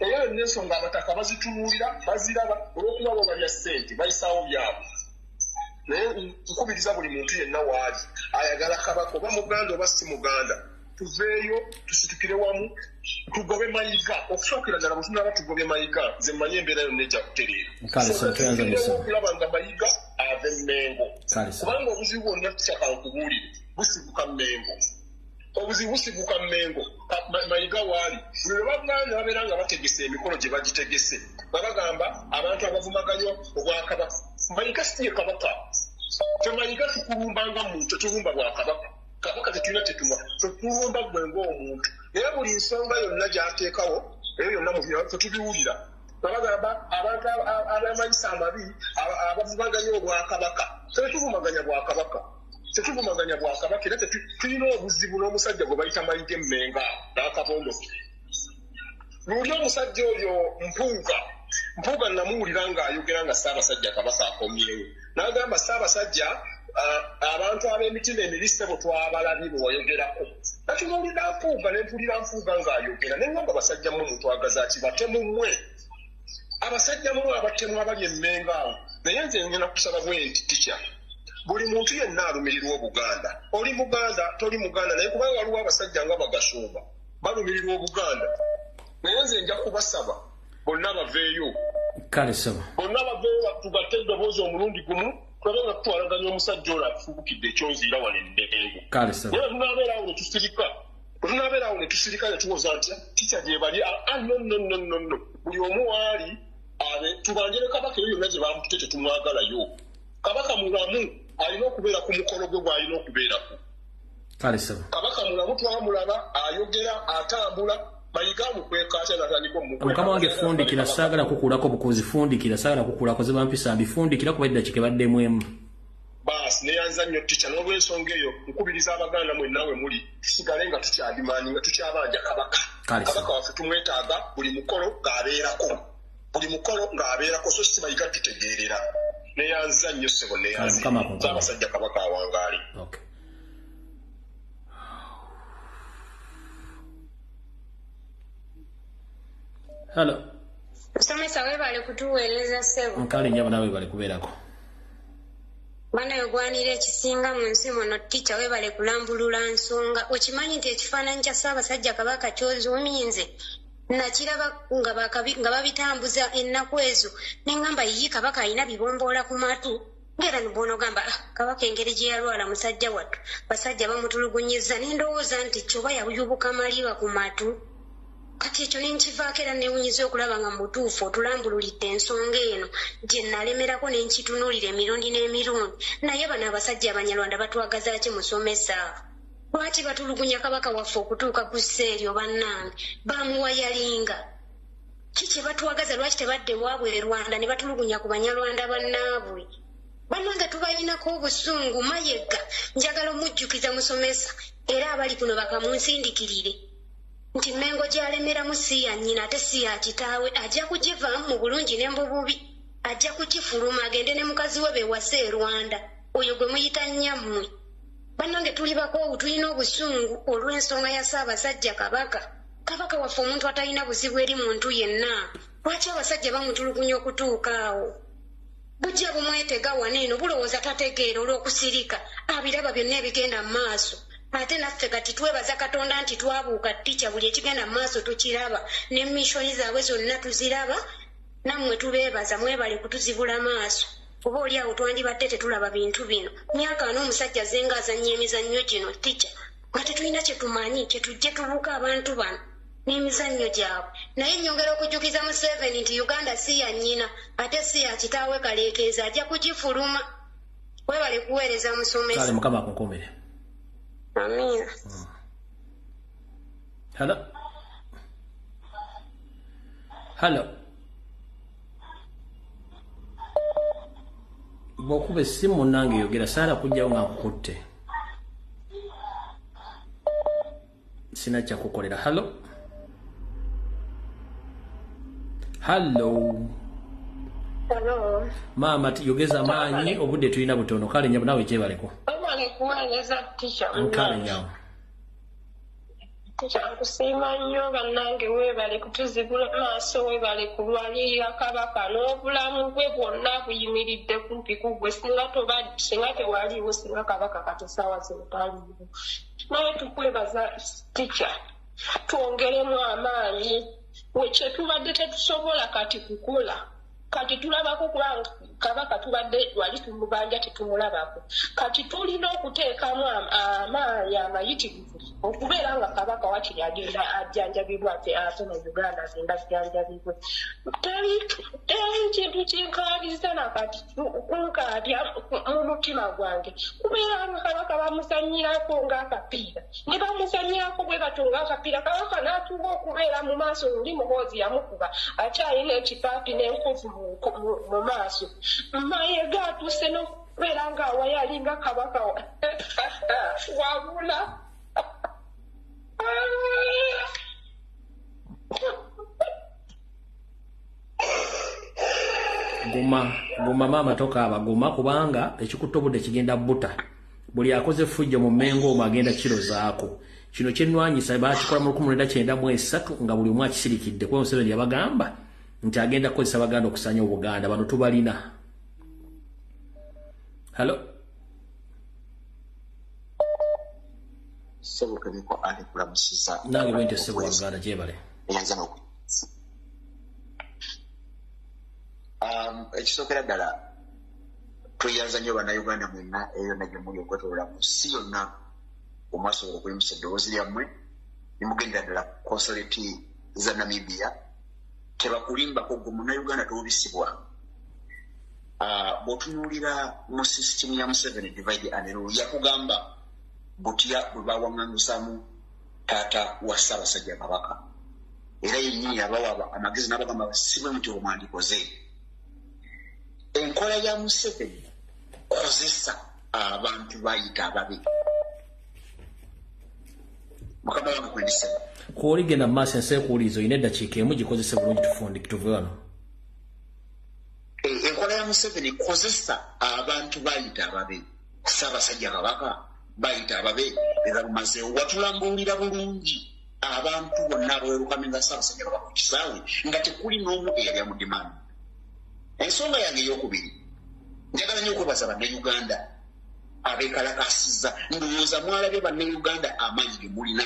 eyo yonna ensonga abataka bazitunuulira baziraba olw'okuba bo balya ssente bayisaawo byabwe naye nkubiriza buli muntu yenna waali ayagala Kabaka oba muganda oba si muganda tuveeyo tusitukire wamu tugobe Mayiga okusookera ddala bwe tunaba tugobye Mayiga nze mmanyi embeera yonna ejja kutereera okulaba nga Mayiga ava Emmengo kubanga obuzibu bwonna tusakankubuulire busibuka Mmengo obuzibu busibuka Mmengo Mayiga waali buli lwe baganda babeera nga bategese emikolo gye bagitegese babagamba abantu abavumaganya obwakabaka Mayiga si ye Kabaka Mayiga tukulumbanga muntu tetulumba bwakabaka Kabaka tetulina tetulumba gwe ng'omuntu era buli nsonga yonna gy'ateekawo eyo yonna mu byaffe tubiwulira babagamba abantu abamayisa amabi abavumaganya obwakabaka tetuvumaganya bwakabaka era tulina obuzibu n'omusajja gwe bayita Mayiga Emmenga n'akabondo luli omusajja oyo mpuuga namuwulira ng'ayogera nga Ssaabasajja Kabaka akomyewo n'agamba Ssaabasajja abantu ab'emitima emirise bwe twabalabye bwe wayogerako natunuulira Mpuuga ne mpulira Mpuuga ng'ayogera naye nga basajja mmwe mutwagaza ki batemu mmwe abasajja mmwe abatemu abali Emmengo awo naye nze ngenda kusaba bwe nti tica buli muntu yenna alumirirwa Obuganda oli Muganda toli Muganda naye kubanga waliwo abasajja nga Bagasumba balumirirwa Obuganda naye nze nja kubasaba bonna baveeyo bonna baveeyo tugatte eddoboozi omulundi gumu tulabe nga tutwalaganya omusajja oyo atufuukidde ekyonziira wano Emmengo naye tunaabeera awo ne tusirika ne tuwoza nti tica gyebali nonno buli omu waali tubanje ne Kabaka eyo yonna gye bamututte tetumwagalayo Kabaka mulamu alina okubeera ku mukolo gwe gw'alina okubeerako Kabaka mulamu twamulaba ayogera atambula Mayiga mukweka atya natandika Mukama wange fundikira saagala kukuulako bukuzi fundikira saagala kukuulako ze bampisa mbifundikira kuba eddakiika ebaddemu emu baasi neyanza nnyo tica n'olw'ensonga eyo nkubiriza Abaganda mwenna we muli tusigale nga tukyadimaani nga tukyabanja Kabaka waffe tumwetaaga buli mukolo ng'abeerako so si Mayiga tutegeerera neyanza nnyo ssebo neyanza Ssaabasajja Kabaka awangaali Hello. Musomesa webale kutuweereza ssebo. Nkale nnyabo nawe bale kubeerako. Bwana yogwanira ekisinga mu nsi muno tica webale kulambulula nsonga. Okimanyi nti ekifaananyi kya Ssaabasajja Kabaka kyozuuminze. Nakiraba nga babitambuza ennaku ezo. Nengamba yiyi Kabaka alina bibomboola ku matu. Ngera nibono gamba Kabaka engeri gye yalwala musajja wattu. Basajja bamutulugunyizza n'endowooza nti kyoba yayubuka maliba ku matu. Kati ekyo nenkivaako era neewunyiza okulaba nga mu butuufu otulambululidde ensonga eno gye nalemerako ne nkitunuulira emirundi n'emirundi naye bano abasajja Abanyarwanda batwagaza ki musomesa lwaki batulugunya Kabaka waffe okutuuka ku sseeryo bannange bamuwayalinga ki kye batwagaza lwaki tebadde waabwe Rwanda ne batulugunya ku Banyarwanda bannaabwe bannange tubalinako obusungu Mayiga njagala omujjukiza musomesa era abali kuno bakamunsindikirire nti Mmengo gy'alemeramu si ya nnyina ate si ya kitaawe ajja kugivaamu mu bulungi ne mu bubi ajja kugifuluma agende ne mukazi we bewase e Rwanda oyo gwe muyita nnyammwe bannange tuli bakoowu tulina obusungu olw'ensonga ya Ssaabasajja Kabaka waffe omuntu atalina buzibu eri muntu yenna lwaki abasajja bamutulugunya okutuuka awo bujja bumwetega wano eno bulowooza tategeera olw'okusirika abiraba byonna ebigenda mu maaso ate naffe kati twebaza Katonda nti twabuuka tica buli ekigenda mu maaso tukiraba n'emishoni zaabwe zonna tuziraba nammwe tubeebaza mwebale kutuzibula maaso oba oliawo twandibadde tetulaba bintu bino myaka n'omusajja zenga azannya emizannyo gino tica nga tetulina kyetumanyi kyetujje tubuka abantu bano n'emizannyo gyabwe naye nyongera okujjukiza Museveni nti Uganda si ya nnyina ate si ya kitaawe kaleekeeza ajja kugifuluma webale kuweereza musomesa kale mukama akunkumire amina Hello bw'okuba essimu nange yogera saala kujjawo nga nkukutte sina kyakukolera hallo maama yogeza maanyi obudde tulina butono kale nyabu nawe kyebaleko nkale nyawo Kusiima nnyo bannange weebale kutuzibula maaso weebale kulwalirira kabaka n'obulamu bwe bwonna buyimiridde kumpi ku ggwe singa tewaliiwo singa kabaka kati saawa zentaliiwo naye tukwebaza tica twongeremu amaanyi wekye tubadde tetusobola kati kukola kati tulabako kubanga kabaka tubadde wali tumubanja tetumulabako kati tulina okuteekamu amaanyi amayitirivu okubeera nga kabaka wakiri agenda ajjanjabibwa ate mu Uganda agenda ajjanjabibwe teri kintu kinkaabiza nakati kunkaabya mu mutima gwange kubeera nga kabaka bamuzanyirako ng'akapiira ne bamuzanyirako bwe batyo ng'akapiira kabaka n'atuuka okubeera mu maaso luli muhoozi yamukuba akyalina ekipaapi n'enkovu mu maaso mayiga atuuse n'okubeera ng'awayalinga kabaka wabula guma maama tokaaba guma kubanga ekikutta obudde kigenda buta buli akoze fujjo mu Mmengo omwo agenda kirozaako kino kyenwanyisa baakikola mu 1993 nga buli omu akisirikidde kuba Museveni yabagamba nti agenda kukozesa Baganda okusanya Obuganda bano tubalina Sebukebeko ali kulamusiza nange bwente sebo Baganda gyebale ekisookera ddala tweyanza nnyo bannayuganda mwenna eyo nagyo muli okwetolola mu nsi yonna omwasobola okuyimusa eddoboozi lyammwe nimugendera ddala konsoleti za Namibia tebakulimbako gwe munnayuganda towubisibwa bw'otunuulira mu sisitimu ya Museveni divide and rule yakugamba butya bwe bawaŋŋangusamu taata wa Ssaabasajja Kabaka era yennyini yabawa amagezi n'abagamba basibwe muti omwandikoze enkola ya Museveni kozesa abantu bayita ababi mukama wange kwendisema kuoligenda maaso ensi ekuwuliriza olina eddakiika emu gikozese bulungi tufundiki tuve wano enkola ya Museveni kozesa abantu bayita ababi Ssaabasajja Kabaka bayita ababe ebabumaze watulambulira bulungi abantu bonna abawerukaminga Ssaabasajja Kabaka ku kisaawe nga tekuli n'omu eyali amudimaani ensonga yange ey'okubiri njagala nnyo okwebaza bannayuganda abeekalakasiza ndowooza mwalabye bannayuganda amaanyi ge mulina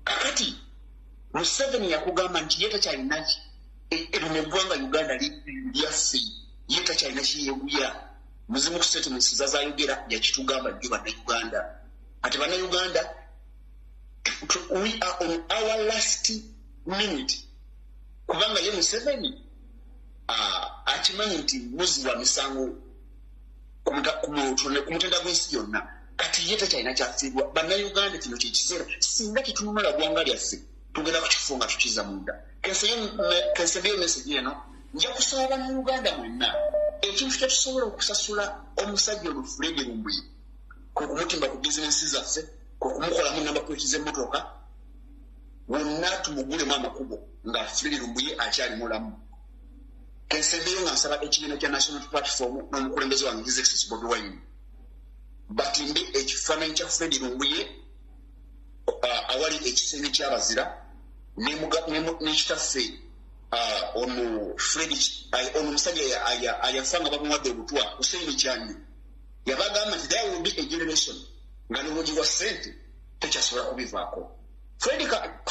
kakati Museveni yakugamba nti ye takyalina lino eggwanga Uganda lyaffe ye takyalina kiyeeguya muzimu ku statements zazayogera yakitugamba nnyo bannayuganda ate bannayuganda we are on our last minute kubanga ye Museveni akimanyi nti muzi wa misango kumutenda gw'ensi yonna kati ye takyalina kyafiibwa bannayuganda kino kyekiseera singa tetununula ggwanga lyaffe tugenda kukifunga tukiza munda kensebeyo message eno nja kusaba bannayuganda mwenna ekintu kyetusobola okusasula omusajja ono Fred Lumbuye kwe kumutimba ku bizinensi zaffe kwe kumukolamu namba plate z'emmotoka wonna tumugulemu amakubo nga Fred Lumbuye akyali mulamu kensebeyo nga nsaba ekibiina kya National Platform n'omukulembeze wange His Excellency Bobi Wine batimbe ekifaananyi kya Fred Lumbuye awali ekisenge ky'abazira n'ekitaffe ono Fred ono musajja ayafa nga bamuwadde obutwa Hussein Kyanyi yabagamba nti there will be a generation nga n'obugiwa ssente tekyasobola kubivaako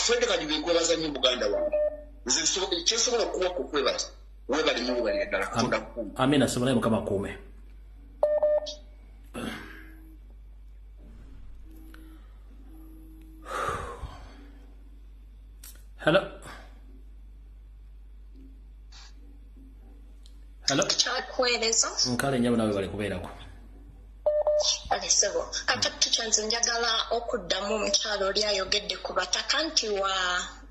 Fred Kajubi nkwebaza nnyo Buganda wange nze kyensobola okuwako okwebaza webali mubalira ddala Katonda kukuuma amina sobola Mukama kuume Hello. Hello. Chakueleza. Nkale nyabo nawe bali kubeerako. Alesebo. Kakati chanze njagala okuddamu omukyalo oli ayogedde ku bataka nti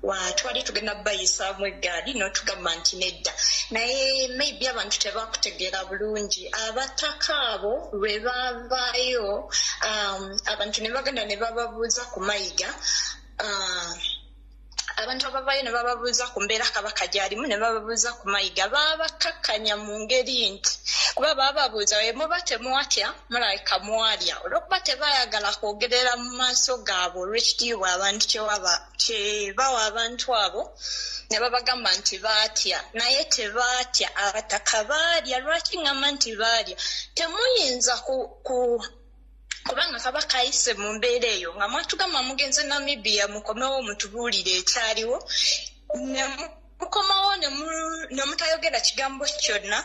wa twali tugenda bayisaamu eggaali n'otugamba nti nedda. Naye maybe abantu tebakutegeera bulungi. Abataka abo lwe baavaayo abantu ne bagenda ne bababuuza ku mayiga. Abantu abavaayo ne bababuuza ku mbeera Kabaka gy'alimu ne bababuuza ku mayiga baabakakkanya mu ngeri nti kuba baababuuza muba temwatya mulayika mwalya olw'okuba tebaayagala kwogerera mu maaso gaabwe olw'ekitiibwa abantu kyebawa abantu abo ne babagamba nti baatya naye tebaatya abataka baalya lwaki ngamba nti baalya temuyinza kubanga Kabaka ayise mu mbeera eyo nga mwatugamba mugenze Namibia mukomewo mutubuulire ekyaliwo ne mukomawo ne mutayogera kigambo kyonna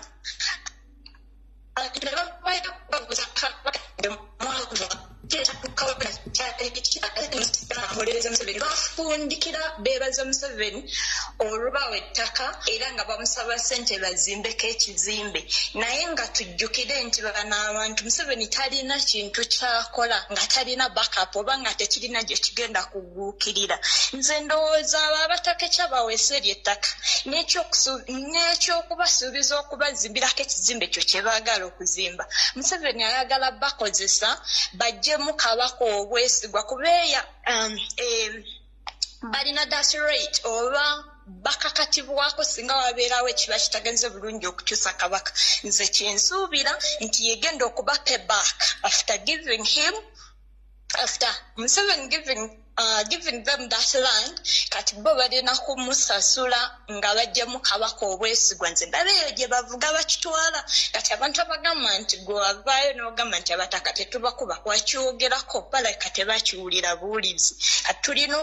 bafundikira beebaza Museveni olw'obawa ettaka era nga bamusaba ssente bazimbeko ekizimbe naye nga tujjukire nti bano abantu Museveni talina kintu kyakola nga talina backup oba nga tekirina gye kigenda kuguukirira. Nze ndowooza abo abataka ekyabaweesa ery'ettaka n'ekyokubasuubiza okubazimbirako ekizimbe ekyo kye baagala okuzimba Museveni ayagala bakozesa bajjemu Kabaka obwesigwa kubeeya balina dash rate oba bakakatibwako singa wabeerawo ekiba kitagenze bulungi okukyusa Kabaka. Nze kyensuubira nti yegenda okuba payback after Museveni giving them that land kati bo balina kumusasula nga bajjemu Kabaka obwesigwa. Nze ndaba eyo gye bavuga bakitwala kati abantu abagamba nti gwe wavaayo n'ogamba nti abataka tetubakuba wakyogerako balabika tebakiwulira buwulizi. Kati tulina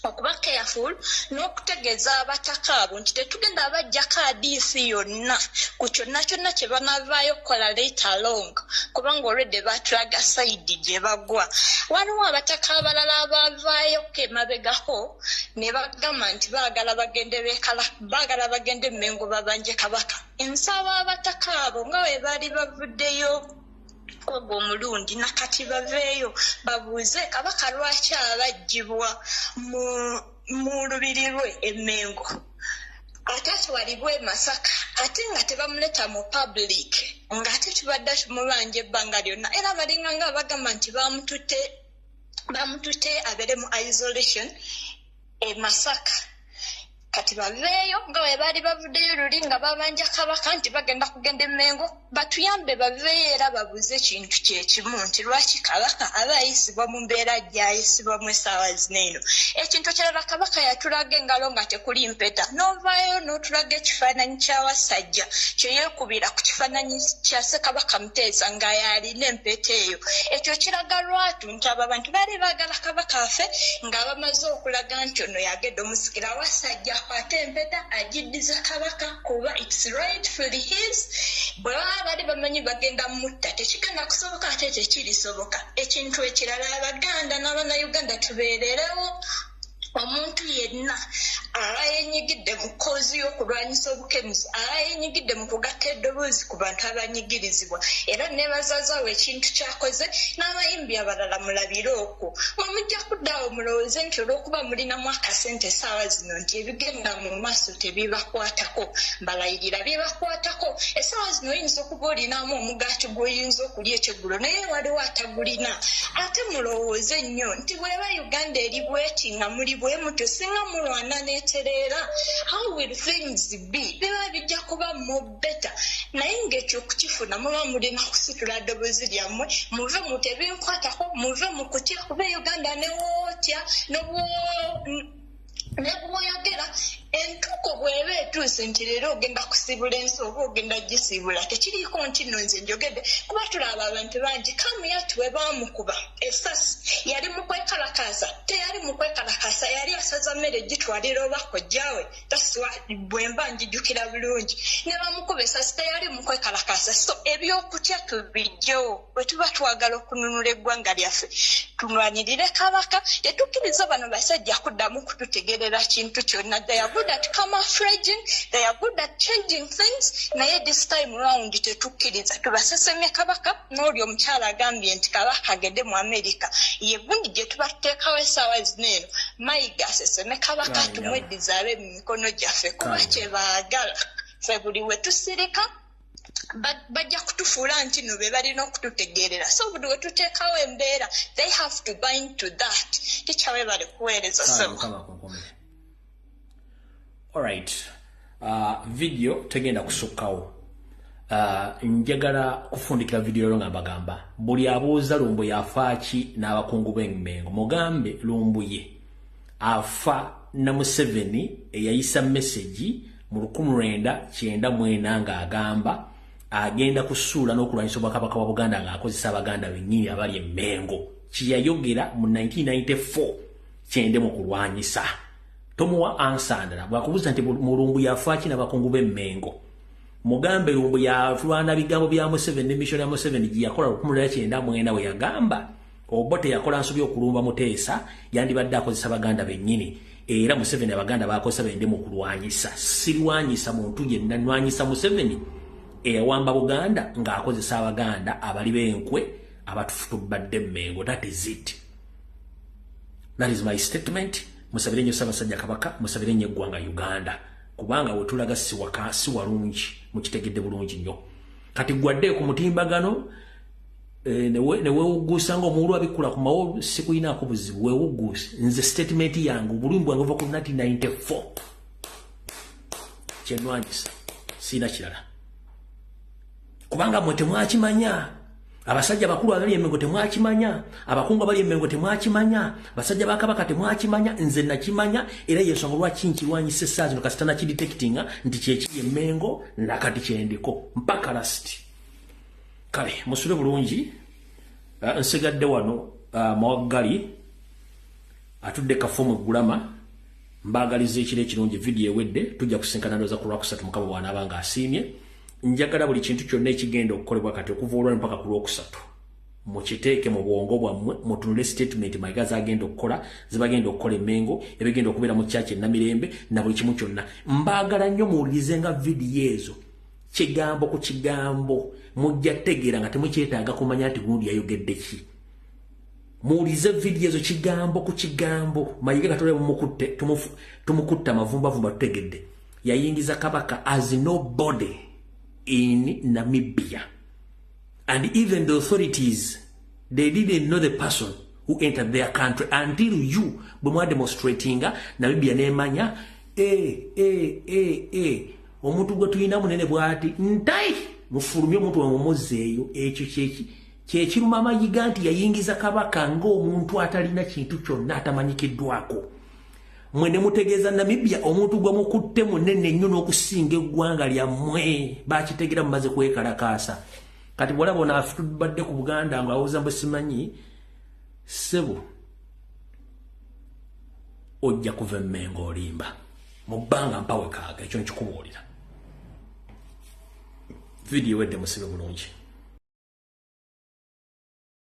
okuba careful n'okutegeeza abataka abo nti tetugenda abajjako adiisi yonna ku kyonna kyonna kye banavaayo kukola later along kubanga already batulaga sayidi gye bagwa. Waliwo abataka abalala abavaayo emabegako ne bagamba nti baagala bagende Mengo babanje Kabaka. Nsaba abataka abo nga bwe baali bavuddeyo ogwo omulundi nakati baveeyo babuuze Kabaka lwaki abajjibwa mu lubiri lwe e Mengo ate atwalibwa e Masaka ate nga tebamuleta mu public nga ate tubadde tumubanja ebbanga lyonna era balinga nga bagamba nti bamutute abeere mu isolation e Masaka. Kati baveeyo nga bwe baali bavuddeyo luli nga babanja Kabaka nti bagenda kugenda e Mengo batuyambe baveeyo era babuze ekintu kyekimu nti lwaki Kabaka aba ayisibwa mu mbeera gy'ayisibwamu essaawa zino eno. Ekintu kirala Kabaka yatulaga engalo nga tekuli mpeta n'ovaayo n'otulaga ekifaananyi ky'awasajja kye yeekubira ku kifaananyi kya Ssekabaka Muteesa nga yalina empeta eyo. Ekyo kiraga lwatu nti abo abantu baali baagala Kabaka afe nga bamaze okulaga nti ono yagedde omusikira awasajja akwate empeta agiddiza Kabaka kuba it's rightfully his. Bwe baba bali bamanyi bagenda mutta tekigenda kusoboka ate tekirisoboka. Ekintu ekirala Abaganda n'Abannayuganda tubeererewo omuntu yenna abayenyigidde mu kkoozi y'okulwanyisa obukemuzi abayenyigidde mu kugatta eddoboozi ku bantu abanyigirizibwa era neebazazaawo ekintu kyakoze n'abayimbi abalala mulabire okwo mujja kuddaawo mulowooze nti olw'okuba mulinamu akasente essaawa zino nti ebigenda mu maaso tebibakwatako mbalayirira bibakwatako. Essaawa zino oyinza okuba olinamu omugaati gw'oyinza okulya ekyeggulo naye waliwo atagulina. Ate mulowooze nnyo nti bw'eba Uganda eri bweti nga muli bwe mutyo singa mulwana n'etereera how will things be? Biba bijja kuba more better. Naye ng'ekyo okukifuna muba mulina kusitula ddoboozi lyammwe muve mu tebinkwatako muve mu kutya kuba Uganda newootya nebwoyogera entuuko bw'eba etuuse nti leero ogenda kusibula ensi oba ogenda gisiibula tekiriiko nti nno nze njogedde kuba tulaba abantu bangi kamuyatu bwe baamukuba essasi yali mu kwekalakaasa teyali mu kwekalakaasa yali asaza mmere gitwalira oba kojjaawe tasiwa bwe mba njijjukira bulungi ne bamukuba essasi teyali mu kwekalakaasa. So ebyokutya tubijjewo bwe tuba twagala okununula eggwanga lyaffe tunwanirire kabaka tetukkiriza bano basajja kuddamu kututegerera kintu kyonna. They are good at camouflaging, they are good at changing things, naye this time round tetukkiriza tubasesemye kabaka. N'oli omukyala agambye nti kabaka agende mu America, ye gundi gye tubateekawo essaawa zino eno, Mayiga aseseme kabaka tumweddiza abe mu mikono gyaffe kuba kye baagala. Ffe buli we tusirika bajja kutufuula nti no be balina okututegeerera. So buli we tuteekawo embeera, they have to buy into that. Tikyawe bali kuweereza sebo. Alright. Video tegenda kusukkawo. Njagala kufundikira video lo ngambagamba. Buli abuuza Lumbu yafaaki n'abakungu b'Emmengo. Mugambe Lumbu ye afa na Museveni eyayisa message mu 1994 nga agamba agenda kusuula n'okulwanyisa obwakabaka wa Buganda ng'akozesa Abaganda bennyini abali Emmengo. Kiyayogera mu 1994 kyende mu kulwanyisa. Tomuwa ansandala bwakubuuza nti Lumbu yafaaki n'abakungu b'Emmengo. Mugambe Lumbu yalwana bigambo bya Museveni ne mission ya Museveni gye yakola 1994 we yagamba Obote yakola nsobi okulumba Muteesa yandibadde akozesa Abaganda bennyini. Era Museveni Abaganda bakozesa bende mu kulwanyisa. Sirwanyisa muntu yenna nwanyisa Museveni eyawamba Buganda ng'akozesa Abaganda abali b'enkwe abatufutubadde Emmengo. That is it. That is my statement. Musabire nnyo Ssaabasajja Kabaka, musabire nnyo eggwanga Uganda. Kubanga wetulaga si walungi mukitegedde bulungi nnyo. Kati gwadde ku mutimbagano ne weewuguusa ng'omuwulu abikula ku mawo sikuyinaako buzibu weewuguuse. Nze statement yange obulumi bwange buva ku 1994 kyenwanyisa siina kirala. Kubanga mwe temwakimanya. Abasajja bakulu abali Emmengo temwakimanya, abakungu abali Emmengo temwakimanya, basajja ba Kabaka temwakimanya, nze nakimanya era yensonga lwaki nkirwanyisa essaawa zino kasita nakidetectinga nti kyekiri Emmengo nakati kyendiko mpaka last. Kale musule bulungi nsigadde wano Mawaggali atudde kafomu Gulama mbagaliza ekiro ekirungi video ewedde tujja kusinkana ndoza ku Lwakusatu Mukama bw'anaabanga asiimye. Njagala buli kintu kyonna ekigenda okukolebwa kati okuva olwali mpaka ku Lwokusatu mukiteeke mu bwongo bwammwe mutunule statement Mayiga zagenda okukola zibagenda okukola Emmengo ebigenda okubeera mu kyaki e Namirembe na buli kimu kyonna. Mbaagala nnyo muwulirizenga vidiyo ezo kigambo ku kigambo mujja tegeera nga temukyetaaga kumanya nti gundi yayogedde ki. Muwulirize vidiyo ezo kigambo ku kigambo. Mayiga Katonda mumukutte tumukutta mavumbavumba tutegedde yayingiza Kabaka as nobody in Namibia, and even the authorities they didn't know the person who entered their country until you bumwa demonstrating Namibia nemanya omuntu gwe tuyina munene bwati ntai mufulumye omuntu wamumuzeeyo ekyo kyekiruma Mayiga nti yayingiza Kabaka ng'omuntu atalina kintu kyonna atamanyikiddwako. Mwene mutegeeza Namibia omuntu gwe mukutte munene nnyo n'okusinga eggwanga lyammwe bakitegera mumaze kwekalakaasa. Kati bw'olaba ono afutubadde ku Buganda ng'awuza mbwe simanyi ssebo ojja kuva Emmengo olimba mu bbanga mpawe kaaga ekyo nkikubuulira. Vidiyo wedde musibe bulungi.